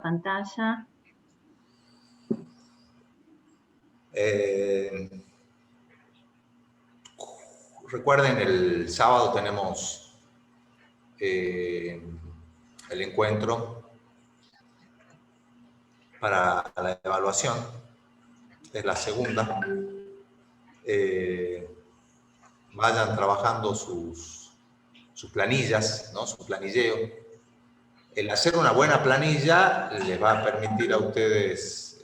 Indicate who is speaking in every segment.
Speaker 1: pantalla.
Speaker 2: Recuerden, el sábado tenemos el encuentro para la evaluación. Es la segunda. Vayan trabajando sus planillas, ¿no? Su planilleo. El hacer una buena planilla les va a permitir a ustedes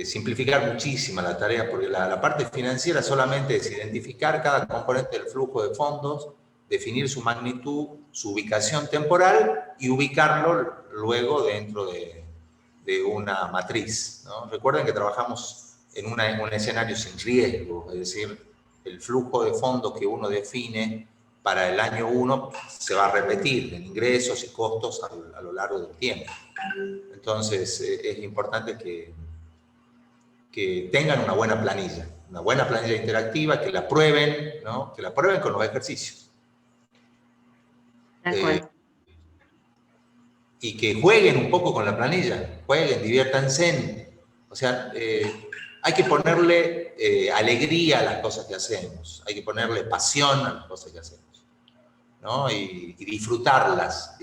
Speaker 2: simplificar muchísimo la tarea, porque la parte financiera solamente es identificar cada componente del flujo de fondos, definir su magnitud, su ubicación temporal y ubicarlo luego dentro de una matriz, ¿no? Recuerden que trabajamos en un escenario sin riesgo, es decir, el flujo de fondos que uno define para el año 1 se va a repetir en ingresos y costos a lo largo del tiempo. Entonces, es importante que tengan una buena planilla interactiva, que la prueben, ¿no? Que la prueben con los ejercicios. Y que jueguen un poco con la planilla, jueguen, diviértanse. O sea, hay que ponerle alegría a las cosas que hacemos, hay que ponerle pasión a las cosas que hacemos, ¿no? Y disfrutarlas.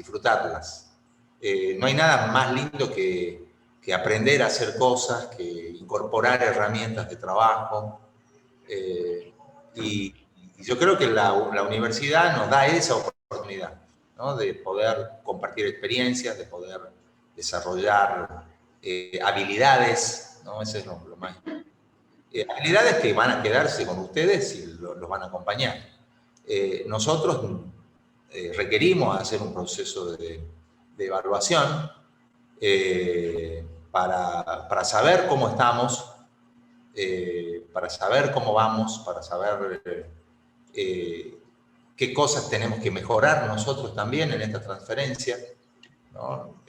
Speaker 2: No hay nada más lindo que aprender a hacer cosas, que incorporar herramientas de trabajo. Y yo creo que la universidad nos da esa oportunidad, ¿no? De poder compartir experiencias, de poder desarrollar habilidades, ¿no? Eso es lo más importante. Habilidades que van a quedarse con ustedes y los van a acompañar. Nosotros requerimos hacer un proceso de evaluación para saber cómo estamos, para saber cómo vamos, para saber qué cosas tenemos que mejorar nosotros también en esta transferencia, ¿no?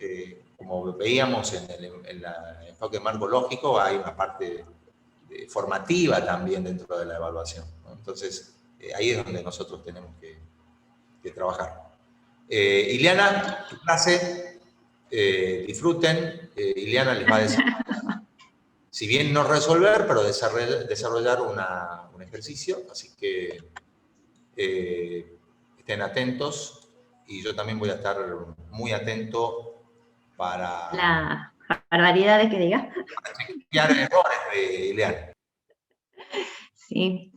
Speaker 2: Como veíamos en el enfoque de marco lógico, hay una parte formativa también dentro de la evaluación, ¿no? Entonces, ahí es donde nosotros tenemos que trabajar. Ileana, tu clase, disfruten. Ileana les va a decir, si bien no resolver, pero desarrollar un ejercicio, así que estén atentos y yo también voy a estar muy atento para...
Speaker 1: Las barbaridades que diga.
Speaker 2: Para chequear errores de Ileana.
Speaker 1: Sí.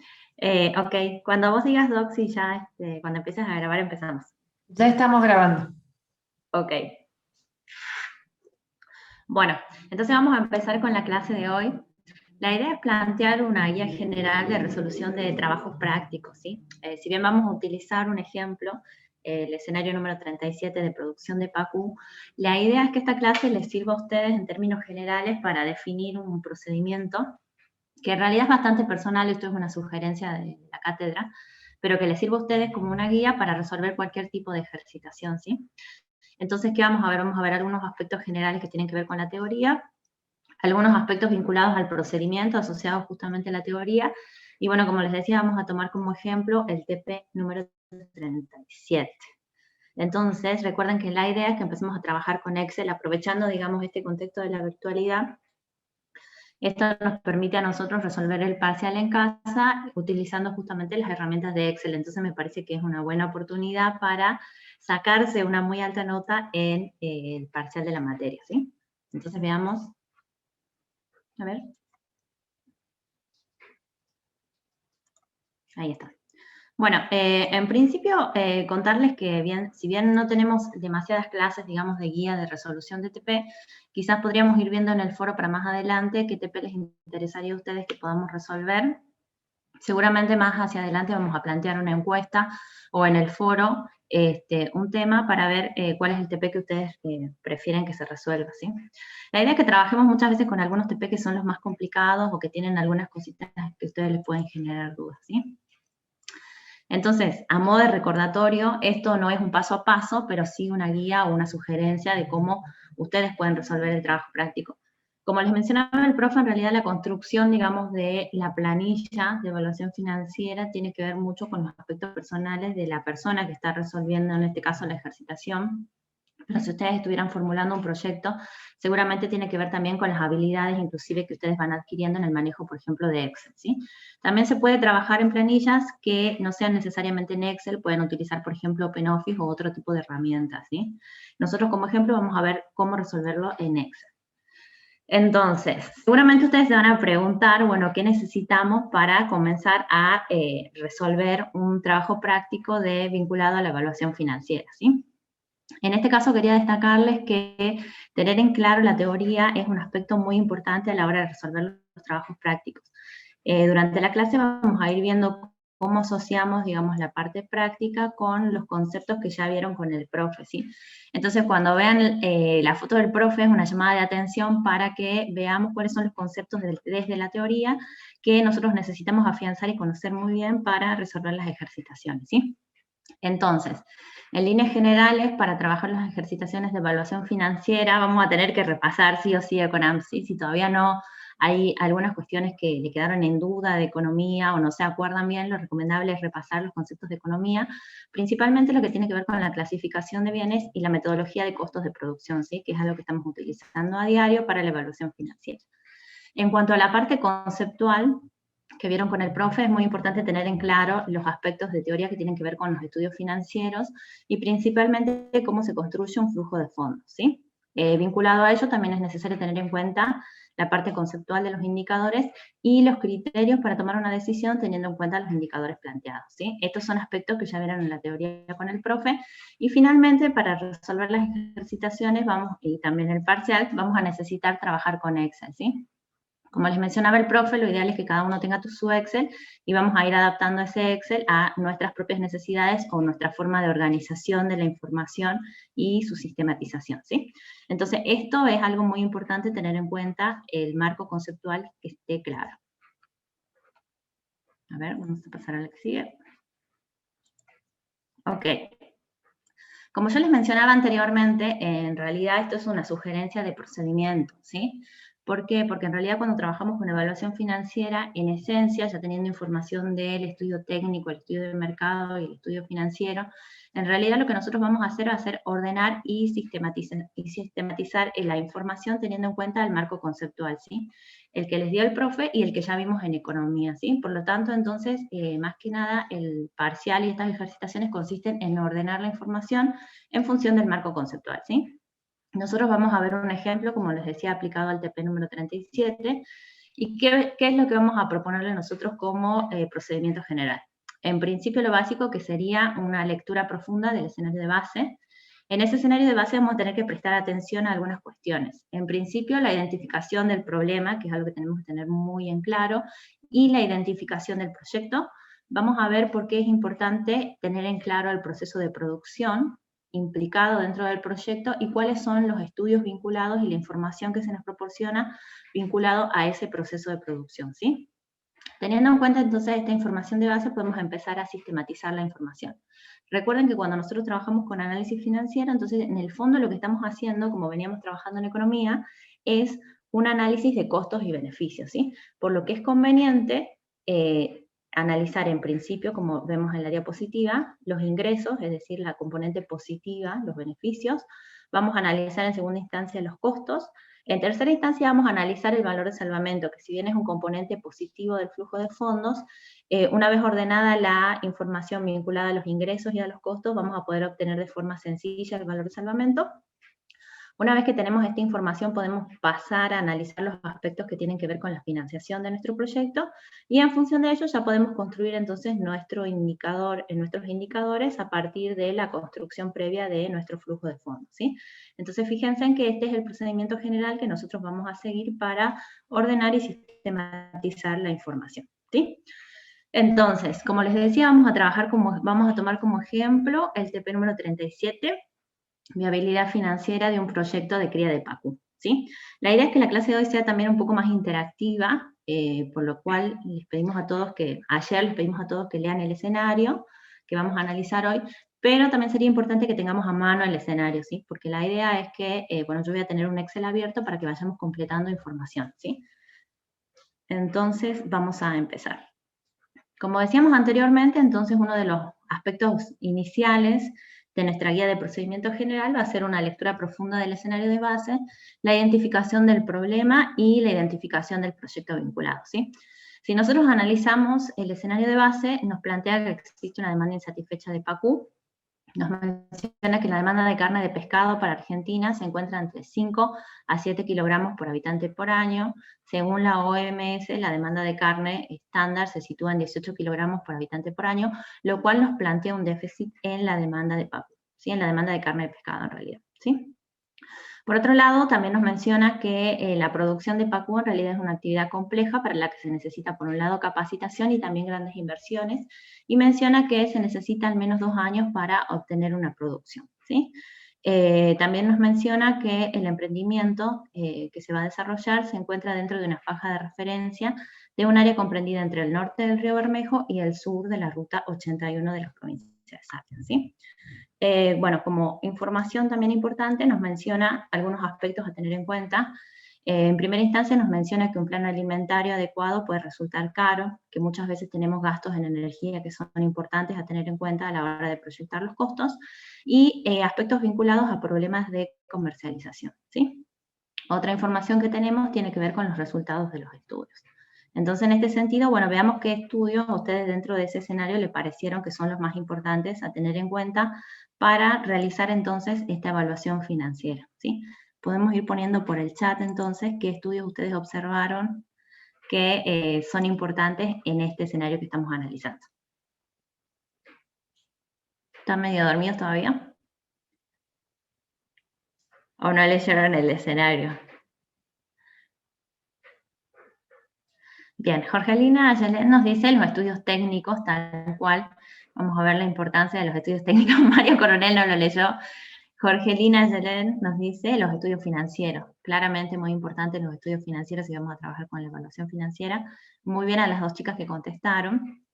Speaker 1: Ok, cuando vos digas Doxy ya, cuando empieces a grabar empezamos.
Speaker 3: Ya estamos grabando.
Speaker 1: Ok. Bueno, entonces vamos a empezar con la clase de hoy. La idea es plantear una guía general de resolución de trabajos prácticos, ¿sí? Si bien vamos a utilizar un ejemplo, el escenario número 37 de producción de PACU, la idea es que esta clase les sirva a ustedes en términos generales para definir un procedimiento que en realidad es bastante personal, esto es una sugerencia de la cátedra, pero que les sirva a ustedes como una guía para resolver cualquier tipo de ejercitación, ¿sí? Entonces, ¿qué vamos a ver? Vamos a ver algunos aspectos generales que tienen que ver con la teoría, algunos aspectos vinculados al procedimiento asociados justamente a la teoría, y bueno, como les decía, vamos a tomar como ejemplo el TP número 37. Entonces, recuerden que la idea es que empecemos a trabajar con Excel, aprovechando, digamos, este contexto de la virtualidad. Esto nos permite a nosotros resolver el parcial en casa utilizando justamente las herramientas de Excel. Entonces me parece que es una buena oportunidad para sacarse una muy alta nota en el parcial de la materia, ¿sí? Entonces veamos. A ver. Ahí está. Bueno, en principio contarles que si bien no tenemos demasiadas clases, digamos, de guía de resolución de TP, quizás podríamos ir viendo en el foro para más adelante qué TP les interesaría a ustedes que podamos resolver. Seguramente más hacia adelante vamos a plantear una encuesta o en el foro un tema para ver cuál es el TP que ustedes prefieren que se resuelva, ¿sí? La idea es que trabajemos muchas veces con algunos TP que son los más complicados o que tienen algunas cositas que a ustedes les pueden generar dudas, ¿sí? Entonces, a modo de recordatorio, esto no es un paso a paso, pero sí una guía o una sugerencia de cómo ustedes pueden resolver el trabajo práctico. Como les mencionaba el profe, en realidad la construcción, digamos, de la planilla de evaluación financiera tiene que ver mucho con los aspectos personales de la persona que está resolviendo, en este caso, la ejercitación. si ustedes estuvieran formulando un proyecto, seguramente tiene que ver también con las habilidades inclusive que ustedes van adquiriendo en el manejo, por ejemplo, de Excel, ¿sí? También se puede trabajar en planillas que no sean necesariamente en Excel, pueden utilizar, por ejemplo, OpenOffice o otro tipo de herramientas, ¿sí? Nosotros como ejemplo vamos a ver cómo resolverlo en Excel. Entonces, seguramente ustedes se van a preguntar, bueno, ¿qué necesitamos para comenzar a resolver un trabajo práctico vinculado a la evaluación financiera, ¿sí? En este caso quería destacarles que tener en claro la teoría es un aspecto muy importante a la hora de resolver los trabajos prácticos. Durante la clase vamos a ir viendo cómo asociamos, digamos, la parte práctica con los conceptos que ya vieron con el profe, ¿sí? Entonces, cuando vean la foto del profe, es una llamada de atención para que veamos cuáles son los conceptos desde la teoría que nosotros necesitamos afianzar y conocer muy bien para resolver las ejercitaciones, ¿sí? Entonces, en líneas generales, para trabajar las ejercitaciones de evaluación financiera, vamos a tener que repasar sí o sí Econam, ¿sí? Si todavía no hay algunas cuestiones que le quedaron en duda de economía o no se acuerdan bien, lo recomendable es repasar los conceptos de economía, principalmente lo que tiene que ver con la clasificación de bienes y la metodología de costos de producción, ¿sí? Que es algo que estamos utilizando a diario para la evaluación financiera. En cuanto a la parte conceptual, que vieron con el profe, es muy importante tener en claro los aspectos de teoría que tienen que ver con los estudios financieros y principalmente cómo se construye un flujo de fondos, ¿sí? Vinculado a ello también es necesario tener en cuenta la parte conceptual de los indicadores y los criterios para tomar una decisión teniendo en cuenta los indicadores planteados, ¿sí? Estos son aspectos que ya vieron en la teoría con el profe. Y finalmente, para resolver las ejercitaciones y también el parcial, vamos a necesitar trabajar con Excel, ¿sí? Como les mencionaba el profe, lo ideal es que cada uno tenga su Excel y vamos a ir adaptando ese Excel a nuestras propias necesidades o nuestra forma de organización de la información y su sistematización, ¿sí? Entonces, esto es algo muy importante tener en cuenta, el marco conceptual que esté claro. A ver, vamos a pasar a la que sigue. Ok. Como yo les mencionaba anteriormente, en realidad esto es una sugerencia de procedimiento, ¿sí? ¿Por qué? Porque en realidad cuando trabajamos con evaluación financiera, en esencia, ya teniendo información del estudio técnico, el estudio de mercado y el estudio financiero, en realidad lo que nosotros vamos a hacer va a ser ordenar y sistematizar la información teniendo en cuenta el marco conceptual, ¿sí? El que les dio el profe y el que ya vimos en economía, ¿sí? Por lo tanto, entonces, más que nada, el parcial y estas ejercitaciones consisten en ordenar la información en función del marco conceptual, ¿sí? Nosotros vamos a ver un ejemplo, como les decía, aplicado al TP número 37, y qué es lo que vamos a proponerle nosotros como procedimiento general. En principio, lo básico que sería una lectura profunda del escenario de base. En ese escenario de base vamos a tener que prestar atención a algunas cuestiones. En principio, la identificación del problema, que es algo que tenemos que tener muy en claro, y la identificación del proyecto. Vamos a ver por qué es importante tener en claro el proceso de producción implicado dentro del proyecto y cuáles son los estudios vinculados y la información que se nos proporciona vinculado a ese proceso de producción, ¿sí? Teniendo en cuenta entonces esta información de base, podemos empezar a sistematizar la información. Recuerden que cuando nosotros trabajamos con análisis financiero, entonces en el fondo lo que estamos haciendo, como veníamos trabajando en economía, es un análisis de costos y beneficios, ¿sí? Por lo que es conveniente analizar en principio, como vemos en la diapositiva, los ingresos, es decir, la componente positiva, los beneficios. Vamos a analizar en segunda instancia los costos. En tercera instancia vamos a analizar el valor de salvamento, que si bien es un componente positivo del flujo de fondos, una vez ordenada la información vinculada a los ingresos y a los costos, vamos a poder obtener de forma sencilla el valor de salvamento. Una vez que tenemos esta información, podemos pasar a analizar los aspectos que tienen que ver con la financiación de nuestro proyecto, y en función de ello ya podemos construir entonces nuestros indicadores a partir de la construcción previa de nuestro flujo de fondos, ¿sí? Entonces fíjense en que este es el procedimiento general que nosotros vamos a seguir para ordenar y sistematizar la información, ¿sí? Entonces, como les decía, vamos a tomar como ejemplo el TP número 37, viabilidad financiera de un proyecto de cría de pacu, ¿sí? La idea es que la clase de hoy sea también un poco más interactiva, por lo cual ayer les pedimos a todos que lean el escenario que vamos a analizar hoy, pero también sería importante que tengamos a mano el escenario, ¿sí? Porque la idea es que, bueno, yo voy a tener un Excel abierto para que vayamos completando información, ¿sí? Entonces, vamos a empezar. Como decíamos anteriormente, entonces uno de los aspectos iniciales de nuestra guía de procedimiento general va a ser una lectura profunda del escenario de base, la identificación del problema y la identificación del proyecto vinculado, ¿sí? Si nosotros analizamos el escenario de base, nos plantea que existe una demanda insatisfecha de PACU. Nos menciona que la demanda de carne de pescado para Argentina se encuentra entre 5 a 7 kilogramos por habitante por año. Según la OMS, la demanda de carne estándar se sitúa en 18 kilogramos por habitante por año, lo cual nos plantea un déficit en la demanda de PACU, ¿sí? En la demanda de carne de pescado en realidad, ¿sí? Por otro lado, también nos menciona que la producción de PACU en realidad es una actividad compleja para la que se necesita, por un lado, capacitación y también grandes inversiones, y menciona que se necesita al menos 2 años para obtener una producción, ¿sí? También nos menciona que el emprendimiento que se va a desarrollar se encuentra dentro de una faja de referencia de un área comprendida entre el norte del río Bermejo y el sur de la ruta 81 de la provincia de Salta, ¿sí? Bueno, como información también importante, nos menciona algunos aspectos a tener en cuenta. En primera instancia nos menciona que un plan alimentario adecuado puede resultar caro, que muchas veces tenemos gastos en energía que son importantes a tener en cuenta a la hora de proyectar los costos, y aspectos vinculados a problemas de comercialización, ¿sí? Otra información que tenemos tiene que ver con los resultados de los estudios. Entonces, en este sentido, bueno, veamos qué estudios a ustedes dentro de ese escenario le parecieron que son los más importantes a tener en cuenta para realizar entonces esta evaluación financiera, ¿sí? Podemos ir poniendo por el chat entonces qué estudios ustedes observaron que son importantes en este escenario que estamos analizando. ¿Están medio dormidos todavía? ¿O no leyeron el escenario? Bien, Jorgelina Ayelén nos dice los estudios técnicos, tal cual. Vamos a ver la importancia de los estudios técnicos. Mario Coronel no lo leyó. Jorgelina Ayelén nos dice los estudios financieros. Claramente muy importantes los estudios financieros y vamos a trabajar con la evaluación financiera. Muy bien a las dos chicas que contestaron.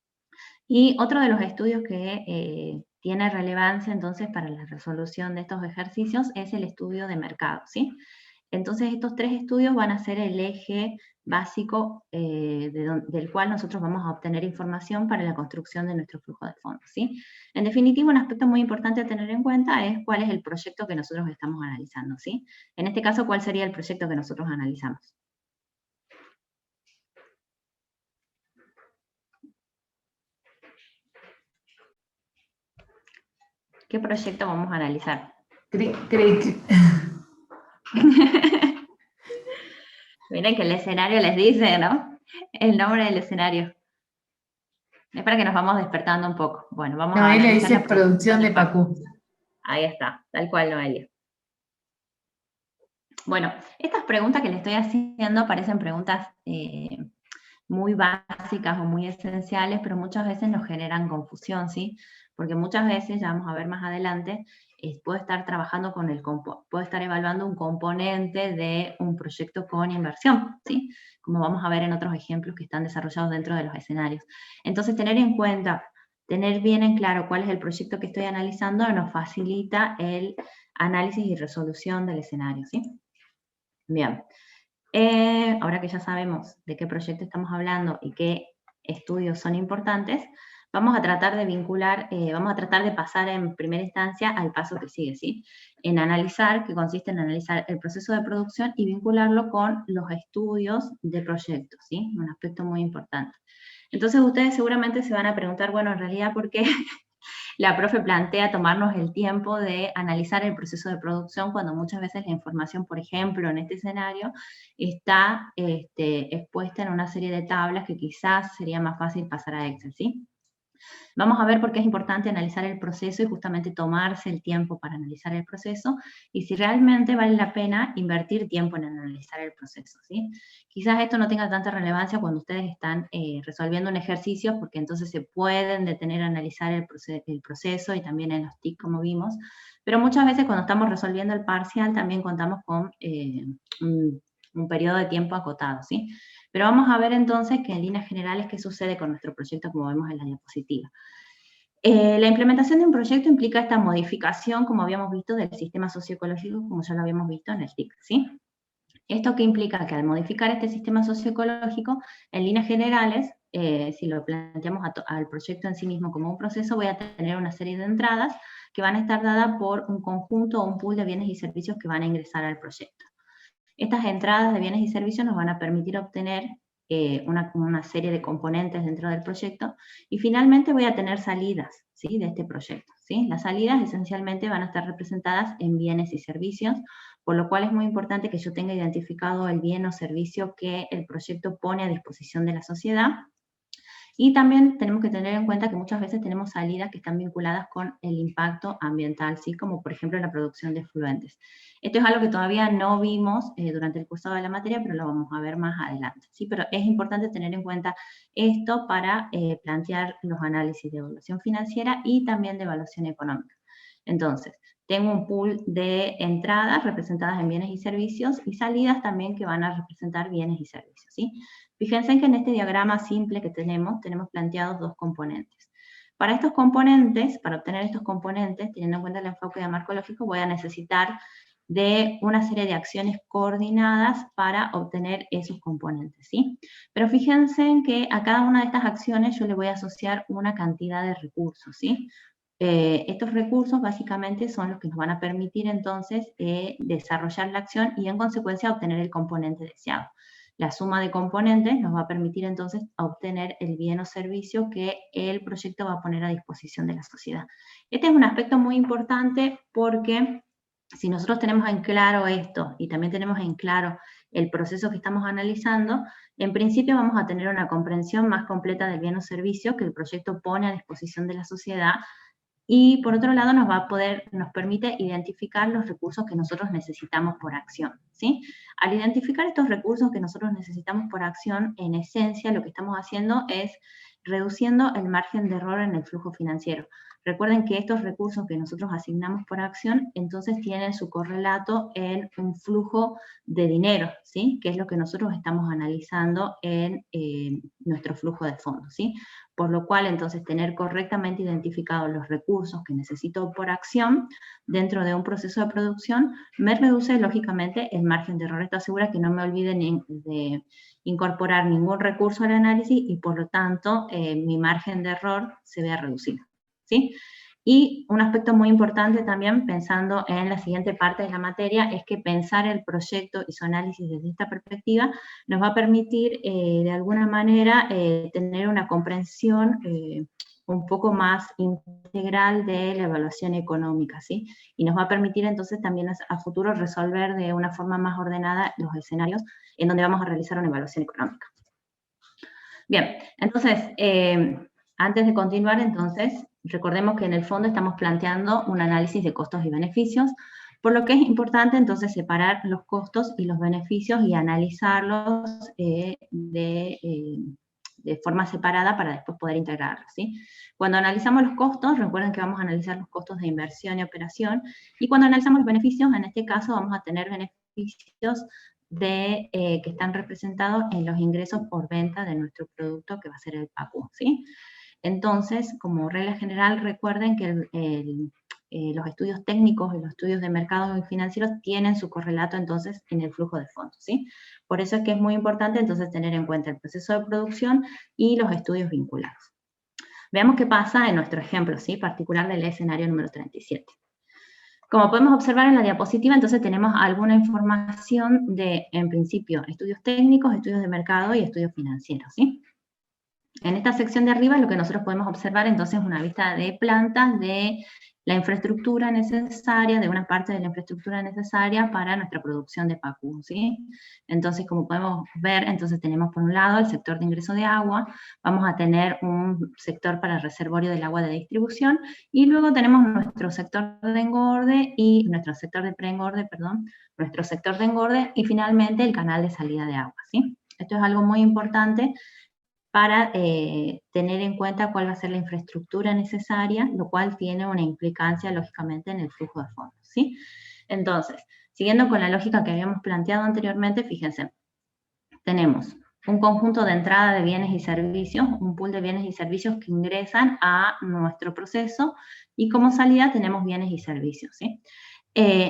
Speaker 1: Y otro de los estudios que tiene relevancia entonces para la resolución de estos ejercicios es el estudio de mercado, ¿sí? Entonces estos 3 estudios van a ser el eje básico del cual nosotros vamos a obtener información para la construcción de nuestro flujo de fondos, ¿sí? En definitiva, un aspecto muy importante a tener en cuenta es cuál es el proyecto que nosotros estamos analizando, ¿sí? En este caso, ¿cuál sería el proyecto que nosotros analizamos? ¿Qué proyecto vamos a analizar? Miren que el escenario les dice, ¿no? El nombre del escenario. Es para que nos vamos despertando un poco. Bueno, vamos a
Speaker 3: Noelia
Speaker 1: analizar
Speaker 3: dice
Speaker 1: la
Speaker 3: producción de PACU.
Speaker 1: Ahí está, tal cual, Noelia. Bueno, estas preguntas que le estoy haciendo parecen preguntas muy básicas o muy esenciales, pero muchas veces nos generan confusión, ¿sí? Porque muchas veces, ya vamos a ver más adelante, puedo estar trabajando con puedo estar evaluando un componente de un proyecto con inversión, ¿sí? Como vamos a ver en otros ejemplos que están desarrollados dentro de los escenarios. Entonces, tener en cuenta, tener bien en claro cuál es el proyecto que estoy analizando nos facilita el análisis y resolución del escenario, ¿sí? Bien. Ahora que ya sabemos de qué proyecto estamos hablando y qué estudios son importantes, vamos a tratar de vincular, vamos a tratar de pasar en primera instancia al paso que sigue, ¿sí? En analizar, que consiste en analizar el proceso de producción y vincularlo con los estudios de proyectos, ¿sí? Un aspecto muy importante. Entonces ustedes seguramente se van a preguntar, bueno, en realidad, ¿por qué la profe plantea tomarnos el tiempo de analizar el proceso de producción cuando muchas veces la información, por ejemplo, en este escenario, está expuesta en una serie de tablas que quizás sería más fácil pasar a Excel, ¿sí? Vamos a ver por qué es importante analizar el proceso y justamente tomarse el tiempo para analizar el proceso y si realmente vale la pena invertir tiempo en analizar el proceso, ¿sí? Quizás esto no tenga tanta relevancia cuando ustedes están resolviendo un ejercicio porque entonces se pueden detener a analizar el proceso y también en los TIC como vimos, pero muchas veces cuando estamos resolviendo el parcial también contamos con un periodo de tiempo acotado, ¿sí? Pero vamos a ver entonces que en líneas generales qué sucede con nuestro proyecto como vemos en la diapositiva. La implementación de un proyecto implica esta modificación, como habíamos visto, del sistema socioecológico, como ya lo habíamos visto en el TIC, ¿sí? ¿Esto qué implica? Que al modificar este sistema socioecológico, en líneas generales, si lo planteamos al proyecto en sí mismo como un proceso, voy a tener una serie de entradas que van a estar dadas por un conjunto o un pool de bienes y servicios que van a ingresar al proyecto. Estas entradas de bienes y servicios nos van a permitir obtener una serie de componentes dentro del proyecto, y finalmente voy a tener salidas, ¿sí?, de este proyecto, ¿sí? Las salidas esencialmente van a estar representadas en bienes y servicios, por lo cual es muy importante que yo tenga identificado el bien o servicio que el proyecto pone a disposición de la sociedad. Y también tenemos que tener en cuenta que muchas veces tenemos salidas que están vinculadas con el impacto ambiental, ¿sí?, como por ejemplo la producción de efluentes. Esto es algo que todavía no vimos durante el cursado de la materia, pero lo vamos a ver más adelante, ¿sí? Pero es importante tener en cuenta esto para plantear los análisis de evaluación financiera y también de evaluación económica. Entonces, tengo un pool de entradas representadas en bienes y servicios y salidas también que van a representar bienes y servicios, ¿sí? Fíjense que en este diagrama simple que tenemos planteados dos componentes. Para estos componentes, para obtener estos componentes, teniendo en cuenta el enfoque de marco lógico, voy a necesitar de una serie de acciones coordinadas para obtener esos componentes, ¿sí? Pero fíjense en que a cada una de estas acciones yo le voy a asociar una cantidad de recursos, ¿sí? Estos recursos básicamente son los que nos van a permitir entonces desarrollar la acción y en consecuencia obtener el componente deseado. La suma de componentes nos va a permitir entonces obtener el bien o servicio que el proyecto va a poner a disposición de la sociedad. Este es un aspecto muy importante porque si nosotros tenemos en claro esto y también tenemos en claro el proceso que estamos analizando, en principio vamos a tener una comprensión más completa del bien o servicio que el proyecto pone a disposición de la sociedad. Y por otro lado nos permite identificar los recursos que nosotros necesitamos por acción, ¿sí? Al identificar estos recursos que nosotros necesitamos por acción, en esencia lo que estamos haciendo es reduciendo el margen de error en el flujo financiero. Recuerden que estos recursos que nosotros asignamos por acción, entonces tienen su correlato en un flujo de dinero, ¿sí?, que es lo que nosotros estamos analizando en nuestro flujo de fondos, ¿sí? Por lo cual, entonces, tener correctamente identificados los recursos que necesito por acción dentro de un proceso de producción me reduce, lógicamente, el margen de error. Esto asegura que no me olvide de incorporar ningún recurso al análisis y, por lo tanto, mi margen de error se vea reducido, ¿sí? Y un aspecto muy importante también, pensando en la siguiente parte de la materia, es que pensar el proyecto y su análisis desde esta perspectiva nos va a permitir, de alguna manera, tener una comprensión un poco más integral de la evaluación económica, ¿sí? Y nos va a permitir entonces también a futuro resolver de una forma más ordenada los escenarios en donde vamos a realizar una evaluación económica. Bien, entonces, antes de continuar, entonces, recordemos que en el fondo estamos planteando un análisis de costos y beneficios, por lo que es importante entonces separar los costos y los beneficios y analizarlos de forma separada para después poder integrarlos, ¿sí? Cuando analizamos los costos, recuerden que vamos a analizar los costos de inversión y operación, y cuando analizamos los beneficios, en este caso vamos a tener beneficios que están representados en los ingresos por venta de nuestro producto, que va a ser el PACU, ¿sí? Entonces, como regla general, recuerden que los estudios técnicos y los estudios de mercados y financieros tienen su correlato entonces en el flujo de fondos, ¿sí? Por eso es que es muy importante entonces tener en cuenta el proceso de producción y los estudios vinculados. Veamos qué pasa en nuestro ejemplo, ¿sí?, particular del escenario número 37. Como podemos observar en la diapositiva, entonces tenemos alguna información de, en principio, estudios técnicos, estudios de mercado y estudios financieros, ¿sí? En esta sección de arriba lo que nosotros podemos observar entonces es una vista de planta de la infraestructura necesaria, de una parte de la infraestructura necesaria para nuestra producción de PACU, ¿sí? Entonces, como podemos ver, entonces tenemos por un lado el sector de ingreso de agua, vamos a tener un sector para el reservorio del agua de distribución, y luego tenemos nuestro sector de engorde y nuestro sector de preengorde, perdón, nuestro sector de engorde y finalmente el canal de salida de agua, ¿sí? Esto es algo muy importante para tener en cuenta cuál va a ser la infraestructura necesaria, lo cual tiene una implicancia, lógicamente, en el flujo de fondos, ¿sí? Entonces, siguiendo con la lógica que habíamos planteado anteriormente, fíjense, tenemos un conjunto de entrada de bienes y servicios, un pool de bienes y servicios que ingresan a nuestro proceso, y como salida tenemos bienes y servicios, ¿sí?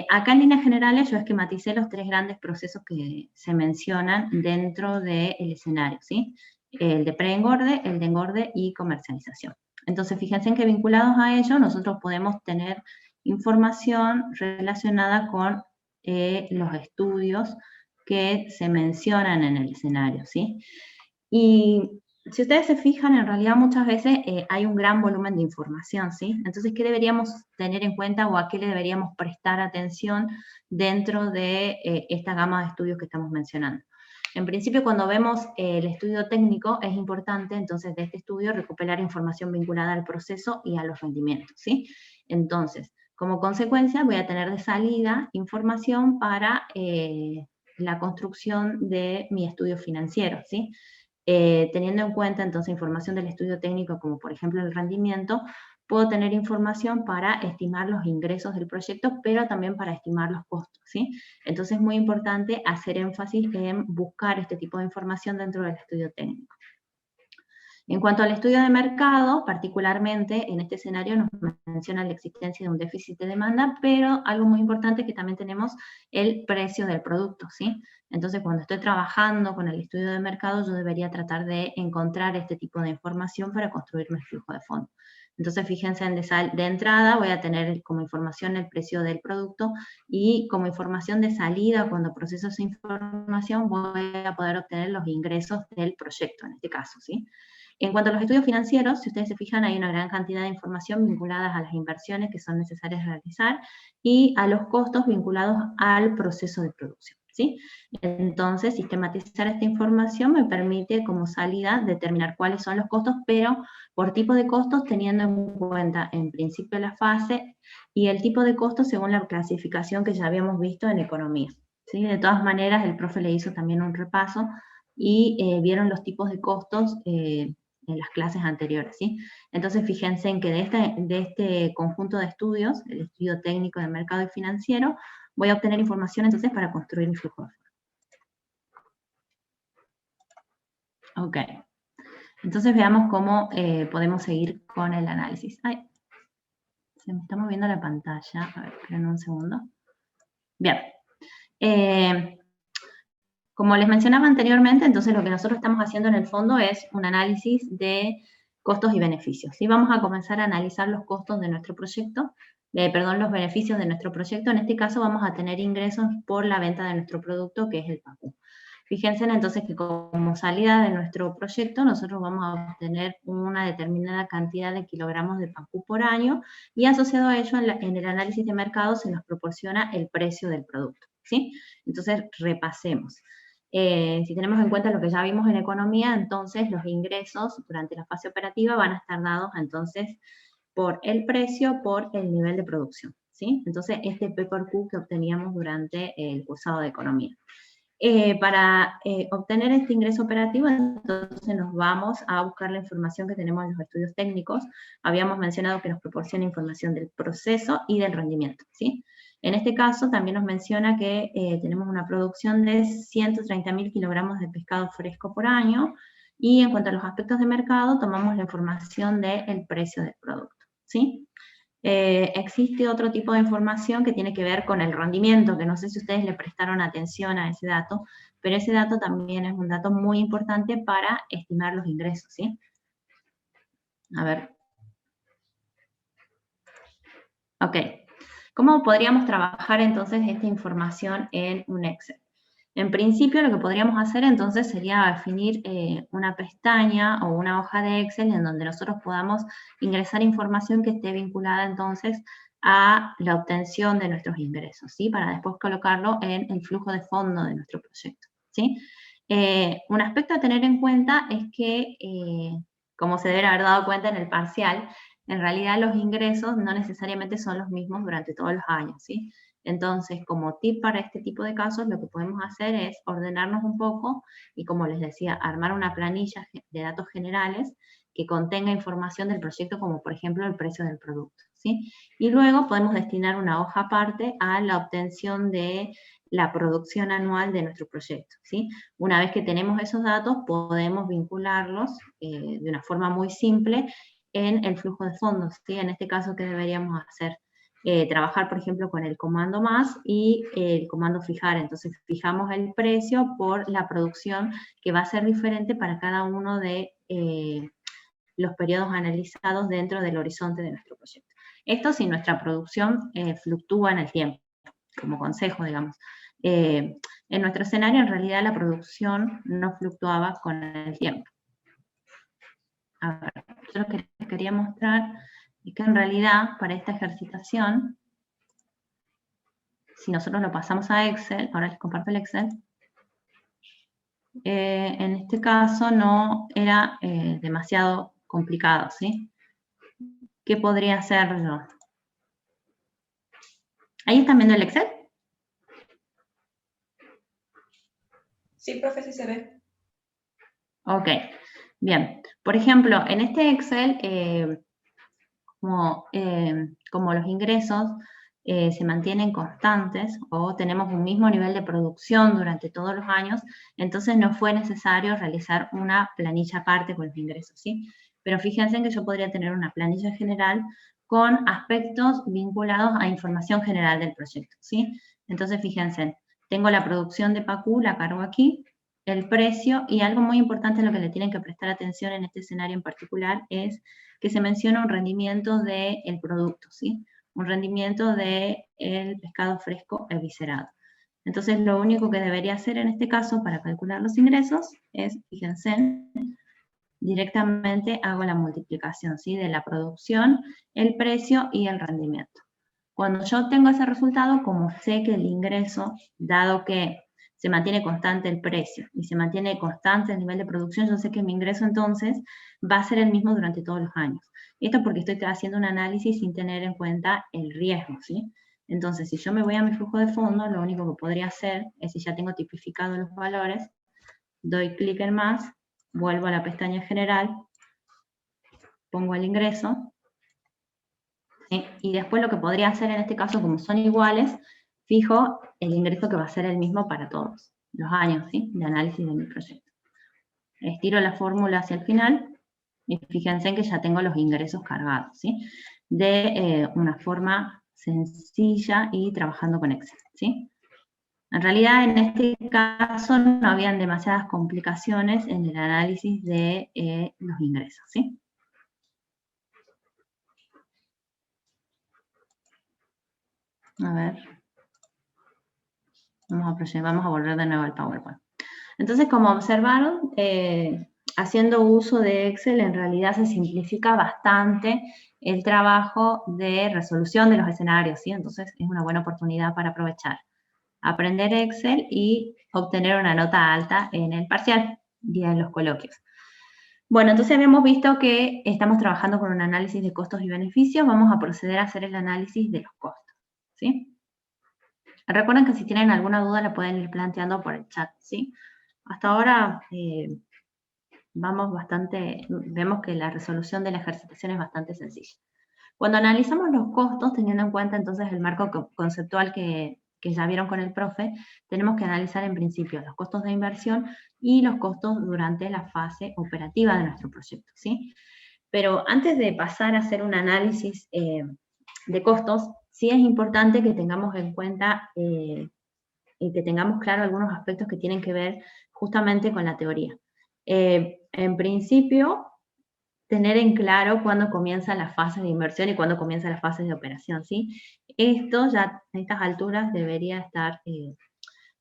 Speaker 1: Acá en líneas generales yo esquematicé los tres grandes procesos que se mencionan dentro del escenario, ¿sí? El de preengorde, el de engorde y comercialización. Entonces, fíjense en que vinculados a ello, nosotros podemos tener información relacionada con los estudios que se mencionan en el escenario, ¿sí? Y si ustedes se fijan, en realidad muchas veces hay un gran volumen de información, ¿sí? Entonces, ¿qué deberíamos tener en cuenta o a qué le deberíamos prestar atención dentro de esta gama de estudios que estamos mencionando? En principio, cuando vemos el estudio técnico, es importante, entonces, de este estudio recuperar información vinculada al proceso y a los rendimientos, ¿sí? Entonces, como consecuencia, voy a tener de salida información para la construcción de mi estudio financiero, ¿sí? Teniendo en cuenta entonces información del estudio técnico, como por ejemplo el rendimiento, puedo tener información para estimar los ingresos del proyecto, pero también para estimar los costos, ¿sí? Entonces es muy importante hacer énfasis en buscar este tipo de información dentro del estudio técnico. En cuanto al estudio de mercado, particularmente en este escenario nos menciona la existencia de un déficit de demanda, pero algo muy importante es que también tenemos el precio del producto, ¿sí? Entonces, cuando estoy trabajando con el estudio de mercado, yo debería tratar de encontrar este tipo de información para construir mi flujo de fondo. Entonces, fíjense, de entrada voy a tener como información el precio del producto y como información de salida, cuando proceso esa información, voy a poder obtener los ingresos del proyecto, en este caso, ¿sí? En cuanto a los estudios financieros, si ustedes se fijan, hay una gran cantidad de información vinculadas a las inversiones que son necesarias realizar y a los costos vinculados al proceso de producción, ¿sí? Entonces, sistematizar esta información me permite como salida determinar cuáles son los costos, pero por tipo de costos teniendo en cuenta en principio la fase y el tipo de costos según la clasificación que ya habíamos visto en economía, ¿sí? De todas maneras, el profe le hizo también un repaso y vieron los tipos de costos en las clases anteriores, ¿sí? Entonces, fíjense en que de este conjunto de estudios, el estudio técnico de mercado y financiero, voy a obtener información entonces para construir mi flujo de fondo. Ok. Entonces veamos cómo podemos seguir con el análisis. Ay, se me está moviendo la pantalla. A ver, esperen un segundo. Bien. Como les mencionaba anteriormente, entonces lo que nosotros estamos haciendo en el fondo es un análisis de costos y beneficios. ¿Sí? Vamos a comenzar a analizar los costos de nuestro proyecto, los beneficios de nuestro proyecto. En este caso vamos a tener ingresos por la venta de nuestro producto, que es el PACU. Fíjense entonces que como salida de nuestro proyecto, nosotros vamos a obtener una determinada cantidad de kilogramos de PACU por año y asociado a ello en el análisis de mercado se nos proporciona el precio del producto, ¿sí? Entonces repasemos. Si tenemos en cuenta lo que ya vimos en economía, entonces los ingresos durante la fase operativa van a estar dados entonces por el precio, por el nivel de producción, ¿sí? Entonces este P por Q que obteníamos durante el cursado de economía. Para obtener este ingreso operativo, entonces nos vamos a buscar la información que tenemos en los estudios técnicos. Habíamos mencionado que nos proporciona información del proceso y del rendimiento, ¿sí? En este caso también nos menciona que tenemos una producción de 130.000 kilogramos de pescado fresco por año, y en cuanto a los aspectos de mercado, tomamos la información del precio del producto, ¿sí? Existe otro tipo de información que tiene que ver con el rendimiento, que no sé si ustedes le prestaron atención a ese dato, pero ese dato también es un dato muy importante para estimar los ingresos, ¿sí? A ver. Ok. ¿Cómo podríamos trabajar entonces esta información en un Excel? En principio lo que podríamos hacer entonces sería definir una pestaña o una hoja de Excel en donde nosotros podamos ingresar información que esté vinculada entonces a la obtención de nuestros ingresos, ¿sí? Para después colocarlo en el flujo de fondo de nuestro proyecto, ¿sí? Un aspecto a tener en cuenta es que, como se debe haber dado cuenta en el parcial, en realidad los ingresos no necesariamente son los mismos durante todos los años, ¿sí? Entonces, como tip para este tipo de casos, lo que podemos hacer es ordenarnos un poco y, como les decía, armar una planilla de datos generales que contenga información del proyecto, como por ejemplo el precio del producto, ¿sí? Y luego podemos destinar una hoja aparte a la obtención de la producción anual de nuestro proyecto, ¿sí? Una vez que tenemos esos datos, podemos vincularlos de una forma muy simple en el flujo de fondos, ¿sí? En este caso, ¿qué deberíamos hacer? Trabajar, por ejemplo, con el comando más y el comando fijar. Entonces, fijamos el precio por la producción, que va a ser diferente para cada uno de los periodos analizados dentro del horizonte de nuestro proyecto. Esto si nuestra producción fluctúa en el tiempo, como consejo, digamos. En nuestro escenario, en realidad, la producción no fluctuaba con el tiempo. A ver, yo lo que les quería mostrar es que en realidad, para esta ejercitación, si nosotros lo pasamos a Excel, ahora les comparto el Excel, en este caso no era demasiado complicado, ¿sí? ¿Qué podría hacer yo? ¿Ahí están viendo el Excel?
Speaker 4: Sí, profe, sí se ve.
Speaker 1: Ok, bien. Por ejemplo, en este Excel, como los ingresos se mantienen constantes o tenemos un mismo nivel de producción durante todos los años, entonces no fue necesario realizar una planilla aparte con los ingresos, ¿sí? Pero fíjense en que yo podría tener una planilla general con aspectos vinculados a información general del proyecto, ¿sí? Entonces fíjense, tengo la producción de PACU, la cargo aquí, el precio, y algo muy importante en lo que le tienen que prestar atención en este escenario en particular es que se menciona un rendimiento del producto, ¿sí? Un rendimiento del pescado fresco eviscerado. Entonces, lo único que debería hacer en este caso para calcular los ingresos es, fíjense, directamente hago la multiplicación, ¿sí? De la producción, el precio y el rendimiento. Cuando yo tengo ese resultado, como sé que el ingreso, dado que se mantiene constante el precio y se mantiene constante el nivel de producción, yo sé que mi ingreso entonces va a ser el mismo durante todos los años. Esto porque estoy haciendo un análisis sin tener en cuenta el riesgo, ¿sí? Entonces, si yo me voy a mi flujo de fondos, lo único que podría hacer es, si ya tengo tipificados los valores, doy clic en más, vuelvo a la pestaña general, pongo el ingreso, ¿sí? Y después lo que podría hacer en este caso, como son iguales, fijo el ingreso que va a ser el mismo para todos los años, ¿sí? De análisis de mi proyecto. Estiro la fórmula hacia el final y fíjense en que ya tengo los ingresos cargados, ¿sí? De una forma sencilla y trabajando con Excel, ¿sí? En realidad, en este caso, no habían demasiadas complicaciones en el análisis de los ingresos, ¿sí? A ver. Vamos a volver de nuevo al PowerPoint. Entonces, como observaron, haciendo uso de Excel, en realidad se simplifica bastante el trabajo de resolución de los escenarios, ¿sí? Entonces, es una buena oportunidad para aprovechar, aprender Excel y obtener una nota alta en el parcial y en los coloquios. Bueno, entonces habíamos visto que estamos trabajando con un análisis de costos y beneficios. Vamos a proceder a hacer el análisis de los costos, ¿sí? Recuerden que si tienen alguna duda la pueden ir planteando por el chat, ¿sí? Hasta ahora vemos que la resolución de la ejercitación es bastante sencilla. Cuando analizamos los costos, teniendo en cuenta entonces el marco conceptual que ya vieron con el profe, tenemos que analizar en principio los costos de inversión y los costos durante la fase operativa de nuestro proyecto, ¿sí? Pero antes de pasar a hacer un análisis de costos, sí es importante que tengamos en cuenta y que tengamos claro algunos aspectos que tienen que ver justamente con la teoría. En principio, tener en claro cuándo comienza la fase de inversión y cuándo comienza la fase de operación, ¿sí? Esto ya a estas alturas debería estar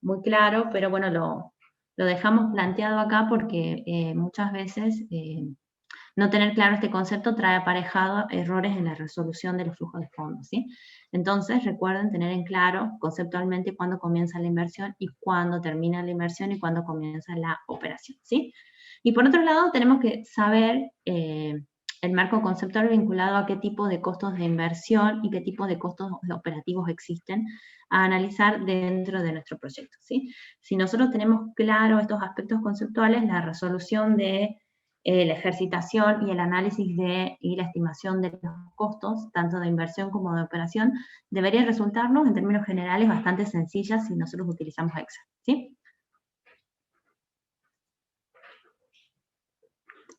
Speaker 1: muy claro, pero bueno, lo dejamos planteado acá porque muchas veces no tener claro este concepto trae aparejado errores en la resolución de los flujos de fondos, ¿sí? Entonces, recuerden tener en claro conceptualmente cuándo comienza la inversión y cuándo termina la inversión y cuándo comienza la operación, ¿sí? Y por otro lado, tenemos que saber el marco conceptual vinculado a qué tipo de costos de inversión y qué tipo de costos operativos existen a analizar dentro de nuestro proyecto, ¿sí? Si nosotros tenemos claro estos aspectos conceptuales, la resolución de la ejercitación y el análisis y la estimación de los costos, tanto de inversión como de operación, debería resultarnos en términos generales bastante sencillas si nosotros utilizamos Excel, ¿sí?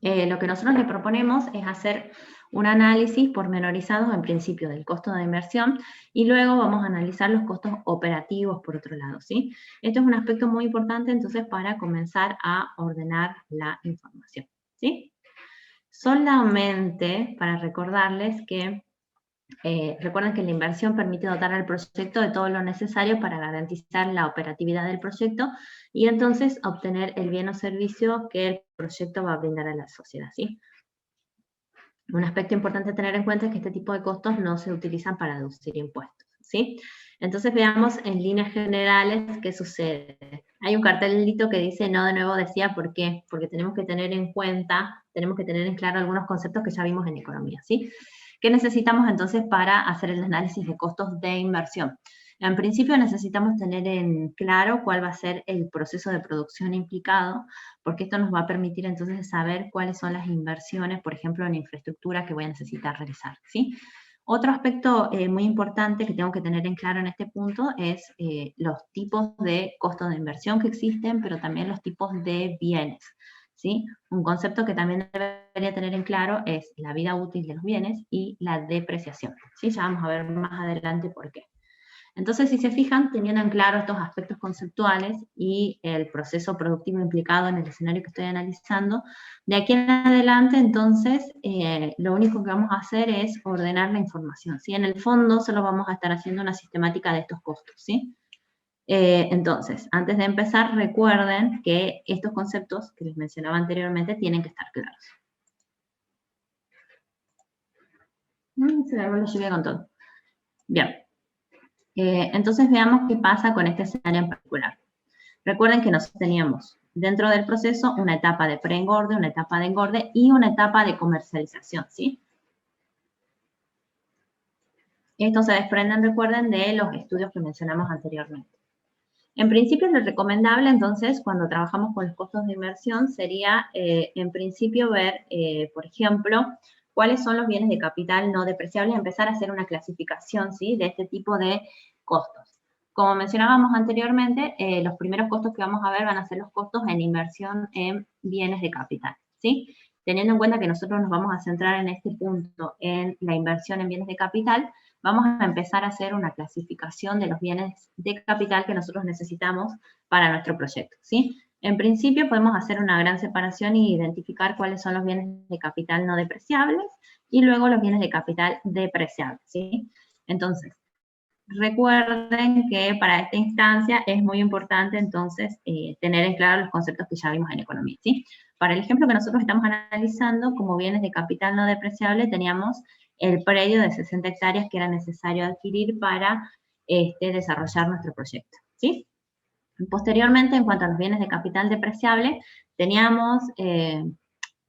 Speaker 1: Lo que nosotros le proponemos es hacer un análisis pormenorizado en principio del costo de inversión y luego vamos a analizar los costos operativos por otro lado, ¿sí? Esto es un aspecto muy importante entonces para comenzar a ordenar la información, ¿sí? Solamente para recordarles que, recuerden que la inversión permite dotar al proyecto de todo lo necesario para garantizar la operatividad del proyecto y entonces obtener el bien o servicio que el proyecto va a brindar a la sociedad, ¿sí? Un aspecto importante a tener en cuenta es que este tipo de costos no se utilizan para deducir impuestos, ¿sí? Entonces veamos en líneas generales qué sucede. Hay un cartelito que dice no, de nuevo decía, ¿por qué? Porque tenemos que tener en cuenta, tenemos que tener en claro algunos conceptos que ya vimos en economía, ¿sí? ¿Qué necesitamos entonces para hacer el análisis de costos de inversión? En principio necesitamos tener en claro cuál va a ser el proceso de producción implicado, porque esto nos va a permitir entonces saber cuáles son las inversiones, por ejemplo, en infraestructura que voy a necesitar realizar, ¿sí? Otro aspecto muy importante que tengo que tener en claro en este punto es los tipos de costos de inversión que existen, pero también los tipos de bienes, ¿sí? Un concepto que también debería tener en claro es la vida útil de los bienes y la depreciación, ¿sí? Ya vamos a ver más adelante por qué. Entonces, si se fijan, teniendo en claro estos aspectos conceptuales y el proceso productivo implicado en el escenario que estoy analizando, de aquí en adelante, entonces, lo único que vamos a hacer es ordenar la información, ¿sí? En el fondo, solo vamos a estar haciendo una sistemática de estos costos, ¿sí? Entonces, antes de empezar, recuerden que estos conceptos que les mencionaba anteriormente tienen que estar claros. Se largó la lluvia con todo. Bien. Entonces veamos qué pasa con este escenario en particular. Recuerden que nosotros teníamos dentro del proceso una etapa de preengorde, una etapa de engorde y una etapa de comercialización, ¿sí? Estos se desprenden, recuerden, de los estudios que mencionamos anteriormente. En principio, lo recomendable, entonces, cuando trabajamos con los costos de inversión, sería, en principio, ver, por ejemplo, cuáles son los bienes de capital no depreciables y empezar a hacer una clasificación, ¿sí?, de este tipo de costos. Como mencionábamos anteriormente, los primeros costos que vamos a ver van a ser los costos en inversión en bienes de capital, ¿sí? Teniendo en cuenta que nosotros nos vamos a centrar en este punto, en la inversión en bienes de capital, vamos a empezar a hacer una clasificación de los bienes de capital que nosotros necesitamos para nuestro proyecto, ¿sí? En principio podemos hacer una gran separación y identificar cuáles son los bienes de capital no depreciables y luego los bienes de capital depreciables, ¿sí? Entonces, recuerden que para esta instancia es muy importante entonces tener en claro los conceptos que ya vimos en economía, ¿sí? Para el ejemplo que nosotros estamos analizando, como bienes de capital no depreciable, teníamos el predio de 60 hectáreas que era necesario adquirir para desarrollar nuestro proyecto, ¿sí? Posteriormente, en cuanto a los bienes de capital depreciable, teníamos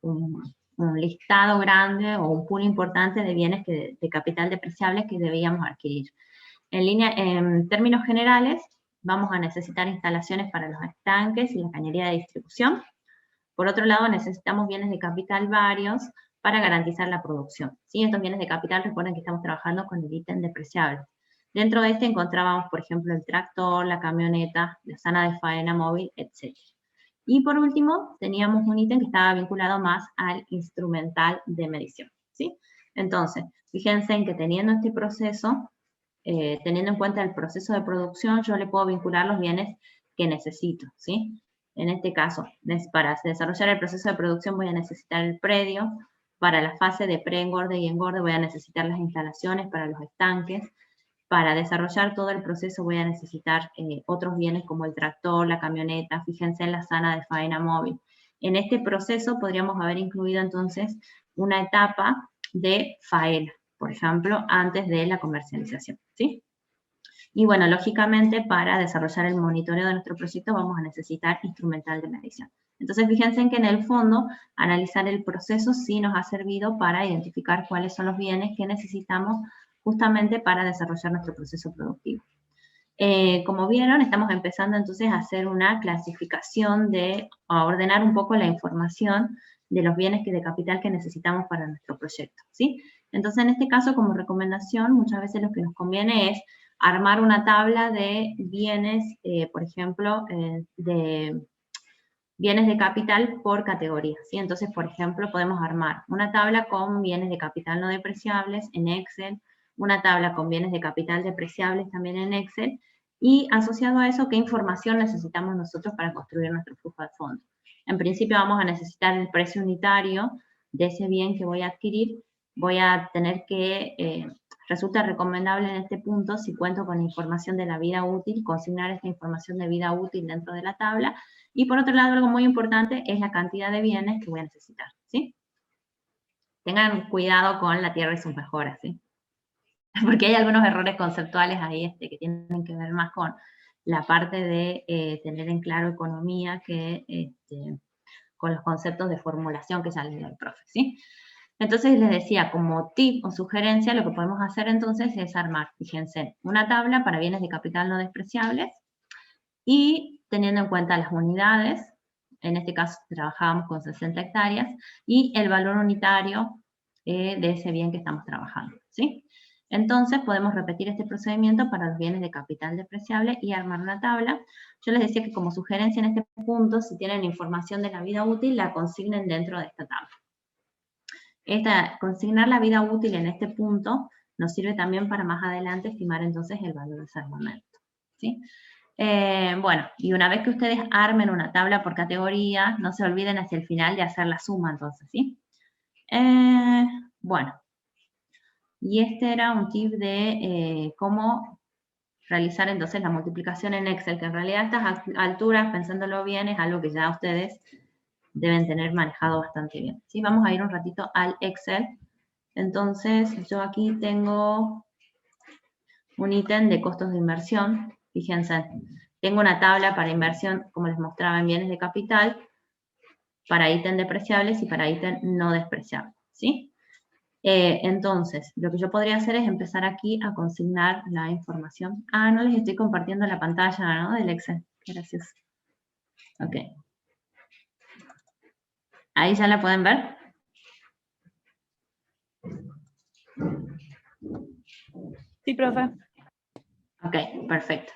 Speaker 1: un listado grande o un pool importante de bienes de capital depreciable que debíamos adquirir. En términos generales, vamos a necesitar instalaciones para los estanques y la cañería de distribución. Por otro lado, necesitamos bienes de capital varios para garantizar la producción, ¿sí? Estos bienes de capital, recuerden que estamos trabajando con el ítem depreciable. Dentro de este encontrábamos, por ejemplo, el tractor, la camioneta, la zona de faena móvil, etc. Y por último, teníamos un ítem que estaba vinculado más al instrumental de medición, ¿sí? Entonces, fíjense en que teniendo este proceso, teniendo en cuenta el proceso de producción, yo le puedo vincular los bienes que necesito, ¿sí? En este caso, para desarrollar el proceso de producción voy a necesitar el predio, para la fase de preengorde y engorde voy a necesitar las instalaciones para los estanques, para desarrollar todo el proceso voy a necesitar otros bienes como el tractor, la camioneta, fíjense en la zona de faena móvil. En este proceso podríamos haber incluido entonces una etapa de faena, por ejemplo, antes de la comercialización, ¿sí? Y bueno, lógicamente para desarrollar el monitoreo de nuestro proyecto vamos a necesitar instrumental de medición. Entonces fíjense en que en el fondo analizar el proceso sí nos ha servido para identificar cuáles son los bienes que necesitamos justamente para desarrollar nuestro proceso productivo. Como vieron, estamos empezando entonces a hacer una clasificación a ordenar un poco la información de los bienes de capital que necesitamos para nuestro proyecto, ¿sí? Entonces, en este caso, como recomendación, muchas veces lo que nos conviene es armar una tabla de bienes, por ejemplo, de bienes de capital por categoría, ¿sí? Entonces, por ejemplo, podemos armar una tabla con bienes de capital no depreciables en Excel, una tabla con bienes de capital depreciables también en Excel, y asociado a eso, ¿qué información necesitamos nosotros para construir nuestro flujo de fondos? En principio vamos a necesitar el precio unitario de ese bien que voy a adquirir, voy a tener que, resulta recomendable en este punto, si cuento con información de la vida útil, consignar esta información de vida útil dentro de la tabla. Y por otro lado, algo muy importante es la cantidad de bienes que voy a necesitar, ¿sí? Tengan cuidado con la tierra y sus mejoras, ¿sí? Porque hay algunos errores conceptuales ahí que tienen que ver más con la parte de tener en claro economía que con los conceptos de formulación que ya les dio el profe, ¿sí? Entonces les decía, como tip o sugerencia, lo que podemos hacer entonces es armar, fíjense, una tabla para bienes de capital no despreciables y teniendo en cuenta las unidades, en este caso trabajábamos con 60 hectáreas, y el valor unitario de ese bien que estamos trabajando, ¿sí? Entonces podemos repetir este procedimiento para los bienes de capital despreciable y armar una tabla. Yo les decía que como sugerencia en este punto, si tienen información de la vida útil, la consignen dentro de esta tabla. Consignar la vida útil en este punto nos sirve también para más adelante estimar entonces el valor de ese armamento, ¿sí? Bueno, y una vez que ustedes armen una tabla por categoría, no se olviden hacia el final de hacer la suma entonces, ¿sí? Bueno, y este era un tip de cómo realizar entonces la multiplicación en Excel, que en realidad a estas alturas, pensándolo bien, es algo que ya ustedes deben tener manejado bastante bien, ¿sí? Vamos a ir un ratito al Excel. Entonces, yo aquí tengo un ítem de costos de inversión. Fíjense, tengo una tabla para inversión, como les mostraba, en bienes de capital, para ítem despreciables y para ítem no despreciables, ¿sí? Entonces, lo que yo podría hacer es empezar aquí a consignar la información. Ah, no les estoy compartiendo la pantalla, ¿no? Del Excel. Gracias. Ok. Ahí ya la pueden ver.
Speaker 4: Sí, profe.
Speaker 1: Ok, perfecto.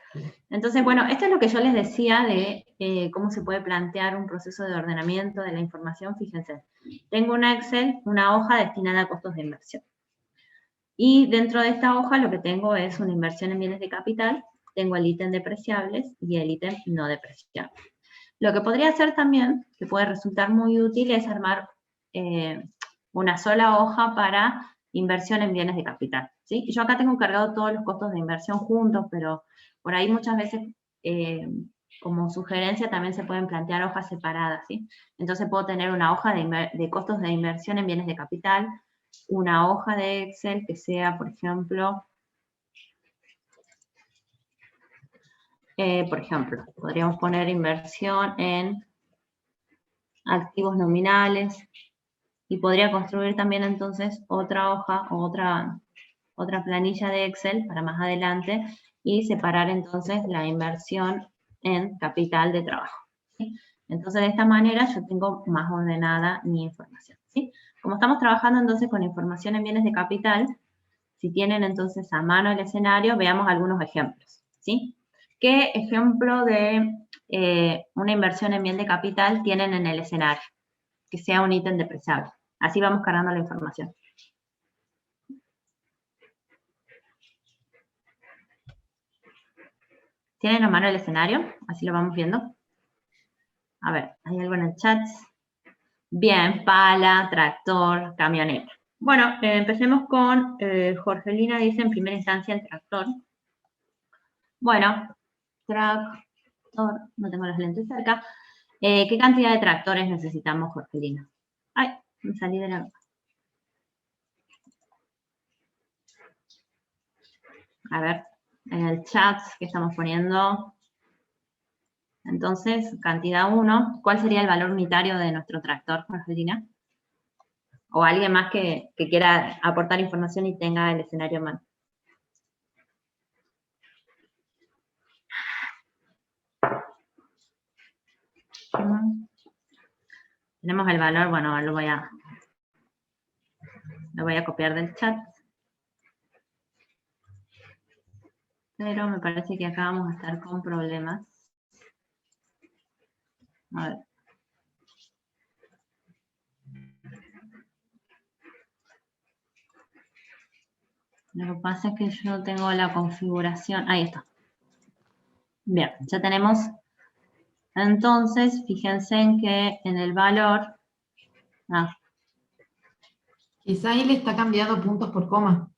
Speaker 1: Entonces, bueno, esto es lo que yo les decía de cómo se puede plantear un proceso de ordenamiento de la información. Fíjense, tengo una Excel, una hoja destinada a costos de inversión. Y dentro de esta hoja lo que tengo es una inversión en bienes de capital, tengo el ítem depreciables y el ítem no depreciables. Lo que podría hacer también, que puede resultar muy útil, es armar una sola hoja para inversión en bienes de capital, ¿sí? Yo acá tengo cargado todos los costos de inversión juntos, pero por ahí muchas veces, como sugerencia, también se pueden plantear hojas separadas, ¿sí? Entonces puedo tener una hoja de costos de inversión en bienes de capital, una hoja de Excel que sea, por ejemplo, podríamos poner inversión en activos nominales, y podría construir también entonces otra hoja o otra planilla de Excel para más adelante y separar entonces la inversión en capital de trabajo, ¿sí? Entonces de esta manera yo tengo más ordenada mi información, ¿sí? Como estamos trabajando entonces con información en bienes de capital, si tienen entonces a mano el escenario, veamos algunos ejemplos, ¿sí? ¿Qué ejemplo de una inversión en bien de capital tienen en el escenario? Que sea un ítem depreciable. Así vamos cargando la información. ¿Tienen a mano el escenario? Así lo vamos viendo. A ver, ¿hay algo en el chat? Bien, pala, tractor, camioneta. Bueno, empecemos con Jorgelina, dice en primera instancia el tractor. Bueno, tractor, no tengo los lentes cerca. ¿Qué cantidad de tractores necesitamos, Jorgelina? Ay, me salí de la... A ver, en el chat que estamos poniendo. Entonces, cantidad 1. ¿Cuál sería el valor unitario de nuestro tractor, Jorgelina? O alguien más que quiera aportar información y tenga el escenario en mano. Tenemos el valor, bueno, lo voy a copiar del chat. Pero me parece que acá vamos a estar con problemas. A ver. Lo que pasa es que yo tengo la configuración. Ahí está. Bien, ya tenemos. Entonces, fíjense en que en el valor.
Speaker 3: Quizá ahí le está cambiando puntos por coma.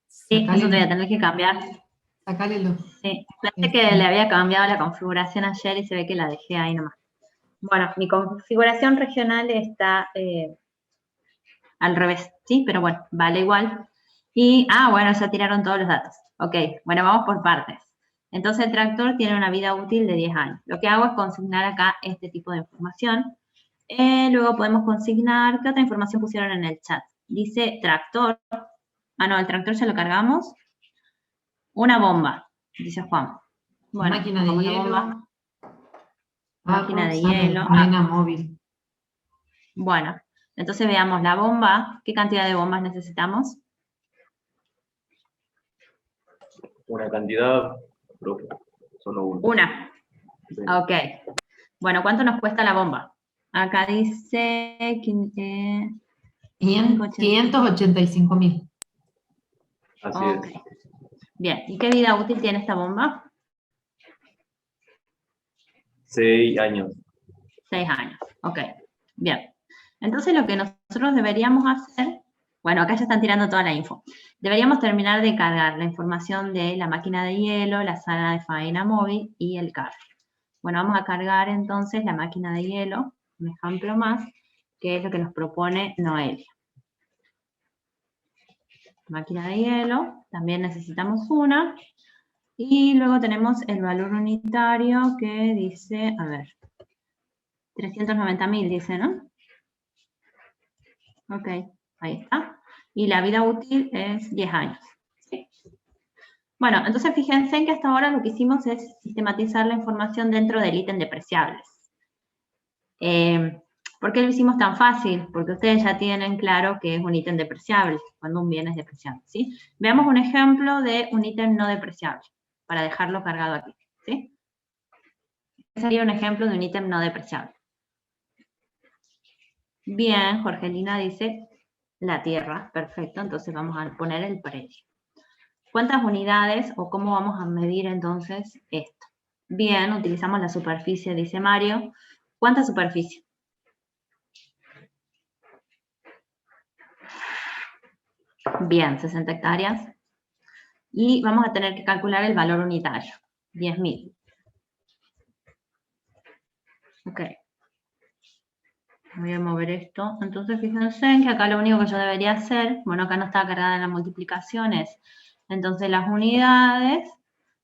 Speaker 1: Sí, eso te voy a
Speaker 3: Sacale,
Speaker 1: tener que cambiar.
Speaker 3: sacale los.
Speaker 1: Sí, pensé que le había cambiado la configuración ayer y se ve que la dejé ahí nomás. Bueno, mi configuración regional está al revés, ¿sí? Pero bueno, vale igual. Y, bueno, ya tiraron todos los datos. Ok, bueno, vamos por partes. Entonces el tractor tiene una vida útil de 10 años. Lo que hago es consignar acá este tipo de información. Luego podemos consignar, ¿qué otra información pusieron en el chat? Dice tractor. No, el tractor ya lo cargamos. Una bomba, dice Juan. Bueno,
Speaker 3: Máquina de
Speaker 1: pongamos la
Speaker 3: hielo.
Speaker 1: bomba. Máquina de
Speaker 3: Sale,
Speaker 1: hielo.
Speaker 3: faena móvil.
Speaker 1: Bueno, entonces veamos la bomba. ¿Qué cantidad de bombas necesitamos?
Speaker 5: Una cantidad, profe, solo una.
Speaker 1: Una.
Speaker 5: Sí.
Speaker 1: Ok. Bueno, ¿cuánto nos cuesta la bomba? Acá dice
Speaker 3: 585.000.
Speaker 5: Así
Speaker 1: ok.
Speaker 5: es.
Speaker 1: Bien, ¿y qué vida útil tiene esta bomba?
Speaker 5: 6 años.
Speaker 1: 6 años. Ok. Bien. Entonces lo que nosotros deberíamos hacer, bueno, acá ya están tirando toda la info. Deberíamos terminar de cargar la información de la máquina de hielo, la sala de faena móvil y el carro. Bueno, vamos a cargar entonces la máquina de hielo, un ejemplo más, que es lo que nos propone Noelia. Máquina de hielo, también necesitamos una. Y luego tenemos el valor unitario que dice, a ver, 390.000 dice, ¿no? Ok, ahí está. Y la vida útil es 10 años. ¿Sí? Bueno, entonces fíjense en que hasta ahora lo que hicimos es sistematizar la información dentro del ítem depreciables. ¿Por qué lo hicimos tan fácil? Porque ustedes ya tienen claro que es un ítem depreciable, cuando un bien es depreciable, ¿sí? Veamos un ejemplo de un ítem no depreciable, para dejarlo cargado aquí, ¿sí? Este sería un ejemplo de un ítem no depreciable. Bien, Jorgelina dice la tierra, perfecto, entonces vamos a poner el precio. ¿Cuántas unidades o cómo vamos a medir entonces esto? Bien, utilizamos la superficie, dice Mario. ¿Cuánta superficie? Bien, 60 hectáreas. Y vamos a tener que calcular el valor unitario, 10.000. Ok. Voy a mover esto. Entonces, fíjense en que acá lo único que yo debería hacer, bueno, acá no está cargada en las multiplicaciones. Entonces, las unidades,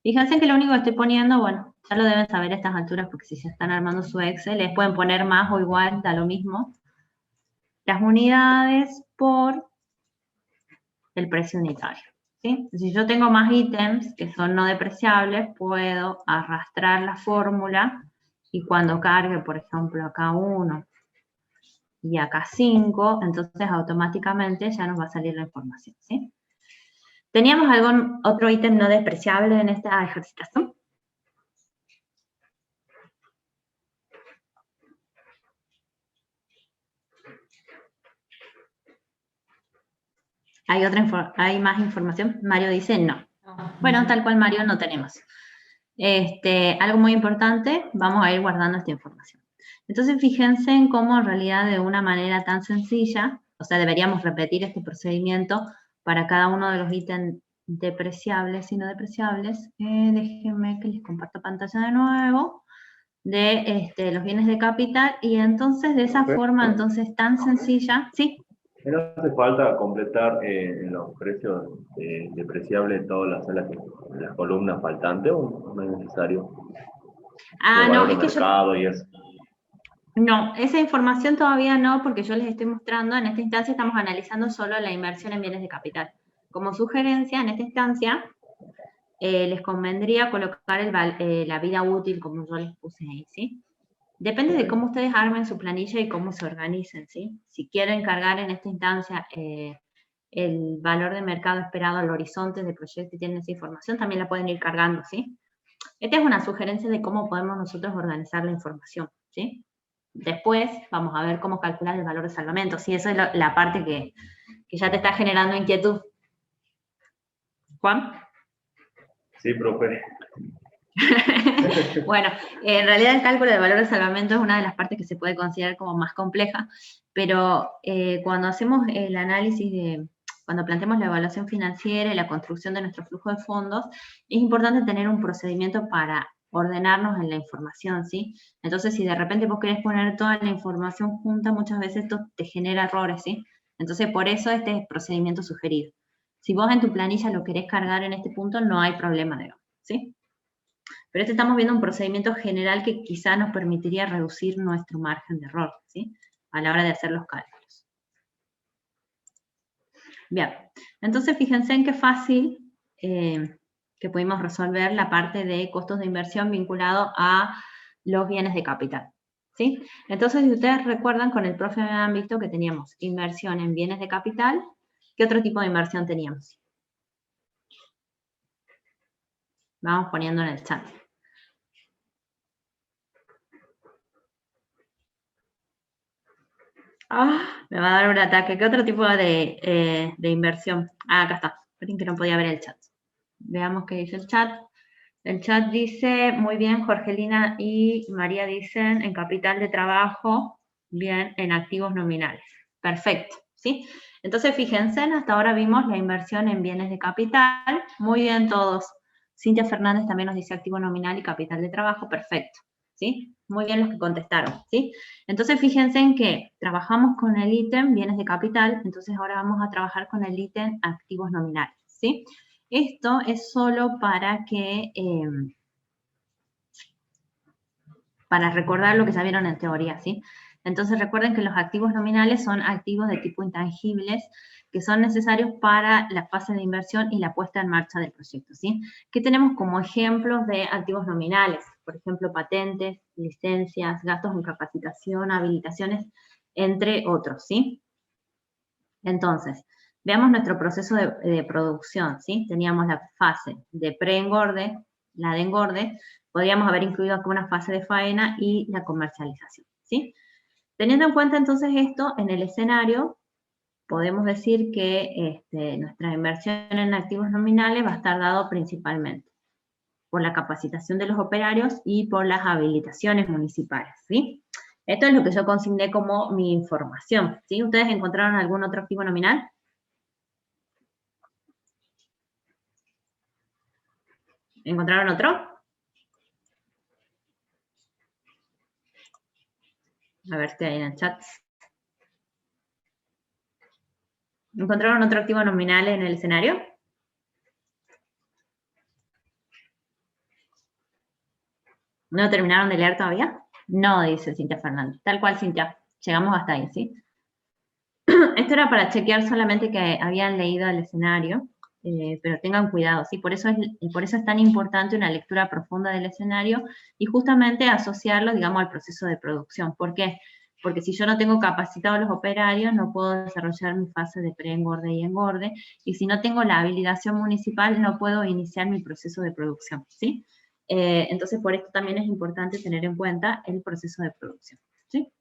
Speaker 1: fíjense que lo único que estoy poniendo, bueno, ya lo deben saber a estas alturas, porque si se están armando su Excel, les pueden poner más o igual, da lo mismo. Las unidades por el precio unitario. ¿Sí? Si yo tengo más ítems que son no depreciables, puedo arrastrar la fórmula y cuando cargue, por ejemplo, acá 1 y acá 5, entonces automáticamente ya nos va a salir la información. ¿Sí? ¿Teníamos algún otro ítem no despreciable en esta ejercitación? ¿Hay más información? Mario dice no. Bueno, tal cual Mario no tenemos. Algo muy importante, vamos a ir guardando esta información. Entonces fíjense en cómo en realidad de una manera tan sencilla, o sea, deberíamos repetir este procedimiento para cada uno de los ítems depreciables y no depreciables. Déjenme que les comparto pantalla de nuevo, de los bienes de capital, y entonces de esa forma, entonces tan sencilla, ¿sí?
Speaker 5: ¿No hace falta completar los precios depreciables de todas las columnas faltantes o no es necesario?
Speaker 1: No, es que
Speaker 5: mercado y eso.
Speaker 1: No, esa información todavía no, porque yo les estoy mostrando, en esta instancia estamos analizando solo la inversión en bienes de capital. Como sugerencia, en esta instancia, les convendría colocar la vida útil, como yo les puse ahí, ¿sí? Depende de cómo ustedes armen su planilla y cómo se organicen, ¿sí? Si quieren cargar en esta instancia el valor de mercado esperado al horizonte del proyecto y tienen esa información, también la pueden ir cargando, ¿sí? Esta es una sugerencia de cómo podemos nosotros organizar la información, ¿sí? Después vamos a ver cómo calcular el valor de salvamento. Sí, esa es la parte que ya te está generando inquietud. ¿Juan?
Speaker 5: Sí, profe.
Speaker 1: Bueno, en realidad el cálculo del valor de salvamento es una de las partes que se puede considerar como más compleja, pero cuando hacemos el análisis cuando planteamos la evaluación financiera y la construcción de nuestro flujo de fondos, es importante tener un procedimiento para ordenarnos en la información, ¿sí? Entonces, si de repente vos querés poner toda la información junta, muchas veces esto te genera errores, ¿sí? Entonces, por eso este es el procedimiento sugerido. Si vos en tu planilla lo querés cargar en este punto, no hay problema, digamos, ¿sí? Pero estamos viendo un procedimiento general que quizá nos permitiría reducir nuestro margen de error, ¿sí? A la hora de hacer los cálculos. Bien, entonces fíjense en qué fácil que pudimos resolver la parte de costos de inversión vinculado a los bienes de capital, ¿sí? Entonces, si ustedes recuerdan, con el profe han visto que teníamos inversión en bienes de capital. ¿Qué otro tipo de inversión teníamos? Vamos poniendo en el chat. Me va a dar un ataque. ¿Qué otro tipo de inversión? Acá está. Esperen que no podía ver el chat. Veamos qué dice el chat. El chat dice, muy bien, Jorgelina y María dicen, en capital de trabajo, bien, en activos nominales. Perfecto, ¿sí? Entonces, fíjense, hasta ahora vimos la inversión en bienes de capital. Muy bien todos. Cintia Fernández también nos dice activo nominal y capital de trabajo. Perfecto, ¿sí? Muy bien los que contestaron, ¿sí? Entonces, fíjense en que trabajamos con el ítem bienes de capital, entonces ahora vamos a trabajar con el ítem activos nominales, ¿sí? Esto es solo para que, para recordar lo que ya vieron en teoría, ¿sí? Entonces recuerden que los activos nominales son activos de tipo intangibles que son necesarios para la fase de inversión y la puesta en marcha del proyecto, ¿sí? ¿Qué tenemos como ejemplos de activos nominales? Por ejemplo, patentes, licencias, gastos en capacitación, habilitaciones, entre otros, ¿sí? Entonces, veamos nuestro proceso de producción, ¿sí? Teníamos la fase de pre-engorde, la de engorde, podríamos haber incluido acá una fase de faena y la comercialización, ¿sí? Teniendo en cuenta entonces esto, en el escenario, podemos decir que nuestra inversión en activos nominales va a estar dado principalmente por la capacitación de los operarios y por las habilitaciones municipales, ¿sí? Esto es lo que yo consigné como mi información, ¿sí? ¿Ustedes encontraron algún otro activo nominal? ¿Encontraron otro? A ver si hay en el chat. ¿Encontraron otro activo nominal en el escenario? ¿No terminaron de leer todavía? No, dice Cintia Fernández. Tal cual, Cintia. Llegamos hasta ahí, ¿sí? Esto era para chequear solamente que habían leído el escenario, pero tengan cuidado, ¿sí? Por eso es tan importante una lectura profunda del escenario y justamente asociarlo, digamos, al proceso de producción. ¿Por qué? Porque si yo no tengo capacitados los operarios, no puedo desarrollar mi fase de pre-engorde y engorde, y si no tengo la habilitación municipal, no puedo iniciar mi proceso de producción, ¿sí? Entonces, por esto también es importante tener en cuenta el proceso de producción, ¿sí?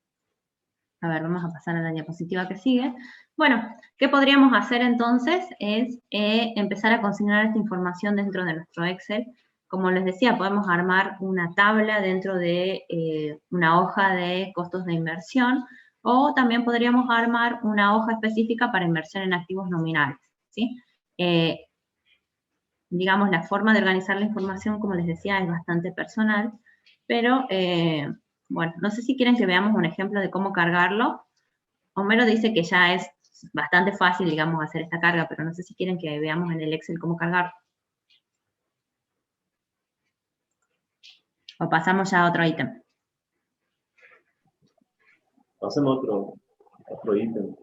Speaker 1: A ver, vamos a pasar a la diapositiva que sigue. Bueno, ¿qué podríamos hacer entonces? Es empezar a consignar esta información dentro de nuestro Excel. Como les decía, podemos armar una tabla dentro de una hoja de costos de inversión, o también podríamos armar una hoja específica para inversión en activos nominales, ¿sí? Digamos, la forma de organizar la información, como les decía, es bastante personal, pero bueno, no sé si quieren que veamos un ejemplo de cómo cargarlo. Homero dice que ya es bastante fácil, digamos, hacer esta carga, pero no sé si quieren que veamos en el Excel cómo cargarlo. O pasamos ya a otro ítem.
Speaker 5: Hacemos otro ítem.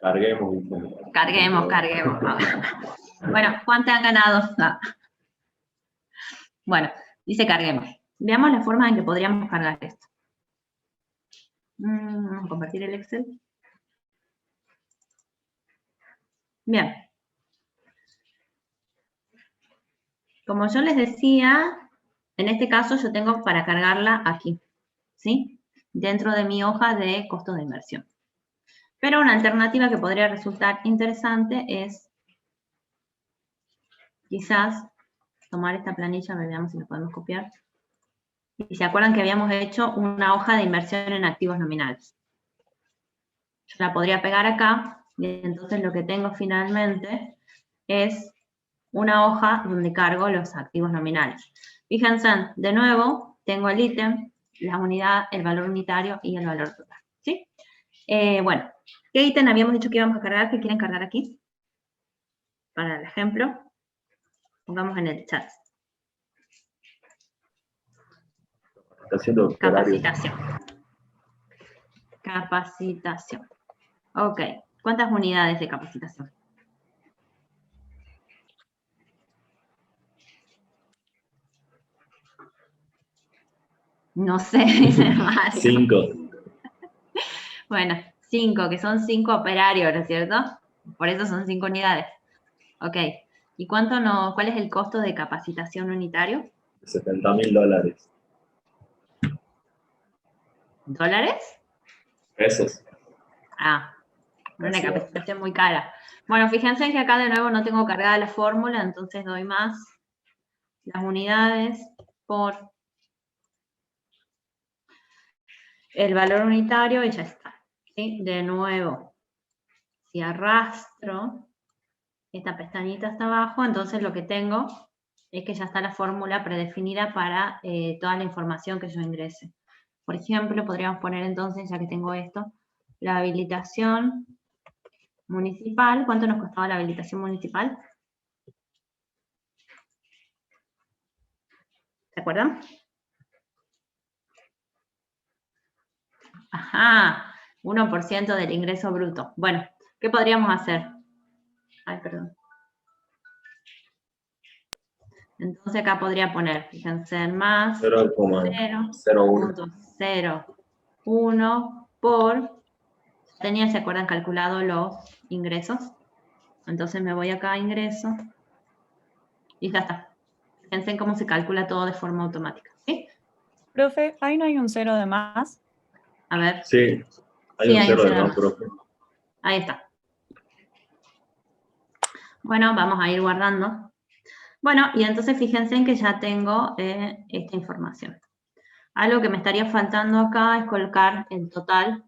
Speaker 5: Carguemos, ítem.
Speaker 1: Carguemos. Bueno, ¿cuánto han ganado? No. Bueno, dice carguemos. Veamos la forma en que podríamos cargar esto. Vamos a compartir el Excel. Bien. Como yo les decía, en este caso yo tengo para cargarla aquí, ¿sí? Dentro de mi hoja de costos de inversión. Pero una alternativa que podría resultar interesante es quizás tomar esta planilla, veamos si la podemos copiar. Y se acuerdan que habíamos hecho una hoja de inversión en activos nominales. Yo la podría pegar acá, y entonces lo que tengo finalmente es una hoja donde cargo los activos nominales. Fíjense, de nuevo, tengo el ítem, la unidad, el valor unitario y el valor total. ¿Sí? Bueno, ¿qué ítem habíamos dicho que íbamos a cargar? ¿Qué quieren cargar aquí? Para el ejemplo, pongamos en el chat. Capacitación. Capacitación. Ok. ¿Cuántas unidades de capacitación? No sé, dice Mario.
Speaker 5: 5.
Speaker 1: Bueno, 5, que son 5 operarios, ¿no es cierto? Por eso son 5 unidades. Ok. ¿Y cuál es el costo de capacitación unitario?
Speaker 5: $70.000.
Speaker 1: ¿Dólares?
Speaker 5: Pesos.
Speaker 1: Ah, una
Speaker 5: Así
Speaker 1: capacitación muy cara. Bueno, fíjense que acá de nuevo no tengo cargada la fórmula, entonces doy más las unidades por el valor unitario y ya está. ¿Sí? De nuevo, si arrastro esta pestañita hasta abajo, entonces lo que tengo es que ya está la fórmula predefinida para toda la información que yo ingrese. Por ejemplo, podríamos poner entonces, ya que tengo esto, la habilitación municipal. ¿Cuánto nos costaba la habilitación municipal? ¿Se acuerdan? Ajá, 1% del ingreso bruto. Bueno, ¿qué podríamos hacer? Ay, perdón. Entonces acá podría poner, fíjense, más 0.01 por, ¿se acuerdan calculado los ingresos? Entonces me voy acá a ingreso y ya está. Fíjense cómo se calcula todo de forma automática, ¿sí?
Speaker 4: Profe, ¿ahí no hay un 0 de más?
Speaker 1: A ver.
Speaker 5: Sí, hay
Speaker 1: Sí,
Speaker 5: un
Speaker 1: hay
Speaker 5: 0
Speaker 1: un
Speaker 5: de
Speaker 1: cero
Speaker 5: más,
Speaker 1: más.
Speaker 5: profe.
Speaker 1: Ahí está. Bueno, vamos a ir guardando. Bueno, y entonces fíjense en que ya tengo esta información. Algo que me estaría faltando acá es colocar el total.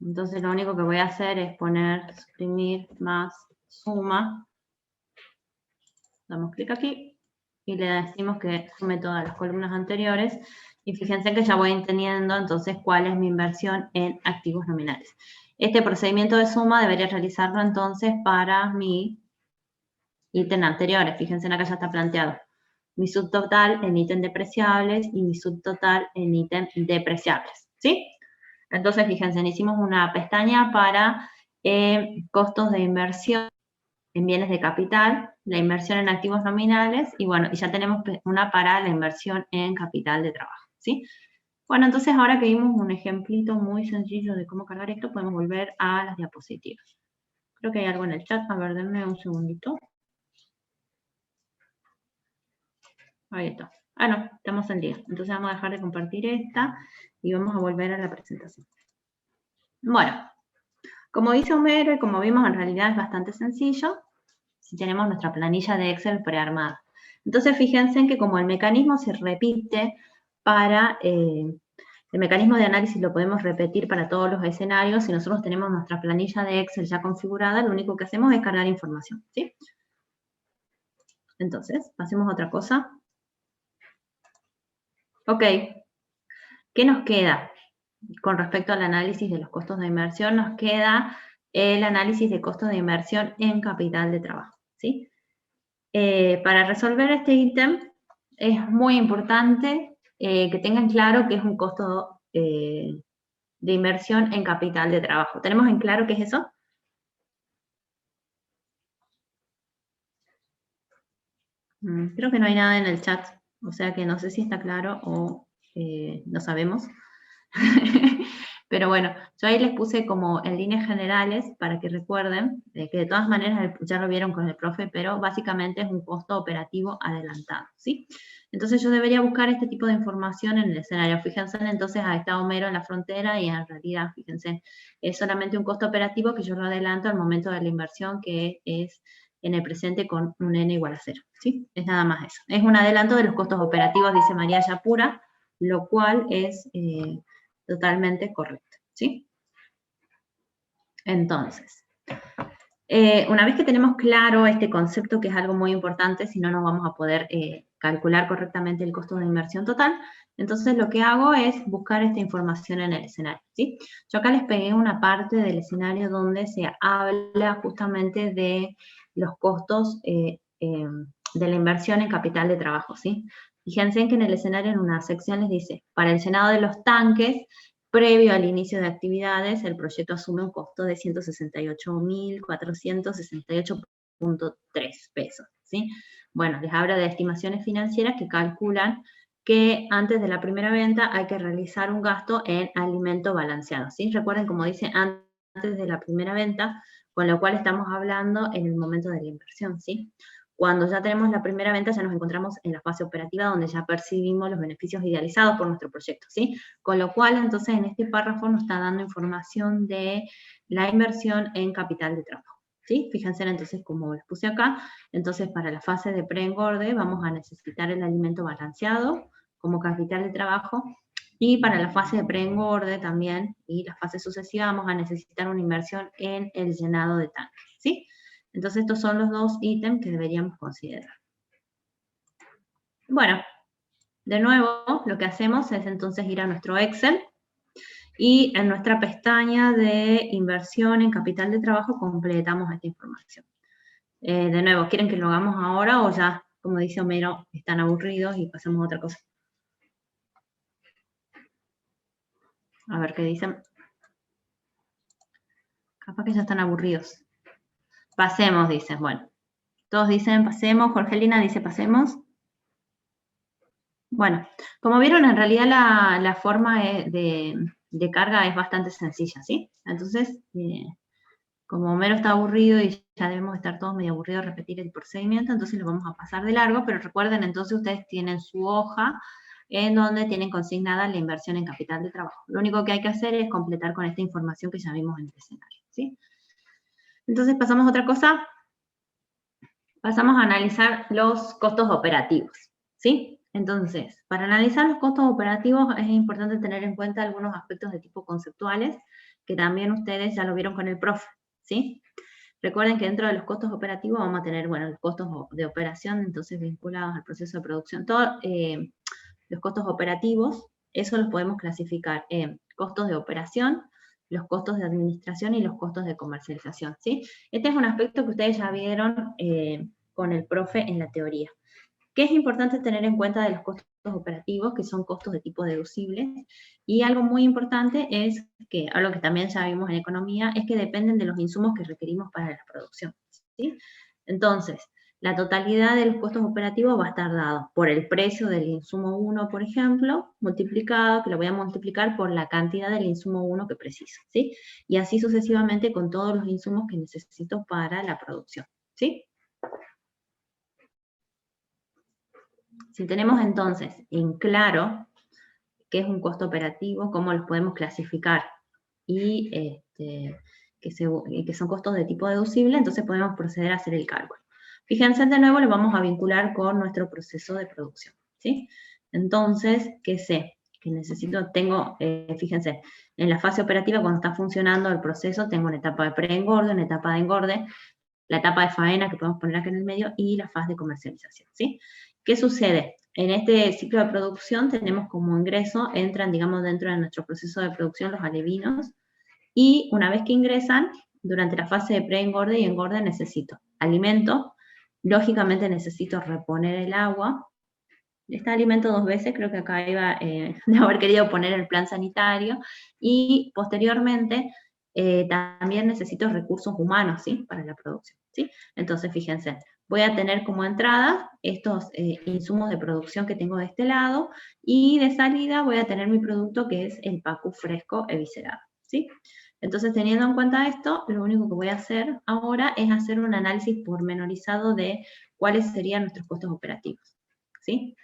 Speaker 1: Entonces lo único que voy a hacer es poner suprimir más suma. Damos clic aquí y le decimos que sume todas las columnas anteriores. Y fíjense que ya voy teniendo entonces cuál es mi inversión en activos nominales. Este procedimiento de suma debería realizarlo entonces para mi ítem anteriores. Fíjense acá ya está planteado. Mi subtotal en ítem depreciables y mi subtotal en ítem depreciables. ¿Sí? Entonces, fíjense, hicimos una pestaña para costos de inversión en bienes de capital, la inversión en activos nominales y bueno, y ya tenemos una para la inversión en capital de trabajo. ¿Sí? Bueno, entonces ahora que vimos un ejemplito muy sencillo de cómo cargar esto, podemos volver a las diapositivas. Creo que hay algo en el chat. A ver, denme un segundito. Ahí está. Ah, no, estamos al día. Entonces vamos a dejar de compartir esta y vamos a volver a la presentación. Bueno, como dice Homero y como vimos, en realidad es bastante sencillo si tenemos nuestra planilla de Excel prearmada. Entonces fíjense en que como el mecanismo se repite para, el mecanismo de análisis lo podemos repetir para todos los escenarios, si nosotros tenemos nuestra planilla de Excel ya configurada, lo único que hacemos es cargar información, ¿sí? Entonces, pasemos a otra cosa. Ok, ¿qué nos queda? Con respecto al análisis de los costos de inversión, nos queda el análisis de costos de inversión en capital de trabajo, ¿sí? Para resolver este ítem, es muy importante que tengan claro que es un costo de inversión en capital de trabajo. ¿Tenemos en claro qué es eso? Creo que no hay nada en el chat, o sea que no sé si está claro o no sabemos. Pero bueno, yo ahí les puse como en líneas generales para que recuerden que de todas maneras ya lo vieron con el profe, pero básicamente es un costo operativo adelantado, ¿sí? Entonces yo debería buscar este tipo de información en el escenario. Fíjense, entonces ahí está Homero en la frontera y en realidad, fíjense, es solamente un costo operativo que yo lo adelanto al momento de la inversión, que es en el presente con un n igual a 0, ¿sí? Es nada más eso. Es un adelanto de los costos operativos, dice María Yapura, lo cual es totalmente correcto, ¿sí? Entonces, una vez que tenemos claro este concepto, que es algo muy importante, si no, no vamos a poder calcular correctamente el costo de inversión total, entonces lo que hago es buscar esta información en el escenario, ¿sí? Yo acá les pegué una parte del escenario donde se habla justamente de los costos de la inversión en capital de trabajo, ¿sí? Fíjense que en el escenario, en una sección les dice, para el llenado de los tanques, previo al inicio de actividades, el proyecto asume un costo de 168.468.3 pesos, ¿sí? Bueno, les habla de estimaciones financieras que calculan que antes de la primera venta hay que realizar un gasto en alimento balanceado, ¿sí? Recuerden, como dice, antes de la primera venta, con lo cual estamos hablando en el momento de la inversión, ¿sí? Cuando ya tenemos la primera venta, ya nos encontramos en la fase operativa donde ya percibimos los beneficios idealizados por nuestro proyecto, ¿sí? Con lo cual, entonces, en este párrafo nos está dando información de la inversión en capital de trabajo, ¿sí? Fíjense, entonces, como les puse acá, entonces, para la fase de preengorde vamos a necesitar el alimento balanceado como capital de trabajo, y para la fase de preengorde también, y la fase sucesiva, vamos a necesitar una inversión en el llenado de tanques, ¿sí? Entonces, estos son los dos ítems que deberíamos considerar. Bueno, de nuevo, lo que hacemos es entonces ir a nuestro Excel y en nuestra pestaña de inversión en capital de trabajo completamos esta información. De nuevo, ¿quieren que lo hagamos ahora o ya, como dice Homero, están aburridos y pasemos a otra cosa? A ver qué dicen. Capaz que ya están aburridos. Pasemos, dicen. Bueno, todos dicen pasemos. Jorgelina dice pasemos. Bueno, como vieron, en realidad la forma de carga es bastante sencilla, ¿sí? Entonces, como Homero está aburrido y ya debemos estar todos medio aburridos de repetir el procedimiento, entonces lo vamos a pasar de largo, pero recuerden, entonces ustedes tienen su hoja en donde tienen consignada la inversión en capital de trabajo. Lo único que hay que hacer es completar con esta información que ya vimos en el escenario, ¿sí? Entonces, pasamos a otra cosa. Pasamos a analizar los costos operativos, ¿sí? Entonces, para analizar los costos operativos es importante tener en cuenta algunos aspectos de tipo conceptuales que también ustedes ya lo vieron con el profe, ¿sí? Recuerden que dentro de los costos operativos vamos a tener, bueno, los costos de operación, entonces vinculados al proceso de producción. Todos los costos operativos, eso los podemos clasificar en costos de operación, los costos de administración y los costos de comercialización, ¿sí? Este es un aspecto que ustedes ya vieron con el profe en la teoría. ¿Qué es importante tener en cuenta de los costos operativos? Que son costos de tipo deducible. Y algo muy importante es que, algo que también ya vimos en economía, es que dependen de los insumos que requerimos para la producción, ¿sí? Entonces, la totalidad de los costos operativos va a estar dado por el precio del insumo 1, por ejemplo, multiplicado, que lo voy a multiplicar por la cantidad del insumo 1 que preciso, ¿sí? Y así sucesivamente con todos los insumos que necesito para la producción, ¿sí? Si tenemos entonces en claro qué es un costo operativo, cómo los podemos clasificar y que son costos de tipo deducible, entonces podemos proceder a hacer el cálculo. Fíjense, de nuevo lo vamos a vincular con nuestro proceso de producción, ¿sí? Entonces, ¿qué sé? Que necesito, fíjense, en la fase operativa cuando está funcionando el proceso, tengo una etapa de preengorde, una etapa de engorde, la etapa de faena que podemos poner acá en el medio y la fase de comercialización, ¿sí? ¿Qué sucede? En este ciclo de producción tenemos como ingreso, entran, digamos, dentro de nuestro proceso de producción los alevinos, y una vez que ingresan, durante la fase de preengorde y engorde necesito alimento, lógicamente necesito reponer el agua. Está alimento 2 veces, creo que acá iba de haber querido poner el plan sanitario, y posteriormente también necesito recursos humanos, ¿sí? Para la producción, ¿sí? Entonces, fíjense, voy a tener como entrada estos insumos de producción que tengo de este lado, y de salida voy a tener mi producto que es el pacu fresco eviscerado, ¿sí? Entonces, teniendo en cuenta esto, lo único que voy a hacer ahora es hacer un análisis pormenorizado de cuáles serían nuestros costos operativos, ¿sí?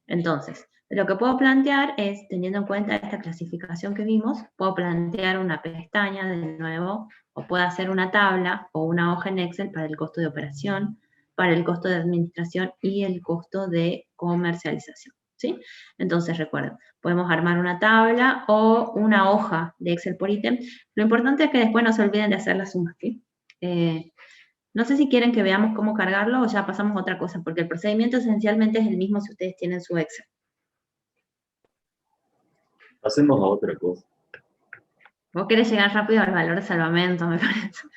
Speaker 1: Entonces, Lo que puedo plantear es, teniendo en cuenta esta clasificación que vimos, puedo plantear una pestaña de nuevo, o puedo hacer una tabla o una hoja en Excel para el costo de operación, para el costo de administración y el costo de comercialización, ¿sí? Entonces recuerden, podemos armar una tabla o una hoja de Excel por ítem. Lo importante es que después no se olviden de hacer la suma, ¿sí? No sé si quieren que veamos cómo cargarlo o ya pasamos a otra cosa, porque el procedimiento esencialmente es el mismo si ustedes tienen su Excel.
Speaker 5: Pasemos a otra cosa.
Speaker 1: Vos querés llegar rápido al valor de salvamento, me parece.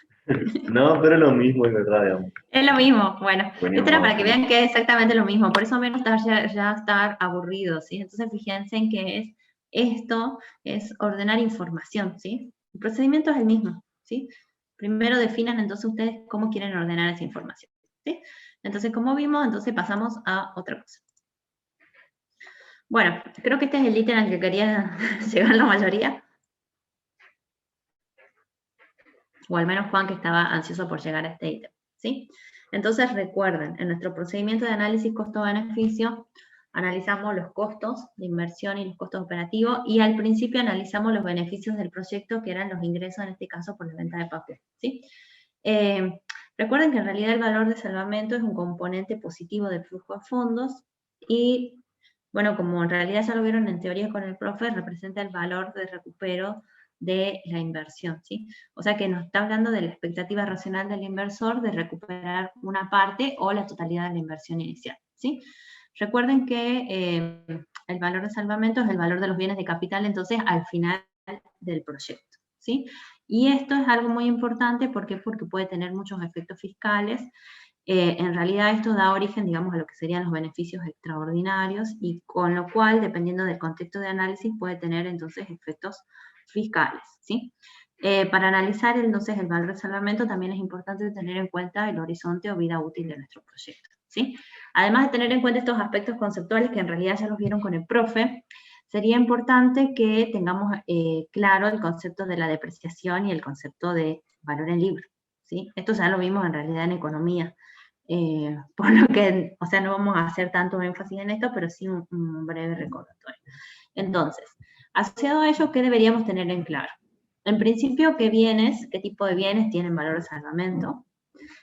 Speaker 5: No, pero es lo mismo, es verdad, digamos.
Speaker 1: Es lo mismo, bueno.
Speaker 5: Venimos
Speaker 1: Esto era para que
Speaker 5: avanzando.
Speaker 1: vean que es exactamente lo mismo, por eso menos ya estar aburridos, ¿sí? Entonces fíjense en que esto es ordenar información, ¿sí? El procedimiento es el mismo, ¿sí? Primero definan entonces ustedes cómo quieren ordenar esa información, ¿sí? Entonces, como vimos, entonces pasamos a otra cosa. Bueno, creo que este es el ítem al que quería llegar la mayoría. O al menos Juan, que estaba ansioso por llegar a este ítem, ¿sí? Entonces recuerden, en nuestro procedimiento de análisis costo-beneficio, analizamos los costos de inversión y los costos operativos, y al principio analizamos los beneficios del proyecto, que eran los ingresos, en este caso, por la venta de papel, ¿sí? Recuerden que en realidad el valor de salvamento es un componente positivo del flujo de fondos, y, bueno, como en realidad ya lo vieron en teoría con el profe, representa el valor de recupero de la inversión, ¿sí? O sea que nos está hablando de la expectativa racional del inversor de recuperar una parte o la totalidad de la inversión inicial, ¿sí? Recuerden que el valor de salvamento es el valor de los bienes de capital, entonces, al final del proyecto, ¿sí? Y esto es algo muy importante, ¿por qué? Porque puede tener muchos efectos fiscales. En realidad esto da origen, digamos, a lo que serían los beneficios extraordinarios, y con lo cual, dependiendo del contexto de análisis, puede tener entonces efectos fiscales, ¿sí? Para analizar entonces el valor de salvamento también es importante tener en cuenta el horizonte o vida útil de nuestro proyecto, ¿sí? Además de tener en cuenta estos aspectos conceptuales que en realidad ya los vieron con el profe, sería importante que tengamos claro el concepto de la depreciación y el concepto de valor en libro, ¿sí? Esto ya lo vimos en realidad en economía, por lo que, o sea, no vamos a hacer tanto énfasis en esto, pero sí un breve recordatorio. Entonces, asociado a ello, ¿qué deberíamos tener en claro? En principio, ¿qué tipo de bienes tienen valor de salvamento?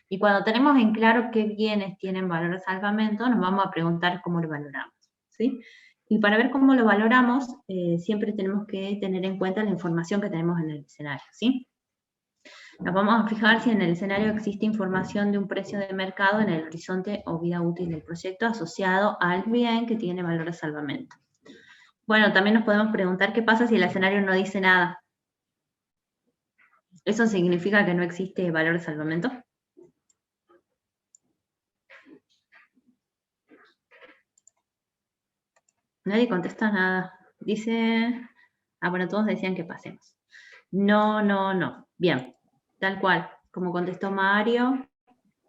Speaker 1: Y cuando tenemos en claro qué bienes tienen valor de salvamento, nos vamos a preguntar cómo lo valoramos, ¿sí? Y para ver cómo lo valoramos, siempre tenemos que tener en cuenta la información que tenemos en el escenario, ¿sí? Nos vamos a fijar si en el escenario existe información de un precio de mercado en el horizonte o vida útil del proyecto asociado al bien que tiene valor de salvamento. Bueno, también nos podemos preguntar qué pasa si el escenario no dice nada. ¿Eso significa que no existe valor de salvamento? Nadie contesta nada. Dice... bueno, todos decían que pasemos. No, no, no. Bien, tal cual. Como contestó Mario,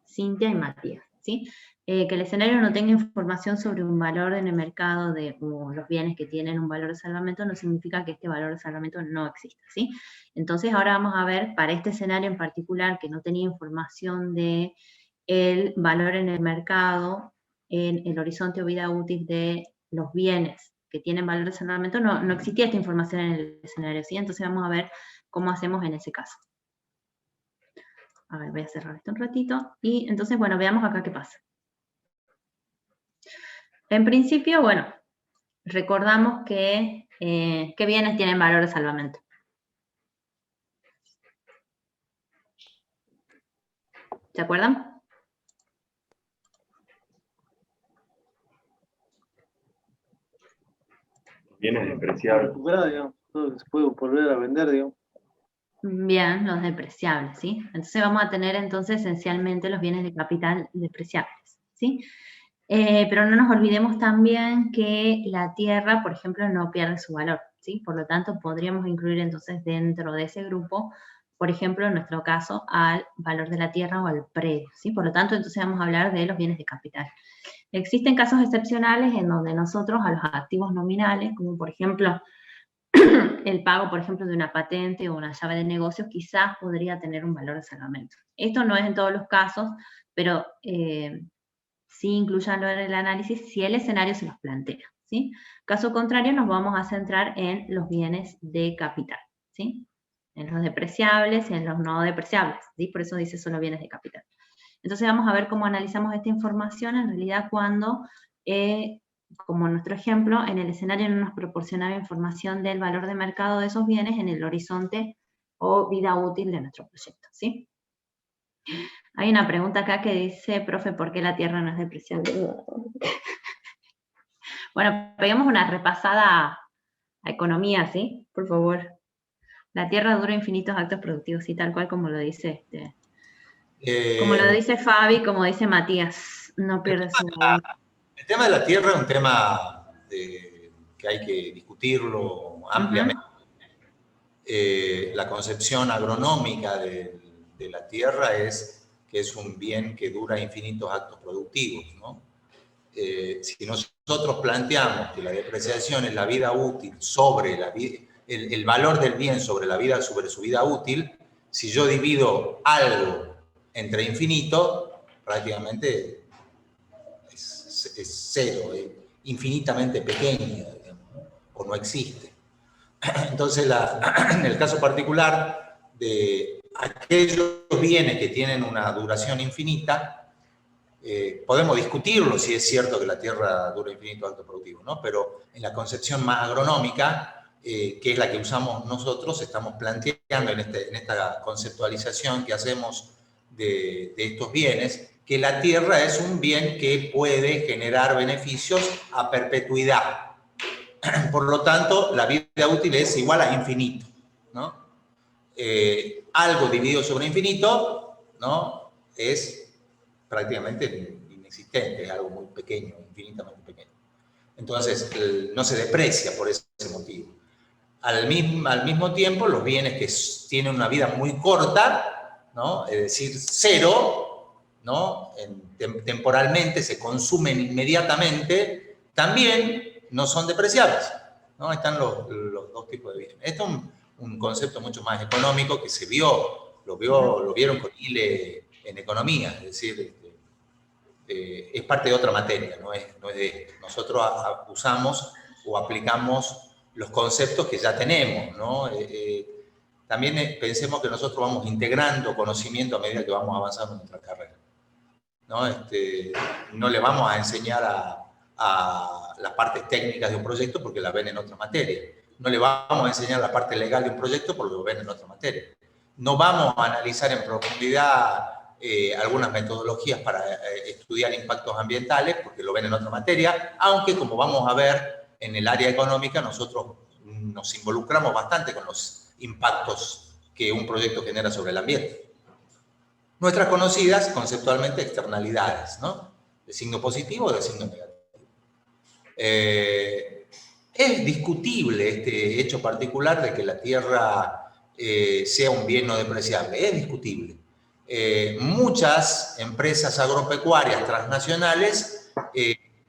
Speaker 1: Cintia y Matías, ¿sí? Que el escenario no tenga información sobre un valor en el mercado de los bienes que tienen un valor de salvamento no significa que este valor de salvamento no exista, ¿sí? Entonces ahora vamos a ver, para este escenario en particular, que no tenía información de el valor en el mercado, en el horizonte o vida útil de los bienes que tienen valor de salvamento, no existía esta información en el escenario, ¿sí? Entonces vamos a ver cómo hacemos en ese caso. A ver, voy a cerrar esto un ratito. Y entonces, bueno, veamos acá qué pasa. En principio, bueno, recordamos que qué bienes tienen valor de salvamento. ¿Se acuerdan?
Speaker 5: Bienes despreciables.
Speaker 6: Recuperar, digamos, todo lo que se puede volver a vender, digamos.
Speaker 1: Bien, los depreciables, ¿sí? Entonces vamos a tener entonces esencialmente los bienes de capital depreciables, ¿sí? Pero no nos olvidemos también que la tierra, por ejemplo, no pierde su valor, ¿sí? Por lo tanto, podríamos incluir entonces dentro de ese grupo, por ejemplo, en nuestro caso, al valor de la tierra o al predio, ¿sí? Por lo tanto, entonces vamos a hablar de los bienes de capital. Existen casos excepcionales en donde nosotros a los activos nominales, como por ejemplo el pago, por ejemplo, de una patente o una llave de negocio, quizás podría tener un valor de salvamento. Esto no es en todos los casos, pero sí incluyanlo en el análisis si el escenario se los plantea, ¿sí? Caso contrario, nos vamos a centrar en los bienes de capital, ¿sí? En los depreciables y en los no depreciables, ¿sí? Por eso dice solo bienes de capital. Entonces vamos a ver cómo analizamos esta información en realidad cuando, como nuestro ejemplo, en el escenario no nos proporcionaba información del valor de mercado de esos bienes en el horizonte o vida útil de nuestro proyecto, ¿sí? Hay una pregunta acá que dice, profe, ¿por qué la tierra no es depreciable? Bueno, peguemos una repasada a economía, ¿sí? Por favor. La tierra dura infinitos actos productivos, ¿sí? Tal cual como lo dice como lo dice Fabi, como dice Matías, no pierdes su valor.
Speaker 2: El tema de la tierra es un tema que hay que discutirlo ampliamente. La concepción agronómica de la tierra es que es un bien que dura infinitos actos productivos, ¿no? Si nosotros planteamos que la depreciación es la vida útil sobre el valor del bien sobre la vida, sobre su vida útil, si yo divido algo entre infinito, prácticamente es cero, es infinitamente pequeño, digamos, o no existe. Entonces, en el caso particular de aquellos bienes que tienen una duración infinita, podemos discutirlo si es cierto que la tierra dura infinito acto productivo, ¿no? Pero en la concepción más agronómica, que es la que usamos nosotros, estamos planteando en esta conceptualización que hacemos de estos bienes, que la tierra es un bien que puede generar beneficios a perpetuidad. Por lo tanto, la vida útil es igual a infinito, ¿no? Algo dividido sobre infinito, ¿no? Es prácticamente inexistente, es algo muy pequeño, infinitamente pequeño. Entonces, no se deprecia por ese motivo. Al mismo tiempo, los bienes que tienen una vida muy corta, ¿no? Es decir, cero, ¿no? Temporalmente se consumen inmediatamente, también no son depreciables, ¿no? Están los dos tipos de bienes. Esto es un concepto mucho más económico que se vio, lo vieron con ILE en economía, es decir, es parte de otra materia, no es de esto. Nosotros usamos o aplicamos los conceptos que ya tenemos, ¿no? También pensemos que nosotros vamos integrando conocimiento a medida que vamos avanzando en nuestra carrera, ¿no? No le vamos a enseñar a las partes técnicas de un proyecto porque las ven en otra materia. No le vamos a enseñar la parte legal de un proyecto porque lo ven en otra materia. No vamos a analizar en profundidad algunas metodologías para estudiar impactos ambientales porque lo ven en otra materia, aunque como vamos a ver en el área económica nosotros nos involucramos bastante con los impactos que un proyecto genera sobre el ambiente. Nuestras conocidas conceptualmente externalidades, ¿no? De signo positivo o de signo negativo. Es discutible este hecho particular de que la tierra sea un bien no depreciable, es discutible. Muchas empresas agropecuarias transnacionales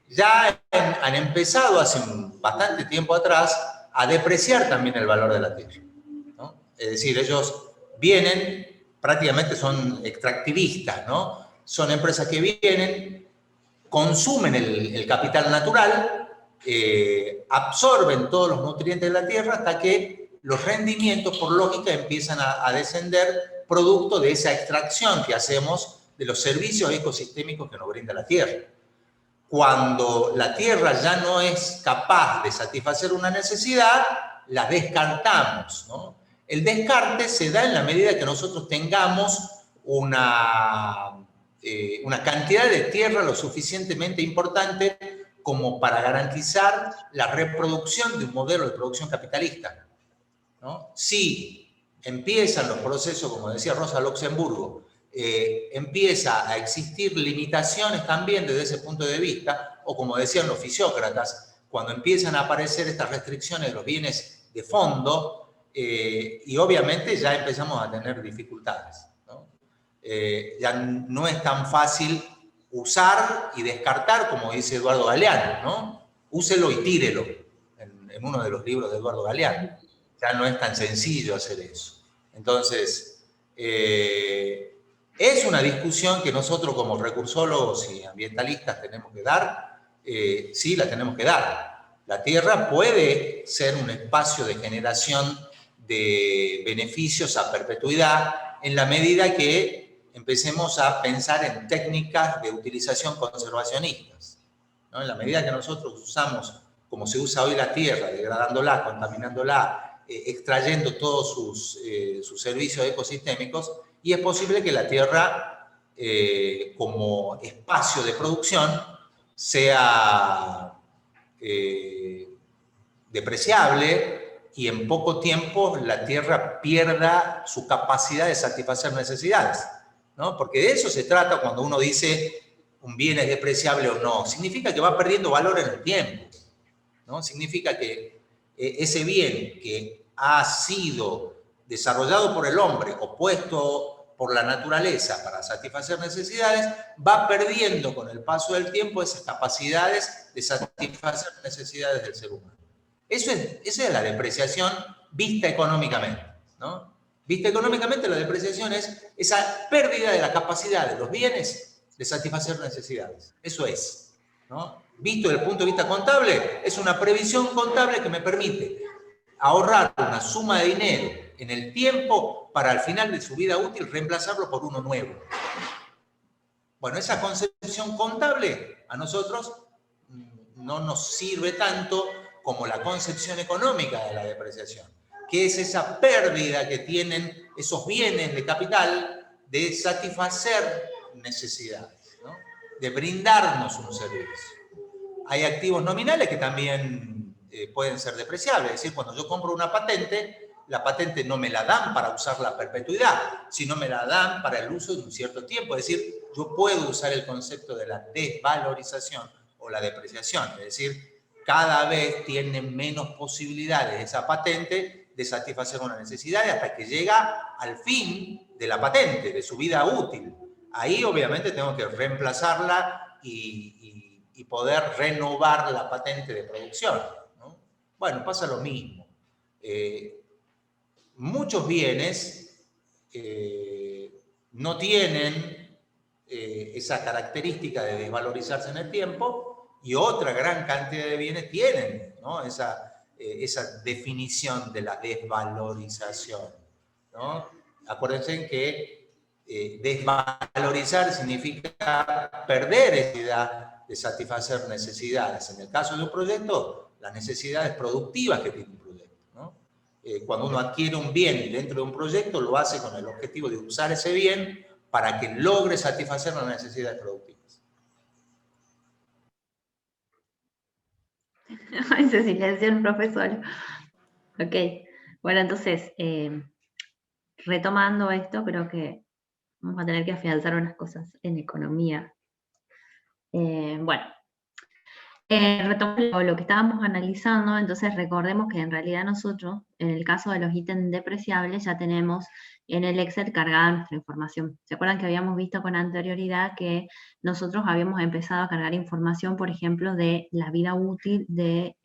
Speaker 2: ya han empezado hace bastante tiempo atrás a depreciar también el valor de la tierra, ¿no? Es decir, ellos vienen, prácticamente son extractivistas, ¿no? Son empresas que vienen, consumen el capital natural, absorben todos los nutrientes de la tierra hasta que los rendimientos, por lógica, empiezan a descender producto de esa extracción que hacemos de los servicios ecosistémicos que nos brinda la tierra. Cuando la tierra ya no es capaz de satisfacer una necesidad, la descartamos, ¿no? El descarte se da en la medida que nosotros tengamos una cantidad de tierra lo suficientemente importante como para garantizar la reproducción de un modelo de producción capitalista, ¿no? Si empiezan los procesos, como decía Rosa Luxemburgo, empieza a existir limitaciones también desde ese punto de vista, o como decían los fisiócratas, cuando empiezan a aparecer estas restricciones de los bienes de fondo, y obviamente ya empezamos a tener dificultades, ¿no? Ya no es tan fácil usar y descartar, como dice Eduardo Galeano, ¿no? Úselo y tírelo, en uno de los libros de Eduardo Galeano. Ya no es tan sencillo hacer eso. Entonces, es una discusión que nosotros como recursólogos y ambientalistas tenemos que dar, sí, la tenemos que dar. La tierra puede ser un espacio de generación de beneficios a perpetuidad en la medida que empecemos a pensar en técnicas de utilización conservacionistas, ¿no? En la medida que nosotros usamos, como se usa hoy la tierra, degradándola, contaminándola, extrayendo todos sus servicios ecosistémicos, y es posible que la tierra, como espacio de producción, sea depreciable, y en poco tiempo la tierra pierda su capacidad de satisfacer necesidades, ¿no? Porque de eso se trata cuando uno dice un bien es depreciable o no. Significa que va perdiendo valor en el tiempo, ¿no? Significa que ese bien que ha sido desarrollado por el hombre o puesto por la naturaleza para satisfacer necesidades, va perdiendo con el paso del tiempo esas capacidades de satisfacer necesidades del ser humano. Esa es la depreciación vista económicamente, ¿no? Vista económicamente, la depreciación es esa pérdida de la capacidad de los bienes de satisfacer necesidades. Eso es, ¿no? Visto desde el punto de vista contable, es una previsión contable que me permite ahorrar una suma de dinero en el tiempo para al final de su vida útil reemplazarlo por uno nuevo. Bueno, esa concepción contable a nosotros no nos sirve tanto como la concepción económica de la depreciación, que es esa pérdida que tienen esos bienes de capital de satisfacer necesidades, ¿no? De brindarnos un servicio. Hay activos nominales que también pueden ser depreciables, es decir, cuando yo compro una patente, la patente no me la dan para usarla a perpetuidad, sino me la dan para el uso de un cierto tiempo, es decir, yo puedo usar el concepto de la desvalorización o la depreciación, es decir, cada vez tiene menos posibilidades esa patente de satisfacer una necesidad hasta que llega al fin de la patente, de su vida útil. Ahí obviamente tengo que reemplazarla y poder renovar la patente de producción, ¿no? Bueno, pasa lo mismo. Muchos bienes no tienen esa característica de desvalorizarse en el tiempo, y otra gran cantidad de bienes tienen, ¿no? esa definición de la desvalorización, ¿no? Acuérdense que desvalorizar significa perder necesidad de satisfacer necesidades. En el caso de un proyecto, las necesidades productivas que tiene un proyecto, ¿no? Cuando uno adquiere un bien dentro de un proyecto, lo hace con el objetivo de usar ese bien para que logre satisfacer las necesidades productivas.
Speaker 1: Ay, se silenció el profesor. Ok, bueno, entonces, retomando esto, creo que vamos a tener que afianzar unas cosas en economía. Bueno, retomando lo que estábamos analizando, entonces recordemos que en realidad nosotros, en el caso de los ítems depreciables, ya tenemos en el Excel cargada nuestra información. ¿Se acuerdan que habíamos visto con anterioridad que nosotros habíamos empezado a cargar información, por ejemplo, de la vida útil de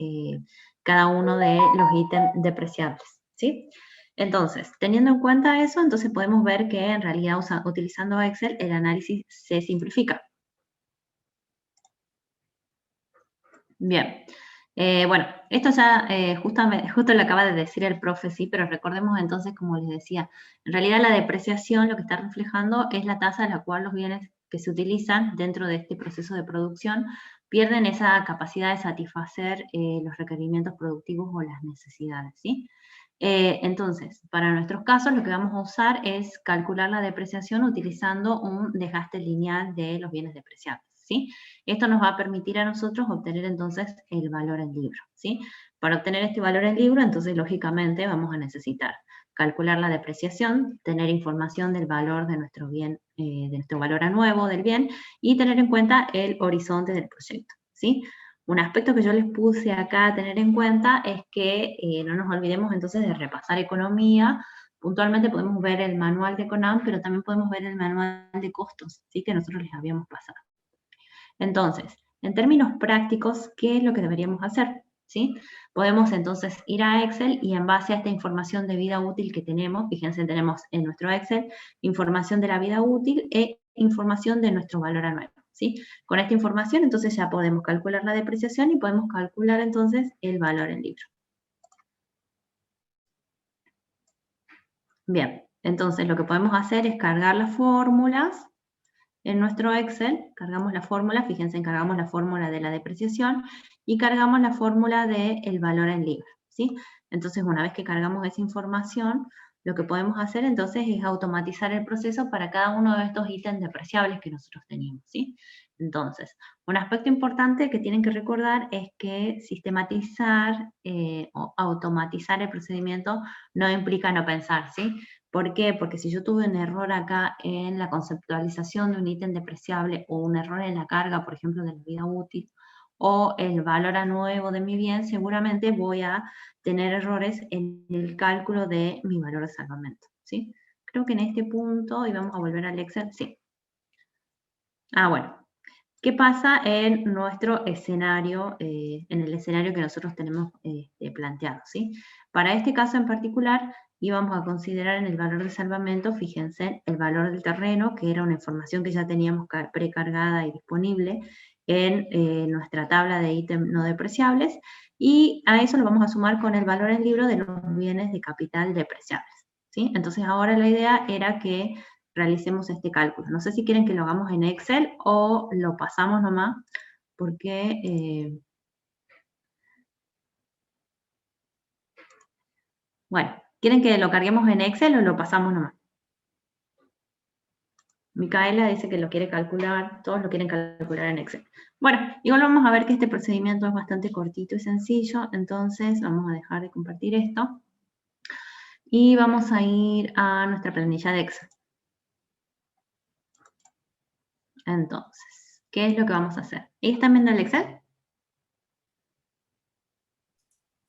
Speaker 1: cada uno de los ítems depreciables, ¿sí? Entonces, teniendo en cuenta eso, entonces podemos ver que en realidad utilizando Excel el análisis se simplifica. Bien, bueno, esto ya justo lo acaba de decir el profe, sí, pero recordemos entonces, como les decía, en realidad la depreciación lo que está reflejando es la tasa a la cual los bienes que se utilizan dentro de este proceso de producción pierden esa capacidad de satisfacer los requerimientos productivos o las necesidades, ¿sí? Entonces, para nuestros casos lo que vamos a usar es calcular la depreciación utilizando un desgaste lineal de los bienes depreciables, ¿sí? Esto nos va a permitir a nosotros obtener entonces el valor en libro, ¿sí? Para obtener este valor en libro, entonces lógicamente vamos a necesitar calcular la depreciación, tener información del valor de nuestro bien, de nuestro valor a nuevo del bien, y tener en cuenta el horizonte del proyecto, ¿sí? Un aspecto que yo les puse acá a tener en cuenta es que no nos olvidemos entonces de repasar economía. Puntualmente podemos ver el manual de CONAM, pero también podemos ver el manual de costos, ¿sí? Que nosotros les habíamos pasado. Entonces, en términos prácticos, ¿qué es lo que deberíamos hacer? ¿Sí? Podemos entonces ir a Excel y en base a esta información de vida útil que tenemos, fíjense, tenemos en nuestro Excel información de la vida útil e información de nuestro valor anual, ¿sí? Con esta información, entonces ya podemos calcular la depreciación y podemos calcular entonces el valor en libro. Bien, entonces lo que podemos hacer es cargar las fórmulas en nuestro Excel, cargamos la fórmula, fíjense, cargamos la fórmula de la depreciación y cargamos la fórmula del valor en libro, ¿sí? Entonces, una vez que cargamos esa información, lo que podemos hacer entonces es automatizar el proceso para cada uno de estos ítems depreciables que nosotros teníamos, ¿sí? Entonces, un aspecto importante que tienen que recordar es que sistematizar o automatizar el procedimiento no implica no pensar, ¿sí? ¿Por qué? Porque si yo tuve un error acá en la conceptualización de un ítem depreciable o un error en la carga, por ejemplo, de la vida útil, o el valor a nuevo de mi bien, seguramente voy a tener errores en el cálculo de mi valor de salvamento, ¿sí? Creo que en este punto, y vamos a volver al Excel, sí. Bueno. ¿Qué pasa en nuestro escenario, en el escenario que nosotros tenemos planteado, ¿sí? Para este caso en particular, íbamos a considerar en el valor de salvamento, fíjense, el valor del terreno, que era una información que ya teníamos precargada y disponible en nuestra tabla de ítems no depreciables, y a eso lo vamos a sumar con el valor en libro de los bienes de capital depreciables, ¿sí? Entonces ahora la idea era que realicemos este cálculo. No sé si quieren que lo hagamos en Excel o lo pasamos nomás, porque, bueno, ¿quieren que lo carguemos en Excel o lo pasamos nomás? Micaela dice que lo quiere calcular, todos lo quieren calcular en Excel. Bueno, igual vamos a ver que este procedimiento es bastante cortito y sencillo, entonces vamos a dejar de compartir esto. Y vamos a ir a nuestra planilla de Excel. Entonces, ¿qué es lo que vamos a hacer? ¿Ellos están viendo el Excel?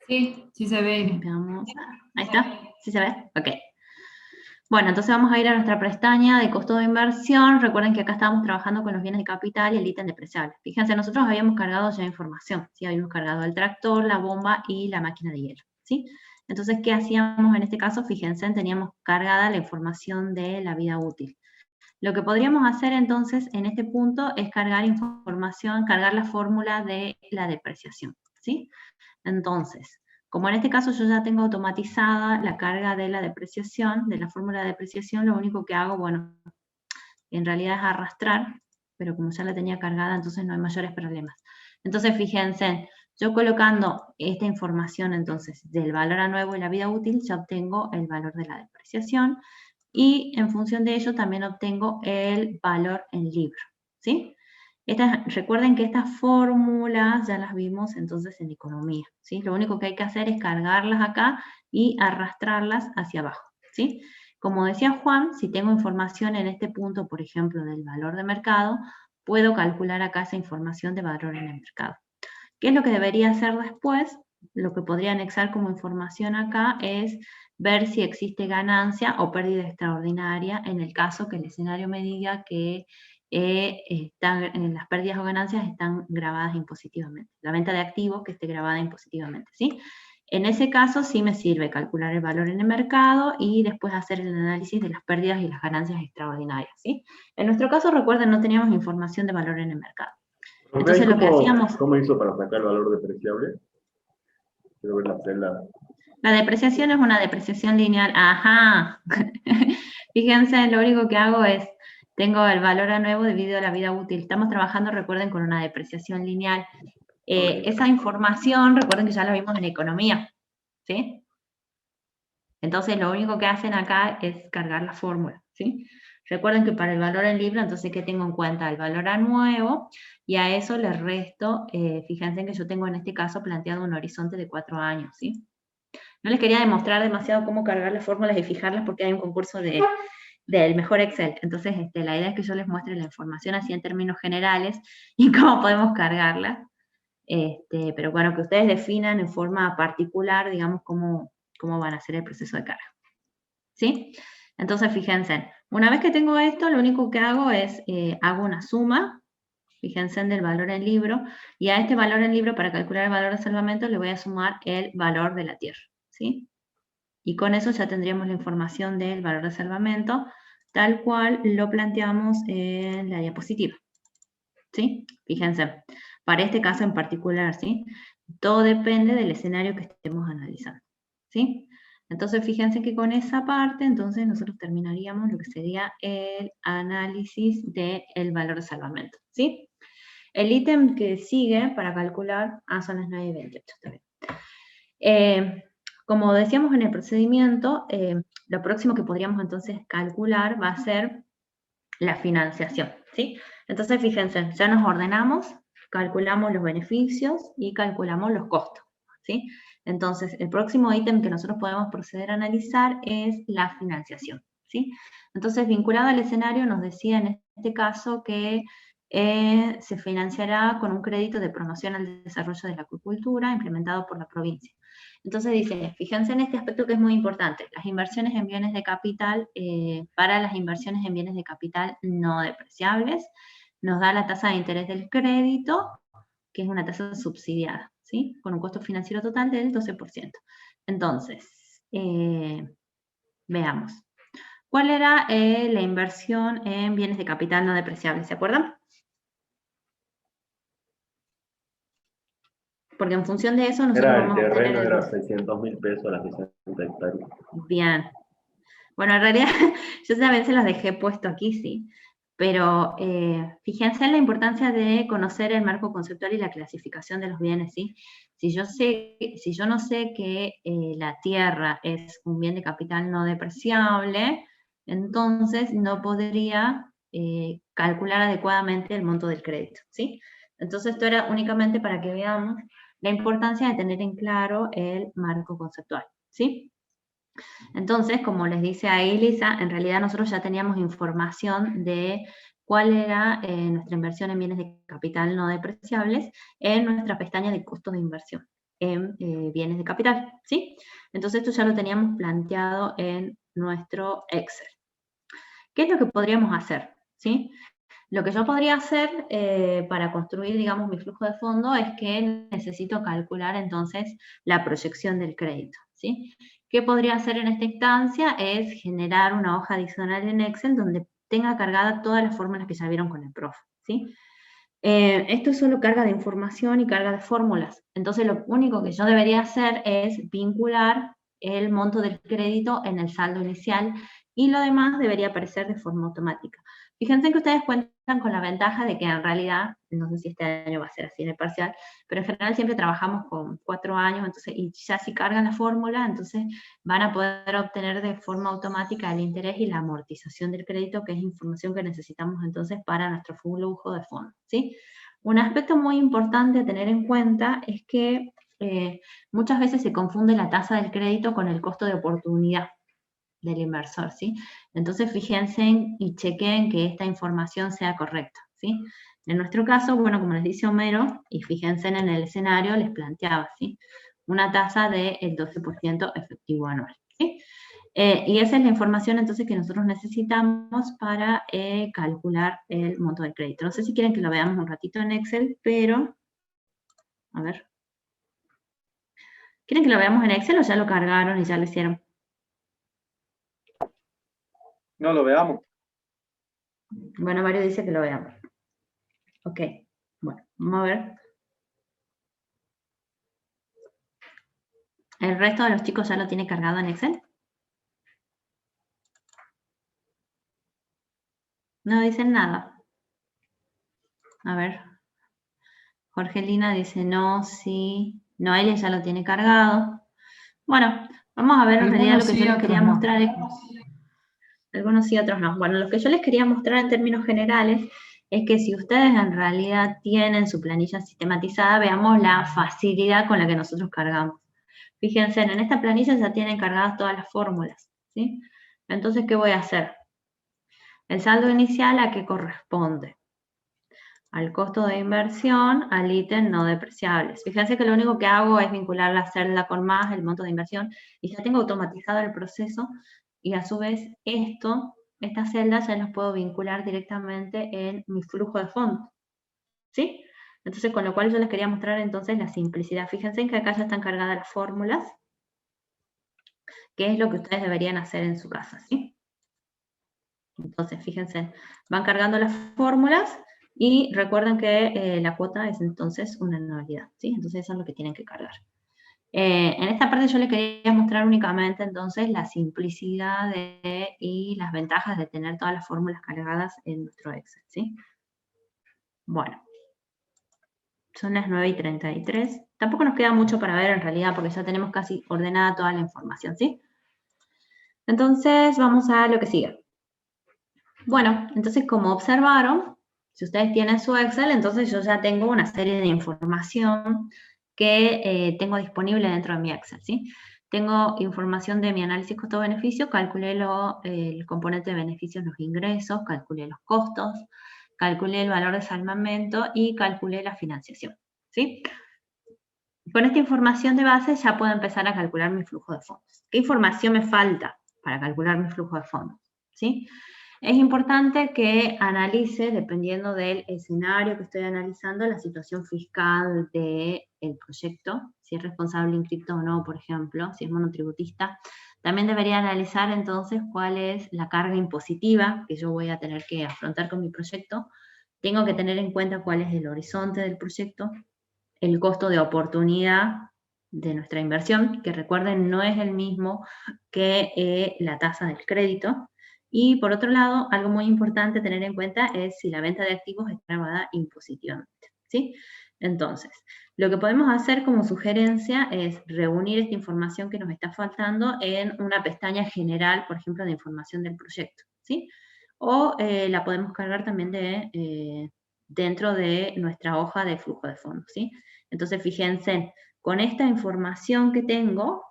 Speaker 3: Sí, sí se ve.
Speaker 1: Veamos. Ahí está. ¿Sí se ve? Ok. Bueno, entonces vamos a ir a nuestra pestaña de costo de inversión. Recuerden que acá estábamos trabajando con los bienes de capital y el ítem depreciable. Fíjense, nosotros habíamos cargado ya información, ¿sí? Habíamos cargado el tractor, la bomba y la máquina de hielo, ¿sí? Entonces, ¿qué hacíamos en este caso? Fíjense, teníamos cargada la información de la vida útil. Lo que podríamos hacer entonces en este punto es cargar información, cargar la fórmula de la depreciación, ¿sí? Entonces, como en este caso yo ya tengo automatizada la carga de la depreciación, de la fórmula de depreciación, lo único que hago, bueno, en realidad es arrastrar, pero como ya la tenía cargada, entonces no hay mayores problemas. Entonces, fíjense, yo colocando esta información entonces del valor a nuevo y la vida útil, ya obtengo el valor de la depreciación, y en función de ello también obtengo el valor en libro, ¿sí? Recuerden que estas fórmulas ya las vimos entonces en economía, ¿sí? Lo único que hay que hacer es cargarlas acá y arrastrarlas hacia abajo, ¿sí? Como decía Juan, si tengo información en este punto, por ejemplo, del valor de mercado, puedo calcular acá esa información de valor en el mercado. ¿Qué es lo que debería hacer después? Lo que podría anexar como información acá es ver si existe ganancia o pérdida extraordinaria en el caso que el escenario me diga que las pérdidas o ganancias están grabadas impositivamente. La venta de activos que esté grabada impositivamente, ¿sí? En ese caso sí me sirve calcular el valor en el mercado y después hacer el análisis de las pérdidas y las ganancias extraordinarias, ¿sí? En nuestro caso, recuerden, no teníamos información de valor en el mercado. Entonces lo que hacíamos...
Speaker 5: ¿Cómo hizo para sacar el valor depreciable? Quiero ver la celda.
Speaker 1: La depreciación es una depreciación lineal. Ajá. Fíjense, lo único que hago es, tengo el valor a nuevo dividido a la vida útil. Estamos trabajando, recuerden, con una depreciación lineal. Esa información, recuerden que ya la vimos en economía, ¿sí? Entonces, lo único que hacen acá es cargar la fórmula, ¿sí? Recuerden que para el valor en libro, entonces, ¿qué tengo en cuenta? El valor a nuevo, y a eso le resto, fíjense que yo tengo en este caso planteado un horizonte de 4 años, ¿sí? No les quería demostrar demasiado cómo cargar las fórmulas y fijarlas porque hay un concurso del mejor Excel. Entonces, la idea es que yo les muestre la información así en términos generales y cómo podemos cargarla. Pero bueno, que ustedes definan en forma particular, digamos, cómo van a hacer el proceso de carga. ¿Sí? Entonces, fíjense, una vez que tengo esto, lo único que hago es, hago una suma, fíjense, del valor en libro, y a este valor en libro, para calcular el valor de salvamento, le voy a sumar el valor de la tierra, ¿sí? Y con eso ya tendríamos la información del valor de salvamento, tal cual lo planteamos en la diapositiva. ¿sí? Fíjense, para este caso en particular, ¿sí? Todo depende del escenario que estemos analizando, ¿sí? Entonces, fíjense que con esa parte, entonces nosotros terminaríamos lo que sería el análisis del valor de salvamento, ¿sí? El ítem que sigue para calcular, son las 9:28, está bien. Como decíamos en el procedimiento, lo próximo que podríamos entonces calcular va a ser la financiación, ¿sí? Entonces, fíjense, ya nos ordenamos, calculamos los beneficios y calculamos los costos, ¿sí? Entonces, el próximo ítem que nosotros podemos proceder a analizar es la financiación, ¿sí? Entonces, vinculado al escenario, nos decía en este caso que se financiará con un crédito de promoción al desarrollo de la acuicultura implementado por la provincia. Entonces dice, fíjense en este aspecto que es muy importante, las inversiones en bienes de capital, para las inversiones en bienes de capital no depreciables, nos da la tasa de interés del crédito, que es una tasa subsidiada, ¿sí? Con un costo financiero total del 12%. Entonces, veamos. ¿Cuál era la inversión en bienes de capital no depreciables? ¿Se acuerdan? Porque en función de eso nosotros
Speaker 5: El
Speaker 1: vamos a
Speaker 5: terreno
Speaker 1: obtener
Speaker 5: era 600.000 pesos las 60 hectáreas.
Speaker 1: Bien. Bueno, en realidad yo también se los dejé puesto aquí, sí. Pero fíjense en la importancia de conocer el marco conceptual y la clasificación de los bienes, ¿sí? Si yo no sé que la tierra es un bien de capital no depreciable, entonces no podría calcular adecuadamente el monto del crédito, ¿sí? Entonces esto era únicamente para que veamos la importancia de tener en claro el marco conceptual, ¿sí? Entonces, como les dice ahí Lisa, en realidad nosotros ya teníamos información de cuál era nuestra inversión en bienes de capital no depreciables en nuestra pestaña de costos de inversión en bienes de capital, ¿sí? Entonces esto ya lo teníamos planteado en nuestro Excel. ¿Qué es lo que podríamos hacer? ¿Sí? Lo que yo podría hacer para construir, digamos, mi flujo de fondo es que necesito calcular entonces la proyección del crédito, ¿sí? ¿Qué podría hacer en esta instancia? Es generar una hoja adicional en Excel donde tenga cargada todas las fórmulas que ya vieron con el profe, ¿sí? Esto es solo carga de información y carga de fórmulas. Entonces lo único que yo debería hacer es vincular el monto del crédito en el saldo inicial y lo demás debería aparecer de forma automática. Fíjense que ustedes cuentan con la ventaja de que en realidad, no sé si este año va a ser así en el parcial, pero en general siempre trabajamos con 4 años, entonces, y ya si cargan la fórmula, entonces van a poder obtener de forma automática el interés y la amortización del crédito, que es información que necesitamos entonces para nuestro flujo de fondos, ¿sí? Un aspecto muy importante a tener en cuenta es que muchas veces se confunde la tasa del crédito con el costo de oportunidad del inversor, ¿sí? Entonces fíjense y chequen que esta información sea correcta, ¿sí? En nuestro caso, bueno, como les dice Homero, y fíjense en el escenario, les planteaba, ¿sí? Una tasa del 12% efectivo anual, ¿sí? Y esa es la información entonces que nosotros necesitamos para calcular el monto del crédito. No sé si quieren que lo veamos un ratito en Excel, pero, a ver. ¿Quieren que lo veamos en Excel o ya lo cargaron y ya lo hicieron?
Speaker 6: No lo veamos.
Speaker 1: Bueno, Mario dice que lo veamos. Ok, bueno, vamos a ver. ¿El resto de los chicos ya lo tiene cargado en Excel? No dicen nada. A ver. Jorgelina dice no, sí. Noelia ya lo tiene cargado. Bueno, vamos a ver en realidad lo que yo les quería mostrar. Algunos sí, otros no. Bueno, lo que yo les quería mostrar en términos generales es que si ustedes en realidad tienen su planilla sistematizada, veamos la facilidad con la que nosotros cargamos. Fíjense, en esta planilla ya tienen cargadas todas las fórmulas, ¿sí? Entonces, ¿qué voy a hacer? El saldo inicial, ¿a qué corresponde? Al costo de inversión, al ítem no depreciables. Fíjense que lo único que hago es vincular la celda con más, el monto de inversión, y ya tengo automatizado el proceso, y a su vez estas celdas ya las puedo vincular directamente en mi flujo de fondos, ¿sí? Entonces, con lo cual yo les quería mostrar entonces la simplicidad. Fíjense que acá ya están cargadas las fórmulas, que es lo que ustedes deberían hacer en su casa, ¿sí? Entonces, fíjense, van cargando las fórmulas Y recuerden que la cuota es entonces una anualidad, ¿sí? Entonces eso es lo que tienen que cargar. En esta parte yo les quería mostrar únicamente entonces la simplicidad y las ventajas de tener todas las fórmulas cargadas en nuestro Excel, ¿sí? Bueno, son las 9:33. Tampoco nos queda mucho para ver en realidad porque ya tenemos casi ordenada toda la información, ¿sí? Entonces vamos a lo que sigue. Bueno, entonces como observaron, si ustedes tienen su Excel, entonces yo ya tengo una serie de información que tengo disponible dentro de mi Excel, ¿sí? Tengo información de mi análisis costo-beneficio, calculé el componente de beneficios, los ingresos, calculé los costos, calculé el valor de salvamento y calculé la financiación, ¿sí? Con esta información de base ya puedo empezar a calcular mi flujo de fondos. ¿Qué información me falta para calcular mi flujo de fondos? ¿Sí? Es importante que analice, dependiendo del escenario que estoy analizando, la situación fiscal del proyecto, si es responsable inscripto o no, por ejemplo, si es monotributista. También debería analizar entonces cuál es la carga impositiva que yo voy a tener que afrontar con mi proyecto. Tengo que tener en cuenta cuál es el horizonte del proyecto, el costo de oportunidad de nuestra inversión, que recuerden no es el mismo que la tasa del crédito. Y por otro lado, algo muy importante tener en cuenta es si la venta de activos es grabada impositivamente, ¿sí? Entonces, lo que podemos hacer como sugerencia es reunir esta información que nos está faltando en una pestaña general, por ejemplo, de información del proyecto, ¿sí? O la podemos cargar también dentro de nuestra hoja de flujo de fondos, ¿sí? Entonces, fíjense, con esta información que tengo,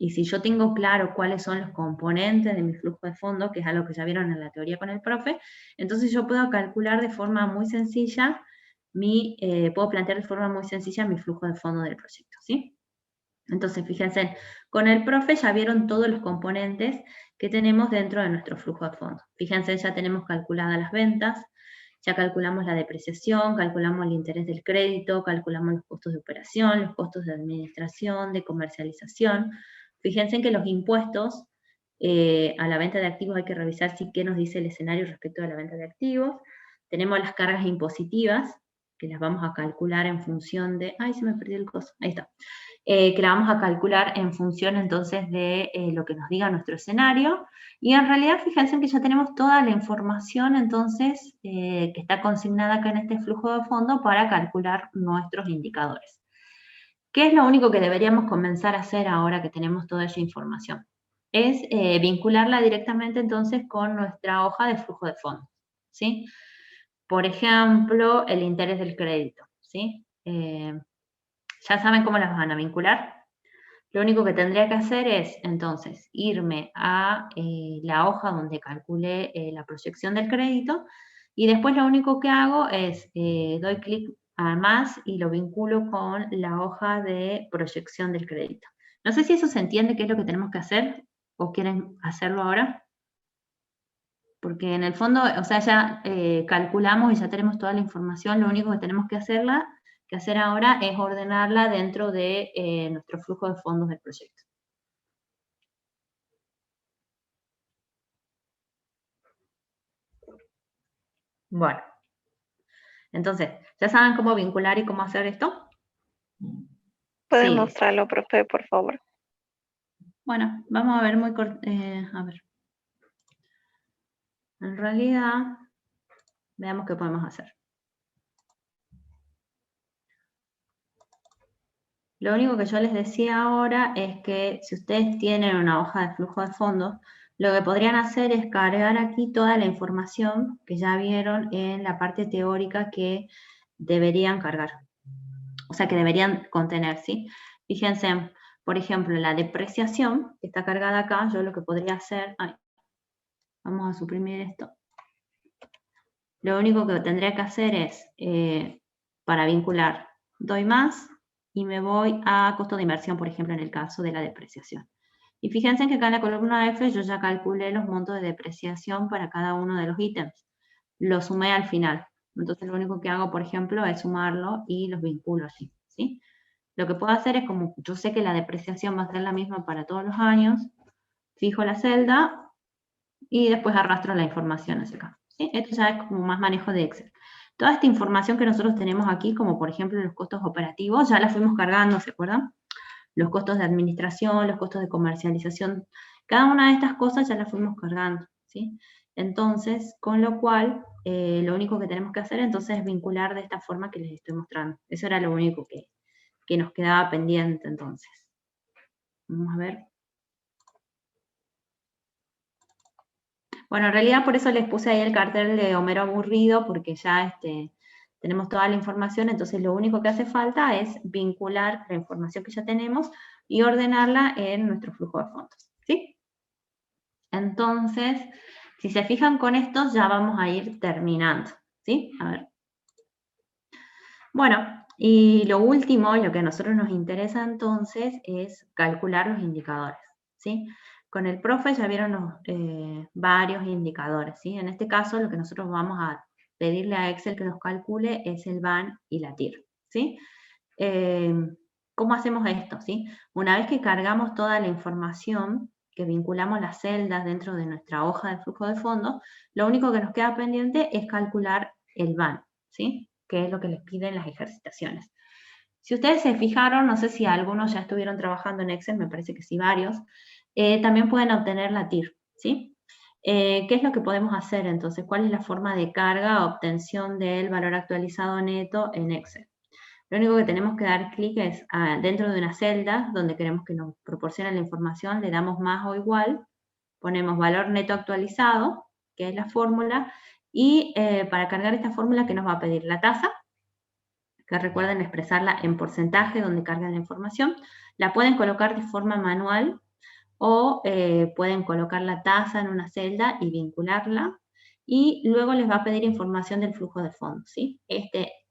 Speaker 1: y si yo tengo claro cuáles son los componentes de mi flujo de fondos, que es algo que ya vieron en la teoría con el profe, entonces yo puedo calcular de forma muy sencilla, puedo plantear de forma muy sencilla mi flujo de fondos del proyecto, ¿sí? Entonces, fíjense, con el profe ya vieron todos los componentes que tenemos dentro de nuestro flujo de fondos. Fíjense, ya tenemos calculadas las ventas, ya calculamos la depreciación, calculamos el interés del crédito, calculamos los costos de operación, los costos de administración, de comercialización. Fíjense que los impuestos a la venta de activos hay que revisar qué nos dice el escenario respecto a la venta de activos. Tenemos las cargas impositivas, que las vamos a calcular en función de... ¡Ay, se me perdió el coso! Ahí está. Que la vamos a calcular en función entonces de lo que nos diga nuestro escenario. Y en realidad fíjense que ya tenemos toda la información entonces que está consignada acá en este flujo de fondo para calcular nuestros indicadores. ¿Qué es lo único que deberíamos comenzar a hacer ahora que tenemos toda esa información? Es vincularla directamente entonces con nuestra hoja de flujo de fondos, ¿sí? Por ejemplo, el interés del crédito, ¿sí? ¿Ya saben cómo las van a vincular? Lo único que tendría que hacer es, entonces, irme a la hoja donde calculé la proyección del crédito y después lo único que hago es, doy clic a más y lo vinculo con la hoja de proyección del crédito. No sé si eso se entiende qué es lo que tenemos que hacer o quieren hacerlo ahora. Porque en el fondo, o sea, ya calculamos y ya tenemos toda la información, lo único que tenemos que hacer ahora es ordenarla dentro de nuestro flujo de fondos del proyecto. Bueno, entonces, ¿ya saben cómo vincular y cómo hacer esto?
Speaker 7: ¿Puede
Speaker 1: Sí.
Speaker 7: mostrarlo, profe, por favor?
Speaker 1: Bueno, vamos a ver muy corto. A ver. En realidad, veamos qué podemos hacer. Lo único que yo les decía ahora es que si ustedes tienen una hoja de flujo de fondos, lo que podrían hacer es cargar aquí toda la información que ya vieron en la parte teórica que deberían cargar. O sea, que deberían contener, ¿sí? Fíjense, por ejemplo, la depreciación que está cargada acá, yo lo que podría hacer... vamos a suprimir esto. Lo único que tendría que hacer es, para vincular, doy más y me voy a costo de inversión, por ejemplo, en el caso de la depreciación. Y fíjense que acá en la columna F yo ya calculé los montos de depreciación para cada uno de los ítems. Lo sumé al final. Entonces lo único que hago, por ejemplo, es sumarlo y los vinculo así, ¿sí? Lo que puedo hacer es, como yo sé que la depreciación va a ser la misma para todos los años, fijo la celda y después arrastro la información hacia acá, ¿sí? Esto ya es como más manejo de Excel. Toda esta información que nosotros tenemos aquí, como por ejemplo los costos operativos, ya la fuimos cargando, ¿se acuerdan? Los costos de administración, los costos de comercialización, cada una de estas cosas ya las fuimos cargando, ¿sí? Entonces, con lo cual, lo único que tenemos que hacer entonces es vincular de esta forma que les estoy mostrando. Eso era lo único que nos quedaba pendiente entonces. Vamos a ver. Bueno, en realidad por eso les puse ahí el cartel de Homero aburrido, porque ya tenemos toda la información, entonces lo único que hace falta es vincular la información que ya tenemos y ordenarla en nuestro flujo de fondos, ¿sí? Entonces, si se fijan con esto, ya vamos a ir terminando, ¿sí? A ver. Bueno, y lo último, lo que a nosotros nos interesa entonces, es calcular los indicadores, ¿sí? Con el profe ya vieron varios indicadores, ¿sí? En este caso, lo que nosotros vamos a pedirle a Excel que nos calcule es el VAN y la TIR, ¿sí? ¿Cómo hacemos esto, sí? Una vez que cargamos toda la información, que vinculamos las celdas dentro de nuestra hoja de flujo de fondos, lo único que nos queda pendiente es calcular el VAN, ¿sí? Que es lo que les piden las ejercitaciones. Si ustedes se fijaron, no sé si algunos ya estuvieron trabajando en Excel, me parece que sí, varios, también pueden obtener la TIR, ¿sí? ¿Qué es lo que podemos hacer entonces? ¿Cuál es la forma de carga o obtención del valor actualizado neto en Excel? Lo único que tenemos que dar clic es dentro de una celda donde queremos que nos proporcione la información, le damos más o igual, ponemos valor neto actualizado, que es la fórmula, y para cargar esta fórmula, ¿qué nos va a pedir? La tasa, que recuerden expresarla en porcentaje donde cargan la información. La pueden colocar de forma manual o pueden colocar la tasa en una celda y vincularla. Y luego les va a pedir información del flujo de fondos, ¿sí?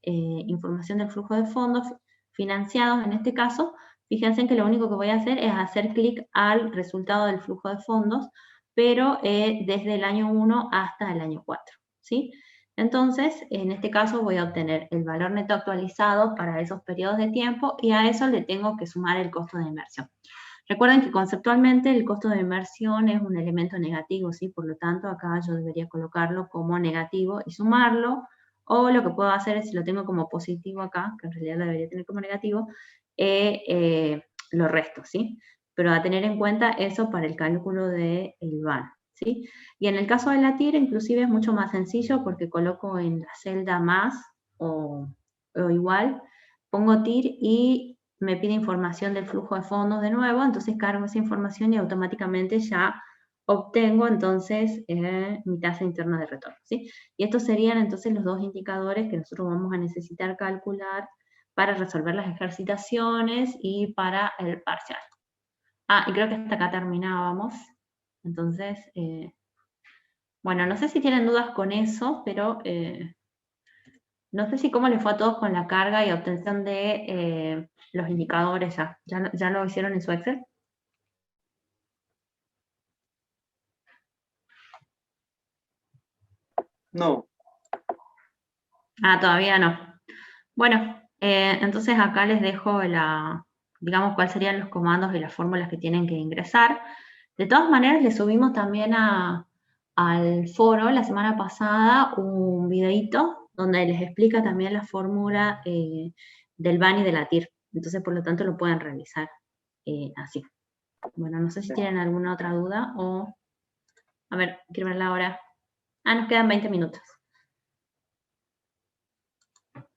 Speaker 1: Información del flujo de fondos financiados en este caso. Fíjense que lo único que voy a hacer es hacer clic al resultado del flujo de fondos, pero desde el año 1 hasta el año 4, ¿sí? Entonces, en este caso voy a obtener el valor neto actualizado para esos periodos de tiempo y a eso le tengo que sumar el costo de inversión. Recuerden que conceptualmente el costo de inversión es un elemento negativo, ¿sí? Por lo tanto, acá yo debería colocarlo como negativo y sumarlo, o lo que puedo hacer es, si lo tengo como positivo acá, que en realidad lo debería tener como negativo, lo resto, ¿sí? Pero a tener en cuenta eso para el cálculo del VAN, ¿sí? Y en el caso de la TIR, inclusive es mucho más sencillo porque coloco en la celda más o igual, pongo TIR y me pide información del flujo de fondos de nuevo, entonces cargo esa información y automáticamente ya obtengo entonces mi tasa interna de retorno, ¿sí? Y estos serían entonces los dos indicadores que nosotros vamos a necesitar calcular para resolver las ejercitaciones y para el parcial. Y creo que hasta acá terminábamos. Entonces, bueno, no sé si tienen dudas con eso, pero no sé si cómo les fue a todos con la carga y obtención de los indicadores ya. ¿Ya lo hicieron en su Excel?
Speaker 6: No.
Speaker 1: Todavía no. Bueno, entonces acá les dejo digamos, cuáles serían los comandos y las fórmulas que tienen que ingresar. De todas maneras, le subimos también al foro la semana pasada un videito donde les explica también la fórmula del VAN y de la TIR. Entonces, por lo tanto, lo pueden realizar así. Bueno, no sé si tienen alguna otra duda o... A ver, quiero verla ahora. Nos quedan 20 minutos.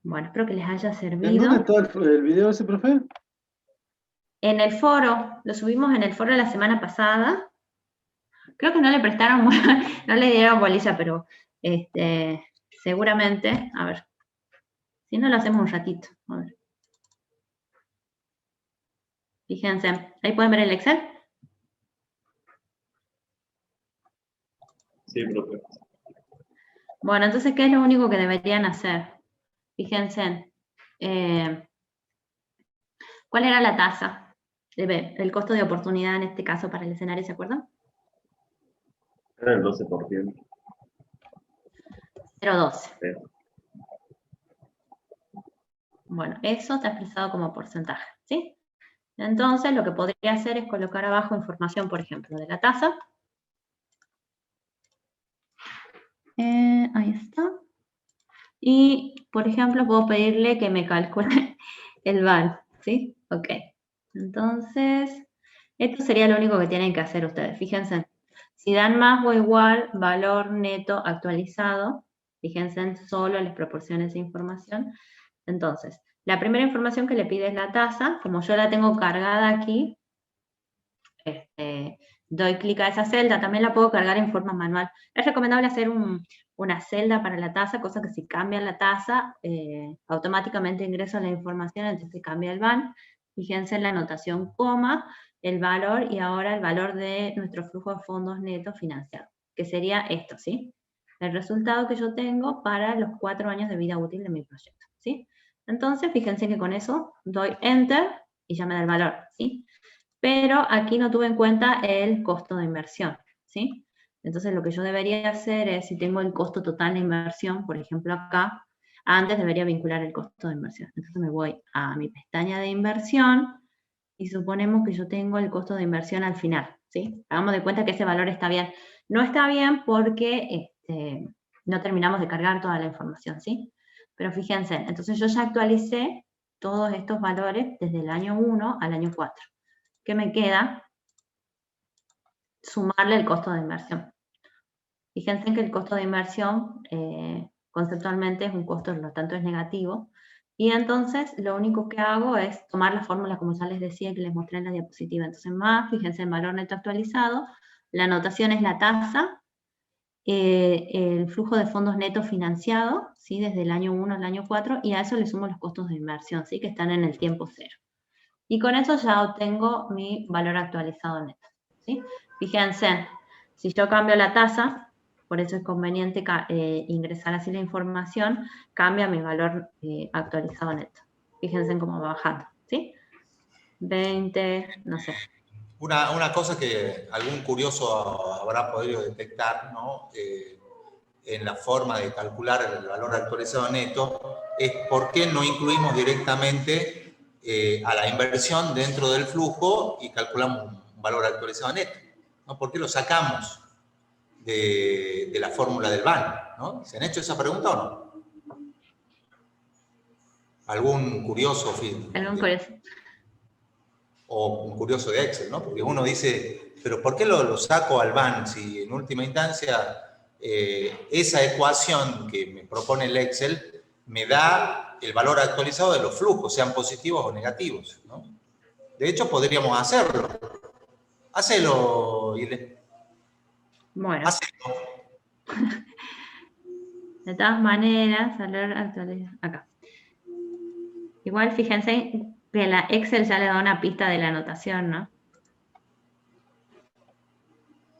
Speaker 1: Bueno, espero que les haya servido.
Speaker 6: ¿En dónde está el video ese, profe?
Speaker 1: En el foro, lo subimos en el foro la semana pasada. Creo que no le prestaron, no le dieron bolilla, pero seguramente, a ver, si no lo hacemos un ratito, a ver. Fíjense, ahí pueden ver el Excel.
Speaker 5: Sí, profe.
Speaker 1: Bueno, entonces, ¿qué es lo único que deberían hacer? Fíjense, ¿cuál era la tasa? El costo de oportunidad en este caso para el escenario, ¿se acuerdan?
Speaker 5: Era el 12%.
Speaker 1: 0,12. Bueno, eso está expresado como porcentaje, ¿sí? Entonces, lo que podría hacer es colocar abajo información, por ejemplo, de la tasa. Ahí está. Y, por ejemplo, puedo pedirle que me calcule el VAN, ¿sí? Ok. Entonces, esto sería lo único que tienen que hacer ustedes. Fíjense, si dan más o igual valor neto actualizado, fíjense, solo les proporciona esa información. Entonces, la primera información que le pide es la tasa. Como yo la tengo cargada aquí, doy clic a esa celda. También la puedo cargar en forma manual. Es recomendable hacer una celda para la tasa, cosa que si cambia la tasa, automáticamente ingresa la información, entonces cambia el VAN. Fíjense en la anotación coma, el valor y ahora el valor de nuestro flujo de fondos netos financiados, que sería esto, ¿sí? El resultado que yo tengo para los 4 años de vida útil de mi proyecto, ¿sí? Entonces, fíjense que con eso doy Enter y ya me da el valor, ¿sí? Pero aquí no tuve en cuenta el costo de inversión, ¿sí? Entonces lo que yo debería hacer es, si tengo el costo total de inversión, por ejemplo acá, antes debería vincular el costo de inversión. Entonces me voy a mi pestaña de inversión y suponemos que yo tengo el costo de inversión al final, ¿sí? Hagamos de cuenta que ese valor está bien. No está bien porque no terminamos de cargar toda la información, ¿sí? Pero fíjense, entonces yo ya actualicé todos estos valores desde el año 1 al año 4. ¿Qué me queda? Sumarle el costo de inversión. Fíjense que el costo de inversión conceptualmente es un costo, por lo tanto es negativo. Y entonces lo único que hago es tomar la fórmula, como ya les decía, que les mostré en la diapositiva. Entonces más, fíjense, el valor neto actualizado. La anotación es la tasa, el flujo de fondos netos financiado, ¿sí? Desde el año 1 al año 4, y a eso le sumo los costos de inversión, ¿sí? Que están en el tiempo cero. Y con eso ya obtengo mi valor actualizado neto, ¿sí? Fíjense, si yo cambio la tasa, por eso es conveniente ingresar así la información, cambia mi valor actualizado neto. Fíjense cómo va bajando, ¿sí? 20, no sé.
Speaker 2: Una cosa que algún curioso habrá podido detectar, ¿no? En la forma de calcular el valor actualizado neto, es por qué no incluimos directamente a la inversión dentro del flujo y calculamos un valor actualizado neto, ¿no? ¿Por qué lo sacamos de la fórmula del VAN, ¿no? ¿Se han hecho esa pregunta o no? ¿Algún curioso?
Speaker 1: ¿Algún curioso?
Speaker 2: O un curioso de Excel, ¿no? Porque uno dice, pero ¿por qué lo saco al VAN si en última instancia esa ecuación que me propone el Excel me da el valor actualizado de los flujos, sean positivos o negativos, ¿no? De hecho, podríamos hacerlo. Hacelo, Ile.
Speaker 1: Bueno.
Speaker 2: Hacelo.
Speaker 1: De todas maneras, valor actualizado, acá. Igual fíjense que la Excel ya le da una pista de la anotación, ¿no?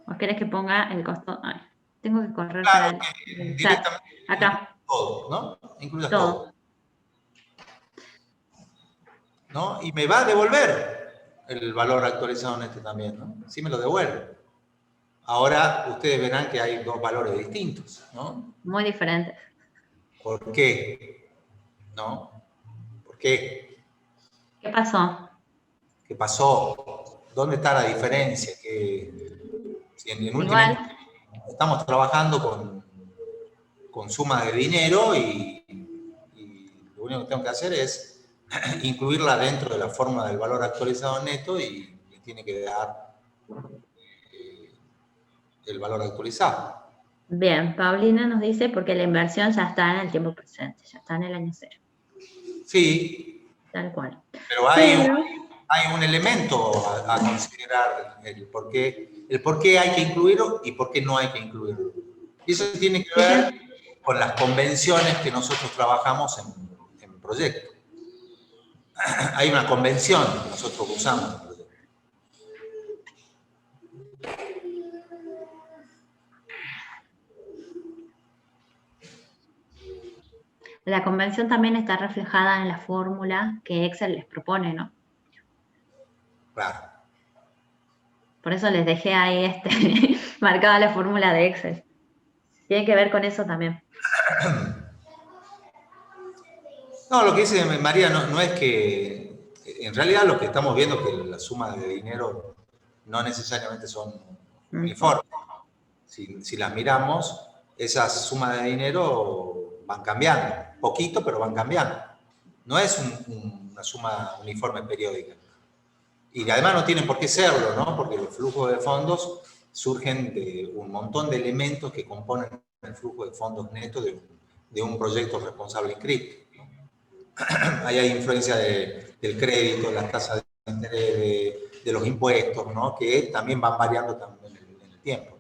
Speaker 1: ¿O querés que ponga el costo? Ay, tengo que correr
Speaker 2: Claro,
Speaker 1: para el chat.
Speaker 2: directamente
Speaker 1: Acá.
Speaker 2: todo, ¿no? Incluyas
Speaker 1: Todo.
Speaker 2: todo. ¿No? Y me va a devolver el valor actualizado en este también, ¿no? Sí me lo devuelve. Ahora ustedes verán que hay dos valores distintos, ¿no?
Speaker 1: Muy diferentes.
Speaker 2: ¿Por qué? ¿No? ¿Por qué?
Speaker 1: ¿Qué pasó?
Speaker 2: ¿Qué pasó? ¿Dónde está la diferencia? Que si en última
Speaker 1: Igual.
Speaker 2: estamos trabajando con sumas de dinero y lo único que tengo que hacer es incluirla dentro de la fórmula del valor actualizado neto y me tiene que dar el valor actualizado.
Speaker 1: Bien, Paulina nos dice porque la inversión ya está en el tiempo presente, ya está en el año cero.
Speaker 2: Sí.
Speaker 1: Tal cual.
Speaker 2: Pero hay un elemento a considerar, el por qué hay que incluirlo y por qué no hay que incluirlo. Y eso tiene que ver con las convenciones que nosotros trabajamos en proyecto. Hay una convención que nosotros usamos en proyecto.
Speaker 1: La convención también está reflejada en la fórmula que Excel les propone, ¿no?
Speaker 2: Claro.
Speaker 1: Por eso les dejé ahí marcada la fórmula de Excel. Tiene que ver con eso también.
Speaker 2: No, lo que dice María no es que, en realidad lo que estamos viendo es que las sumas de dinero no necesariamente son uniformes. Si las miramos, esas sumas de dinero van cambiando. Poquito, pero van cambiando. No es una suma uniforme periódica. Y además no tienen por qué serlo, ¿no? Porque los flujos de fondos surgen de un montón de elementos que componen el flujo de fondos neto de un proyecto responsable inscrito. Ahí hay influencia del crédito, las tasas de interés, de los impuestos, ¿no? Que también van variando también en el tiempo.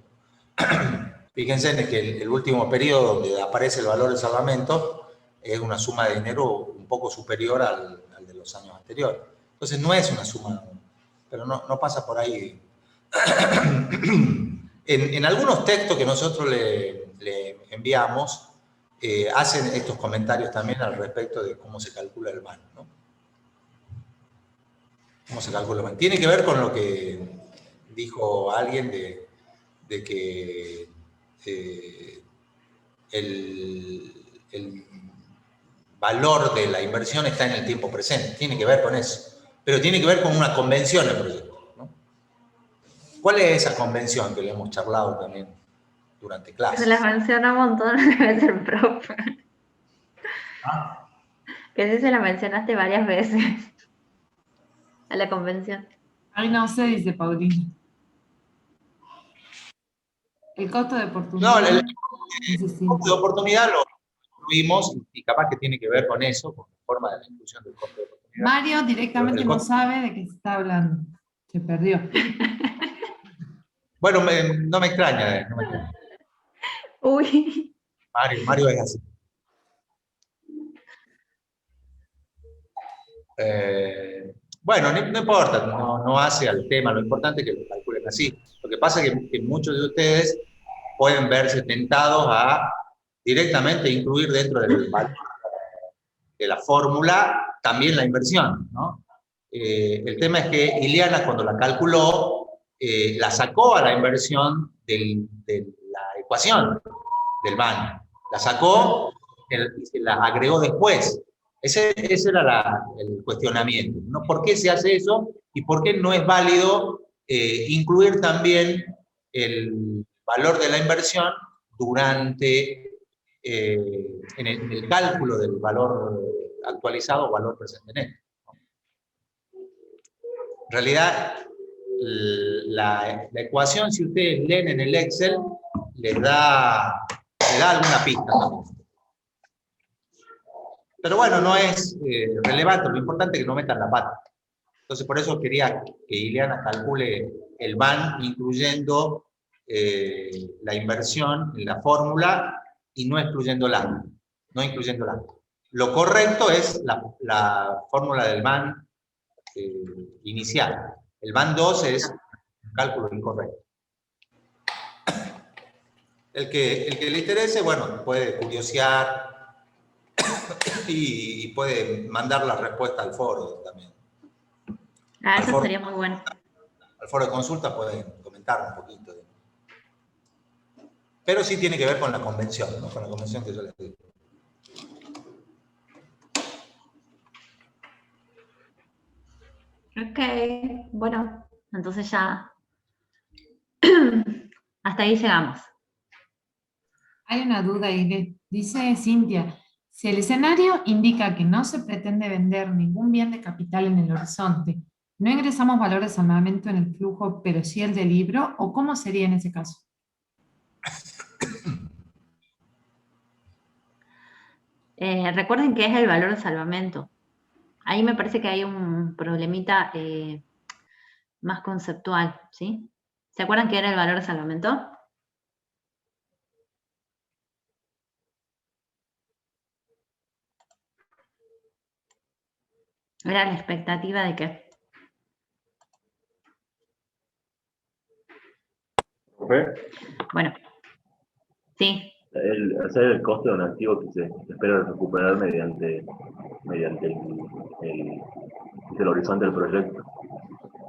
Speaker 2: Fíjense en que el último periodo donde aparece el valor de salvamento es una suma de dinero un poco superior al de los años anteriores. Entonces no es una suma, pero no pasa por ahí. En algunos textos que nosotros le enviamos, hacen estos comentarios también al respecto de cómo se calcula el VAN, ¿no? ¿Cómo se calcula el VAN? Tiene que ver con lo que dijo alguien de que el valor de la inversión está en el tiempo presente. Tiene que ver con eso. Pero tiene que ver con una convención del proyecto, ¿no? ¿Cuál es esa convención que le hemos charlado también durante clases?
Speaker 1: Se las menciona un montón, debe ser profe.
Speaker 2: ¿Ah?
Speaker 1: Que sí se la mencionaste varias veces. A la convención.
Speaker 3: Ay, no sé, dice Paulina. El costo de oportunidad.
Speaker 2: No, el costo de oportunidad lo incluimos y capaz que tiene que ver con eso, con la forma de la inclusión del costo de oportunidad.
Speaker 3: Mario directamente no sabe de qué se está hablando. Se perdió.
Speaker 2: Bueno, no me extraña, no me extraña.
Speaker 1: Uy.
Speaker 2: Mario es así. Bueno, no importa, no hace al tema, lo importante es que lo calculen así. Lo que pasa es que muchos de ustedes pueden verse tentados a directamente incluir dentro del valor de la fórmula también la inversión, ¿no? El tema es que Ileana, cuando la calculó, la sacó a la inversión de la ecuación del VAN. La sacó y se la agregó después. Ese era el cuestionamiento, ¿no? ¿Por qué se hace eso? ¿Y por qué no es válido incluir también el valor de la inversión durante en el cálculo del valor actualizado o valor presente neto? En realidad, la ecuación, si ustedes leen en el Excel, les da alguna pista también. Pero bueno, no es relevante, lo importante es que no metan la pata. Entonces, por eso quería que Ileana calcule el VAN, incluyendo la inversión en la fórmula y no excluyéndola. No incluyéndola. Lo correcto es la fórmula del VAN inicial. El VAN 2 es un cálculo incorrecto. El que le interese, bueno, puede curiosear y puede mandar la respuesta al foro también.
Speaker 1: Eso sería muy bueno.
Speaker 2: Al foro de consulta pueden comentar un poquito. Pero sí tiene que ver con la convención, ¿no? Con la convención que yo les digo.
Speaker 1: Ok, bueno, entonces ya hasta ahí llegamos.
Speaker 3: Hay una duda ahí, dice Cintia, si el escenario indica que no se pretende vender ningún bien de capital en el horizonte, ¿no ingresamos valor de salvamento en el flujo, pero sí el del libro? ¿O cómo sería en ese caso?
Speaker 1: Recuerden que es el valor de salvamento. Ahí me parece que hay un problemita más conceptual, ¿sí? ¿Se acuerdan qué era el valor de salvamento? Era la expectativa de qué. Bueno, sí.
Speaker 5: Hacer el coste de un activo que se espera recuperar mediante el horizonte del proyecto.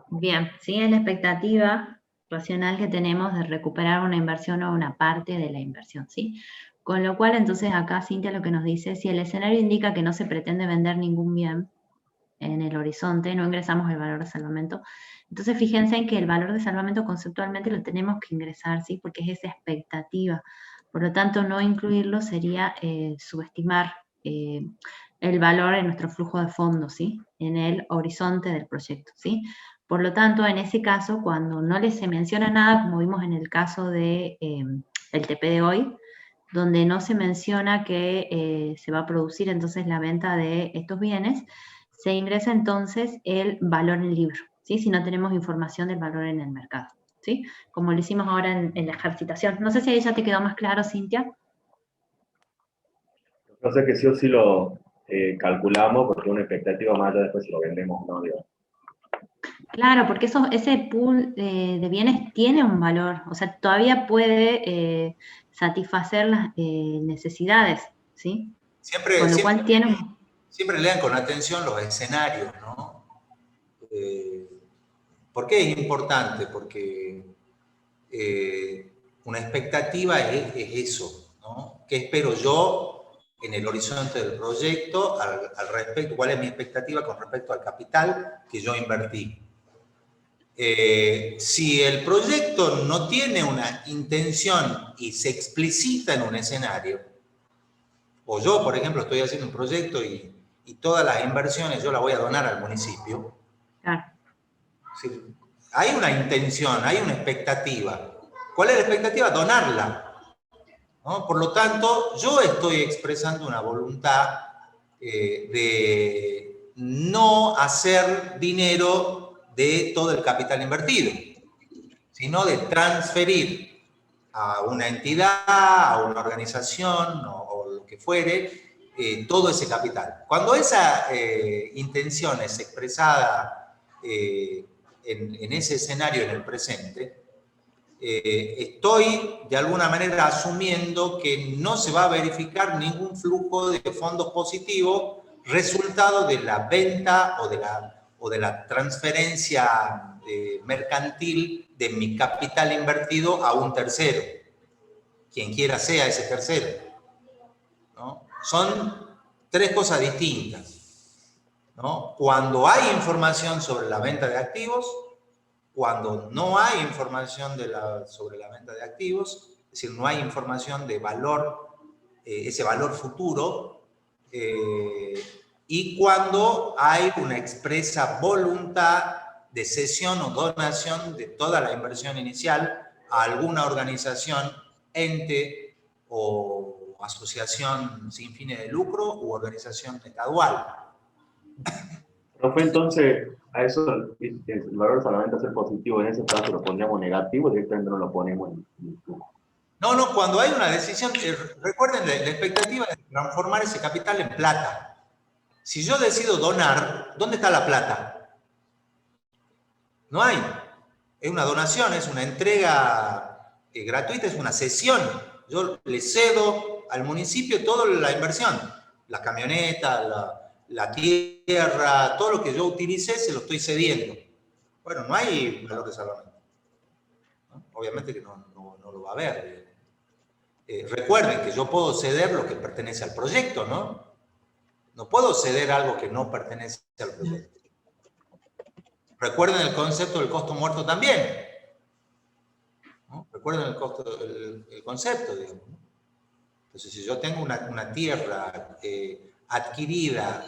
Speaker 1: Bien, sí, es la expectativa racional que tenemos de recuperar una inversión o una parte de la inversión, ¿sí? Con lo cual, entonces, acá Cintia lo que nos dice, si el escenario indica que no se pretende vender ningún bien en el horizonte, no ingresamos el valor de salvamento. Entonces, fíjense en que el valor de salvamento conceptualmente lo tenemos que ingresar, ¿sí? Porque es esa expectativa Por lo tanto, no incluirlo sería subestimar el valor en nuestro flujo de fondos, ¿sí? En el horizonte del proyecto, ¿sí? Por lo tanto, en ese caso, cuando no se menciona nada, como vimos en el caso de el TP de hoy, donde no se menciona que se va a producir entonces la venta de estos bienes, se ingresa entonces el valor en libro, ¿sí? Si no tenemos información del valor en el mercado, ¿sí? Como lo hicimos ahora en la ejercitación. No sé si ahí ya te quedó más claro, Cintia.
Speaker 5: No sé que sí o sí lo calculamos porque una expectativa más allá después si lo vendemos, ¿no? Digo.
Speaker 1: Claro, porque ese pool de bienes tiene un valor, o sea, todavía puede satisfacer las necesidades, ¿sí? Con lo cual tiene un...
Speaker 2: Siempre lean con atención los escenarios, ¿no? ¿Por qué es importante? Porque una expectativa es eso, ¿no? ¿Qué espero yo en el horizonte del proyecto al respecto? ¿Cuál es mi expectativa con respecto al capital que yo invertí? Si el proyecto no tiene una intención y se explicita en un escenario, o yo, por ejemplo, estoy haciendo un proyecto y todas las inversiones yo las voy a donar al municipio.
Speaker 1: Claro.
Speaker 2: Sí, hay una intención, hay una expectativa. ¿Cuál es la expectativa? Donarla, ¿no? Por lo tanto, yo estoy expresando una voluntad de no hacer dinero de todo el capital invertido, sino de transferir a una entidad, a una organización o lo que fuere, todo ese capital. Cuando esa intención es expresada en ese escenario, en el presente, estoy de alguna manera asumiendo que no se va a verificar ningún flujo de fondos positivo resultado de la venta o de la transferencia mercantil de mi capital invertido a un tercero, quien quiera sea ese tercero, ¿no? Son tres cosas distintas, ¿no? Cuando hay información sobre la venta de activos, cuando no hay información sobre la venta de activos, es decir, no hay información de valor, ese valor futuro, y cuando hay una expresa voluntad de cesión o donación de toda la inversión inicial a alguna organización, ente o asociación sin fines de lucro u organización estadual.
Speaker 5: ¿No fue entonces a eso el valor solamente a ser positivo en ese caso lo pondríamos negativo, directamente no lo ponemos en el flujo?
Speaker 2: No, cuando hay una decisión, recuerden, la expectativa es transformar ese capital en plata. Si yo decido donar, ¿dónde está la plata? No hay. Es una donación, es una entrega gratuita, es una cesión. Yo le cedo al municipio toda la inversión, la camioneta, la tierra, todo lo que yo utilicé se lo estoy cediendo. Bueno, no hay valor de salvamento, ¿no? Obviamente que no lo va a haber. Recuerden que yo puedo ceder lo que pertenece al proyecto, ¿no? No puedo ceder algo que no pertenece al proyecto. Recuerden el concepto del costo muerto también, ¿no? Recuerden el concepto, digamos, ¿no? Entonces, si yo tengo una tierra adquirida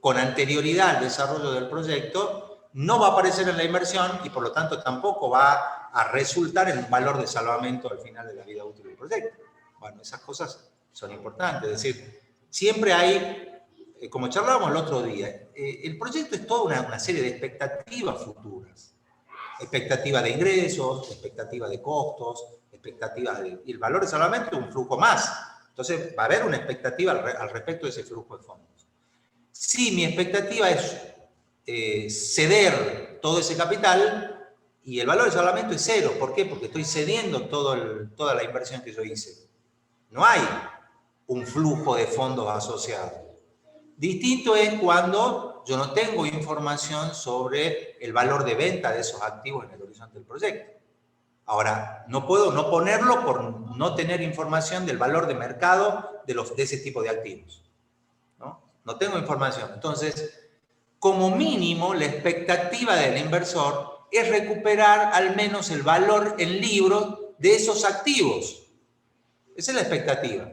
Speaker 2: con anterioridad al desarrollo del proyecto, no va a aparecer en la inversión y por lo tanto tampoco va a resultar en un valor de salvamento al final de la vida útil del proyecto. Bueno, esas cosas son importantes. Es decir, siempre hay, como charlábamos el otro día, el proyecto es toda una serie de expectativas futuras. Expectativa de ingresos, expectativa de costos, expectativa y el valor de salvamento es un flujo más. Entonces va a haber una expectativa al respecto de ese flujo de fondos. Si mi expectativa es ceder todo ese capital y el valor de salvamento es cero, ¿por qué? Porque estoy cediendo toda la inversión que yo hice. No hay un flujo de fondos asociado. Distinto es cuando yo no tengo información sobre el valor de venta de esos activos en el horizonte del proyecto. Ahora, no puedo no ponerlo por no tener información del valor de mercado de ese tipo de activos, ¿no? No tengo información. Entonces, como mínimo, la expectativa del inversor es recuperar al menos el valor en libros de esos activos. Esa es la expectativa.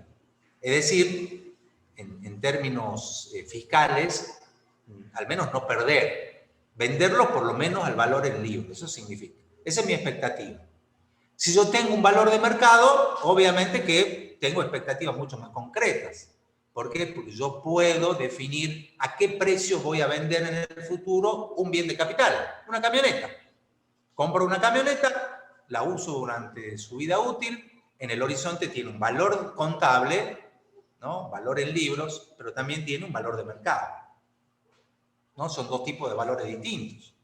Speaker 2: Es decir, en términos fiscales, al menos no perder. Venderlo por lo menos al valor en libro. Eso significa. Esa es mi expectativa. Si yo tengo un valor de mercado, obviamente que tengo expectativas mucho más concretas. ¿Por qué? Porque yo puedo definir a qué precio voy a vender en el futuro un bien de capital, una camioneta. Compro una camioneta, la uso durante su vida útil, en el horizonte tiene un valor contable, ¿no? Valor en libros, pero también tiene un valor de mercado, ¿no? Son dos tipos de valores distintos.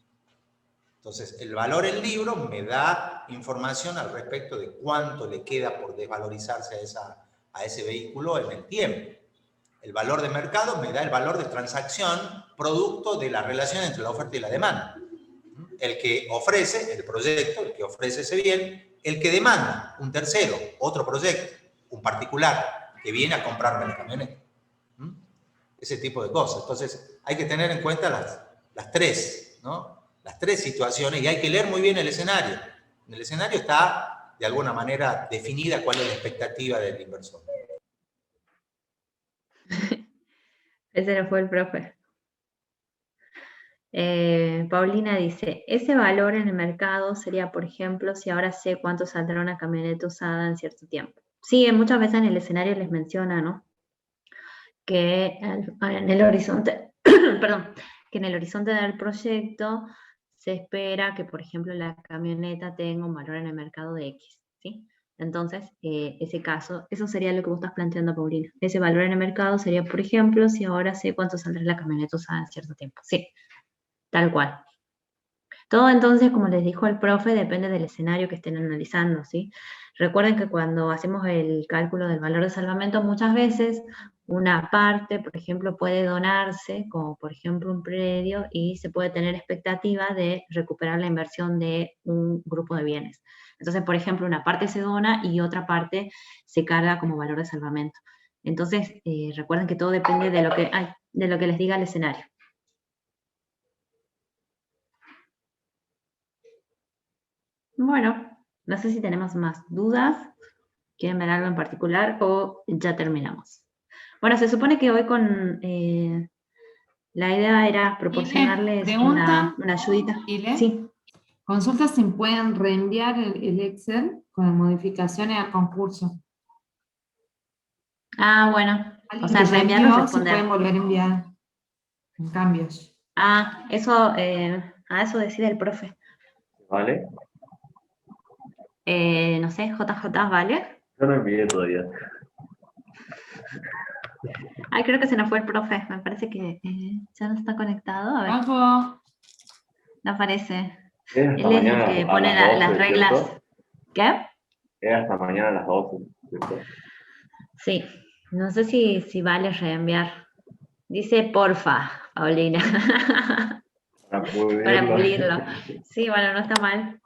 Speaker 2: Entonces, el valor en libro me da información al respecto de cuánto le queda por desvalorizarse a ese vehículo en el tiempo. El valor de mercado me da el valor de transacción producto de la relación entre la oferta y la demanda. El que ofrece el proyecto, el que ofrece ese bien, el que demanda un tercero, otro proyecto, un particular que viene a comprarme la camioneta. Ese tipo de cosas. Entonces, hay que tener en cuenta las tres, ¿no? Las tres situaciones y hay que leer muy bien el escenario. En el escenario está, de alguna manera, definida cuál es la expectativa del inversor.
Speaker 1: Ese no fue el profe. Paulina dice, ese valor en el mercado sería, por ejemplo, si ahora sé cuánto saldrá una camioneta usada en cierto tiempo. Sí, muchas veces en el escenario les menciona, ¿no? Que en el horizonte, perdón, que en el horizonte del proyecto se espera que, por ejemplo, la camioneta tenga un valor en el mercado de X, ¿sí? Entonces, ese caso, eso sería lo que vos estás planteando, Paulina. Ese valor en el mercado sería, por ejemplo, si ahora sé cuánto saldrá la camioneta usada en cierto tiempo. Sí, tal cual. Todo entonces, como les dijo el profe, depende del escenario que estén analizando, ¿sí? Recuerden que cuando hacemos el cálculo del valor de salvamento, muchas veces una parte, por ejemplo, puede donarse, como por ejemplo un predio, y se puede tener expectativa de recuperar la inversión de un grupo de bienes. Entonces, por ejemplo, una parte se dona y otra parte se carga como valor de salvamento. Entonces, recuerden que todo depende de lo que les diga el escenario. Bueno, no sé si tenemos más dudas, quieren ver algo en particular o ya terminamos. Bueno, se supone que hoy con la idea era proporcionarles
Speaker 3: pregunta,
Speaker 1: una ayudita.
Speaker 3: Ile,
Speaker 1: Sí.
Speaker 3: consulta si pueden reenviar el Excel con modificaciones al concurso.
Speaker 1: Ah, bueno. O
Speaker 3: Alguien
Speaker 1: sea,
Speaker 3: que ya
Speaker 1: reenviarlo y
Speaker 3: envió, si
Speaker 1: responder.
Speaker 3: pueden volver a enviar en cambios.
Speaker 1: Ah, eso decide el profe.
Speaker 5: ¿Vale?
Speaker 1: No sé, JJ, ¿vale?
Speaker 5: Yo no envié todavía.
Speaker 1: Ay, creo que se nos fue el profe. Me parece que ya no está conectado. A ver,
Speaker 3: Algo.
Speaker 1: no aparece.
Speaker 5: Es hasta
Speaker 1: Él es el
Speaker 5: mañana
Speaker 1: que
Speaker 5: a
Speaker 1: pone
Speaker 5: las 12,
Speaker 1: las reglas.
Speaker 5: ¿cierto?
Speaker 1: ¿Qué?
Speaker 5: Es hasta mañana a las 12, ¿cierto?
Speaker 1: Sí, no sé si vale reenviar. Dice porfa, Paulina,
Speaker 5: Para
Speaker 1: para
Speaker 5: pulirlo.
Speaker 1: pulirlo. Sí, bueno, no está mal.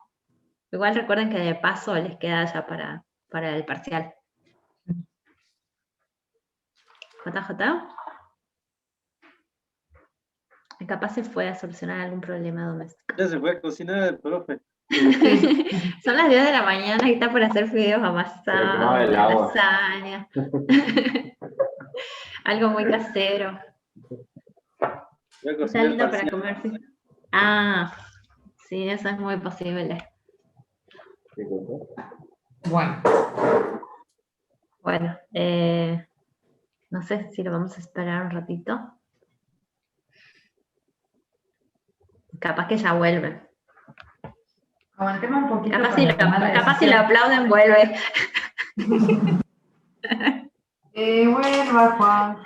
Speaker 1: Igual recuerden que de paso les queda ya para el parcial. JJ. Capaz se fue a solucionar algún problema doméstico.
Speaker 6: Ya se fue a cocinar el profe.
Speaker 1: Son las 10 de la mañana y está por hacer fideos
Speaker 5: Pero
Speaker 1: amasados,
Speaker 5: tomaba el agua.
Speaker 1: lasaña. Algo muy casero.
Speaker 6: Voy a
Speaker 1: Está
Speaker 6: cocinar el
Speaker 1: lindo para
Speaker 6: parcial.
Speaker 1: comer. Ah, sí, eso es muy posible.
Speaker 5: ¿Qué cosa?
Speaker 3: Bueno,
Speaker 1: Bueno, no sé si lo vamos a esperar un ratito. Capaz que ya vuelve.
Speaker 3: aguantemos un poquito.
Speaker 1: Capaz si lo aplauden, vuelve.
Speaker 3: Vuelva, Juan.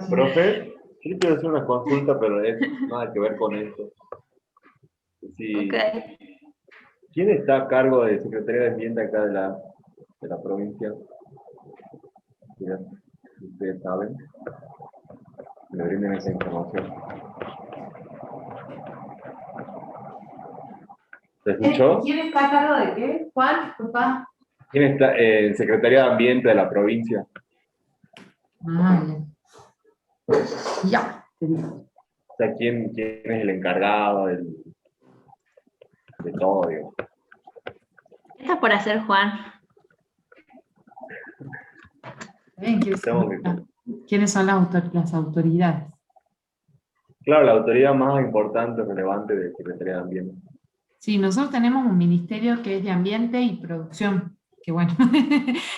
Speaker 5: Profe, sí quiero hacer una consulta, pero es nada que ver con esto. Si,
Speaker 1: Ok.
Speaker 5: ¿quién está a cargo de Secretaría de Ambiente acá de la provincia? Mira, si ustedes saben, me brinden esa información. ¿Se escuchó?
Speaker 3: ¿Quién está a cargo de qué? Juan, papá.
Speaker 5: ¿Quién está en Secretaría de Ambiente de la provincia?
Speaker 3: Ya, te digo.
Speaker 5: O sea, ¿quién es el encargado de todo, digo?
Speaker 1: ¿Qué está por hacer Juan?
Speaker 3: Bien, ¿quiénes son las autoridades?
Speaker 5: Claro, la autoridad más importante, relevante de Secretaría de Ambiente.
Speaker 3: Sí, nosotros tenemos un ministerio que es de ambiente y producción, que bueno,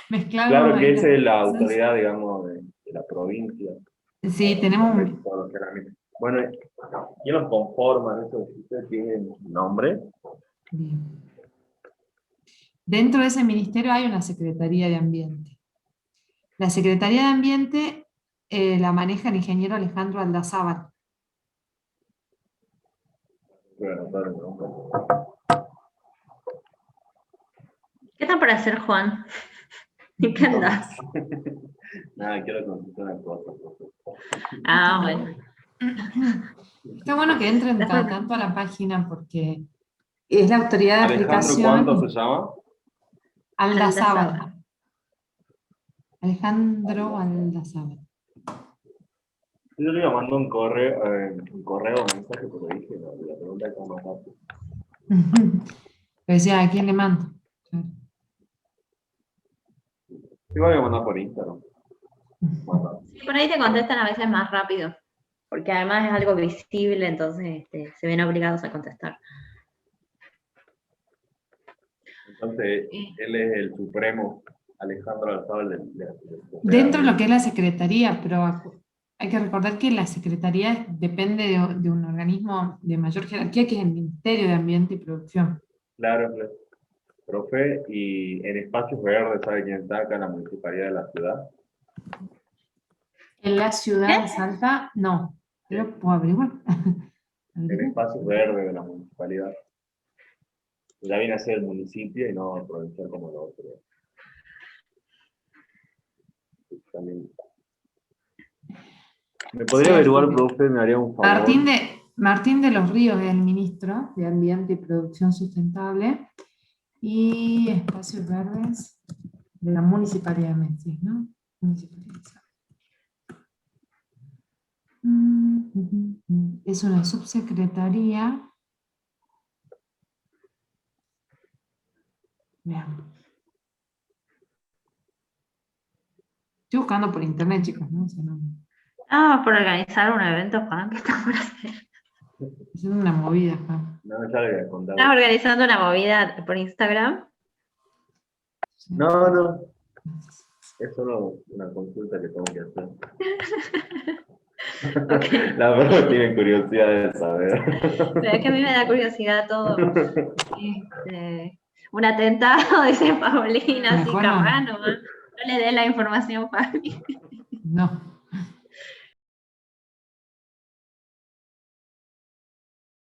Speaker 3: mezclado.
Speaker 5: Claro que
Speaker 3: ahí
Speaker 5: esa es la
Speaker 3: las cosas.
Speaker 5: autoridad, digamos, de la provincia.
Speaker 3: Sí, tenemos un...
Speaker 5: Bueno, ¿quién los conforman? ¿Eso ustedes tienen nombre?
Speaker 3: Bien. Dentro de ese ministerio hay una Secretaría de Ambiente. La Secretaría de Ambiente la maneja el ingeniero Alejandro Aldazábal.
Speaker 5: Voy a anotar el nombre.
Speaker 1: ¿Qué está por hacer, Juan? ¿En qué andas?
Speaker 5: Nada, quiero consultar una cosa.
Speaker 1: Ah, bueno.
Speaker 3: Está bueno que entren cada tanto a la página porque es la autoridad de
Speaker 5: Alejandro,
Speaker 3: aplicación.
Speaker 5: ¿cuánto se llama?
Speaker 3: Aldazábal. Alejandro Aldazábal.
Speaker 5: Yo le iba a mandar un correo, un mensaje, pero dije, no, la pregunta es cómo mandaste.
Speaker 3: Pero decía, ¿a quién le mando?
Speaker 5: Sí, voy a mandar por Instagram.
Speaker 1: Sí, por ahí te contestan a veces más rápido, porque además es algo visible, entonces se ven obligados a contestar.
Speaker 5: Entonces, él es el supremo Alejandro Alzaval de
Speaker 3: Dentro de lo que es la secretaría, pero hay que recordar que la secretaría depende de un organismo de mayor jerarquía, que es el Ministerio de Ambiente y Producción.
Speaker 5: Claro, claro. Profe, y en espacios verdes, ¿sabe quién está acá en la municipalidad de la ciudad?
Speaker 3: En la ciudad de Salta, no, pero puedo averiguar.
Speaker 5: En espacios verdes de la municipalidad. Ya viene a ser el municipio y no provincial como lo otro. También. ¿Me podría averiguar, profe? Me haría un favor.
Speaker 3: Martín de los Ríos es el ministro de Ambiente y Producción Sustentable y Espacios Verdes de la Municipalidad de Menzies, ¿no? Municipalidad de Salta. Es una subsecretaría. Veamos. Estoy buscando por internet, chicos, ¿no? O sea, no.
Speaker 1: Ah, por organizar un evento, Juan, ¿qué estás por hacer?
Speaker 3: Haciendo una movida, Juan.
Speaker 5: No, ya le voy a contar.
Speaker 1: ¿Estás organizando una movida por Instagram?
Speaker 5: No, no. Es solo una consulta que tengo que hacer.
Speaker 1: Okay.
Speaker 5: La verdad tiene curiosidad de saber.
Speaker 1: Pero es que a mí me da curiosidad todo. Un atentado, dice Paulina, así
Speaker 3: Mejor no.
Speaker 1: capaz, no le dé la información, Fabi.
Speaker 3: No.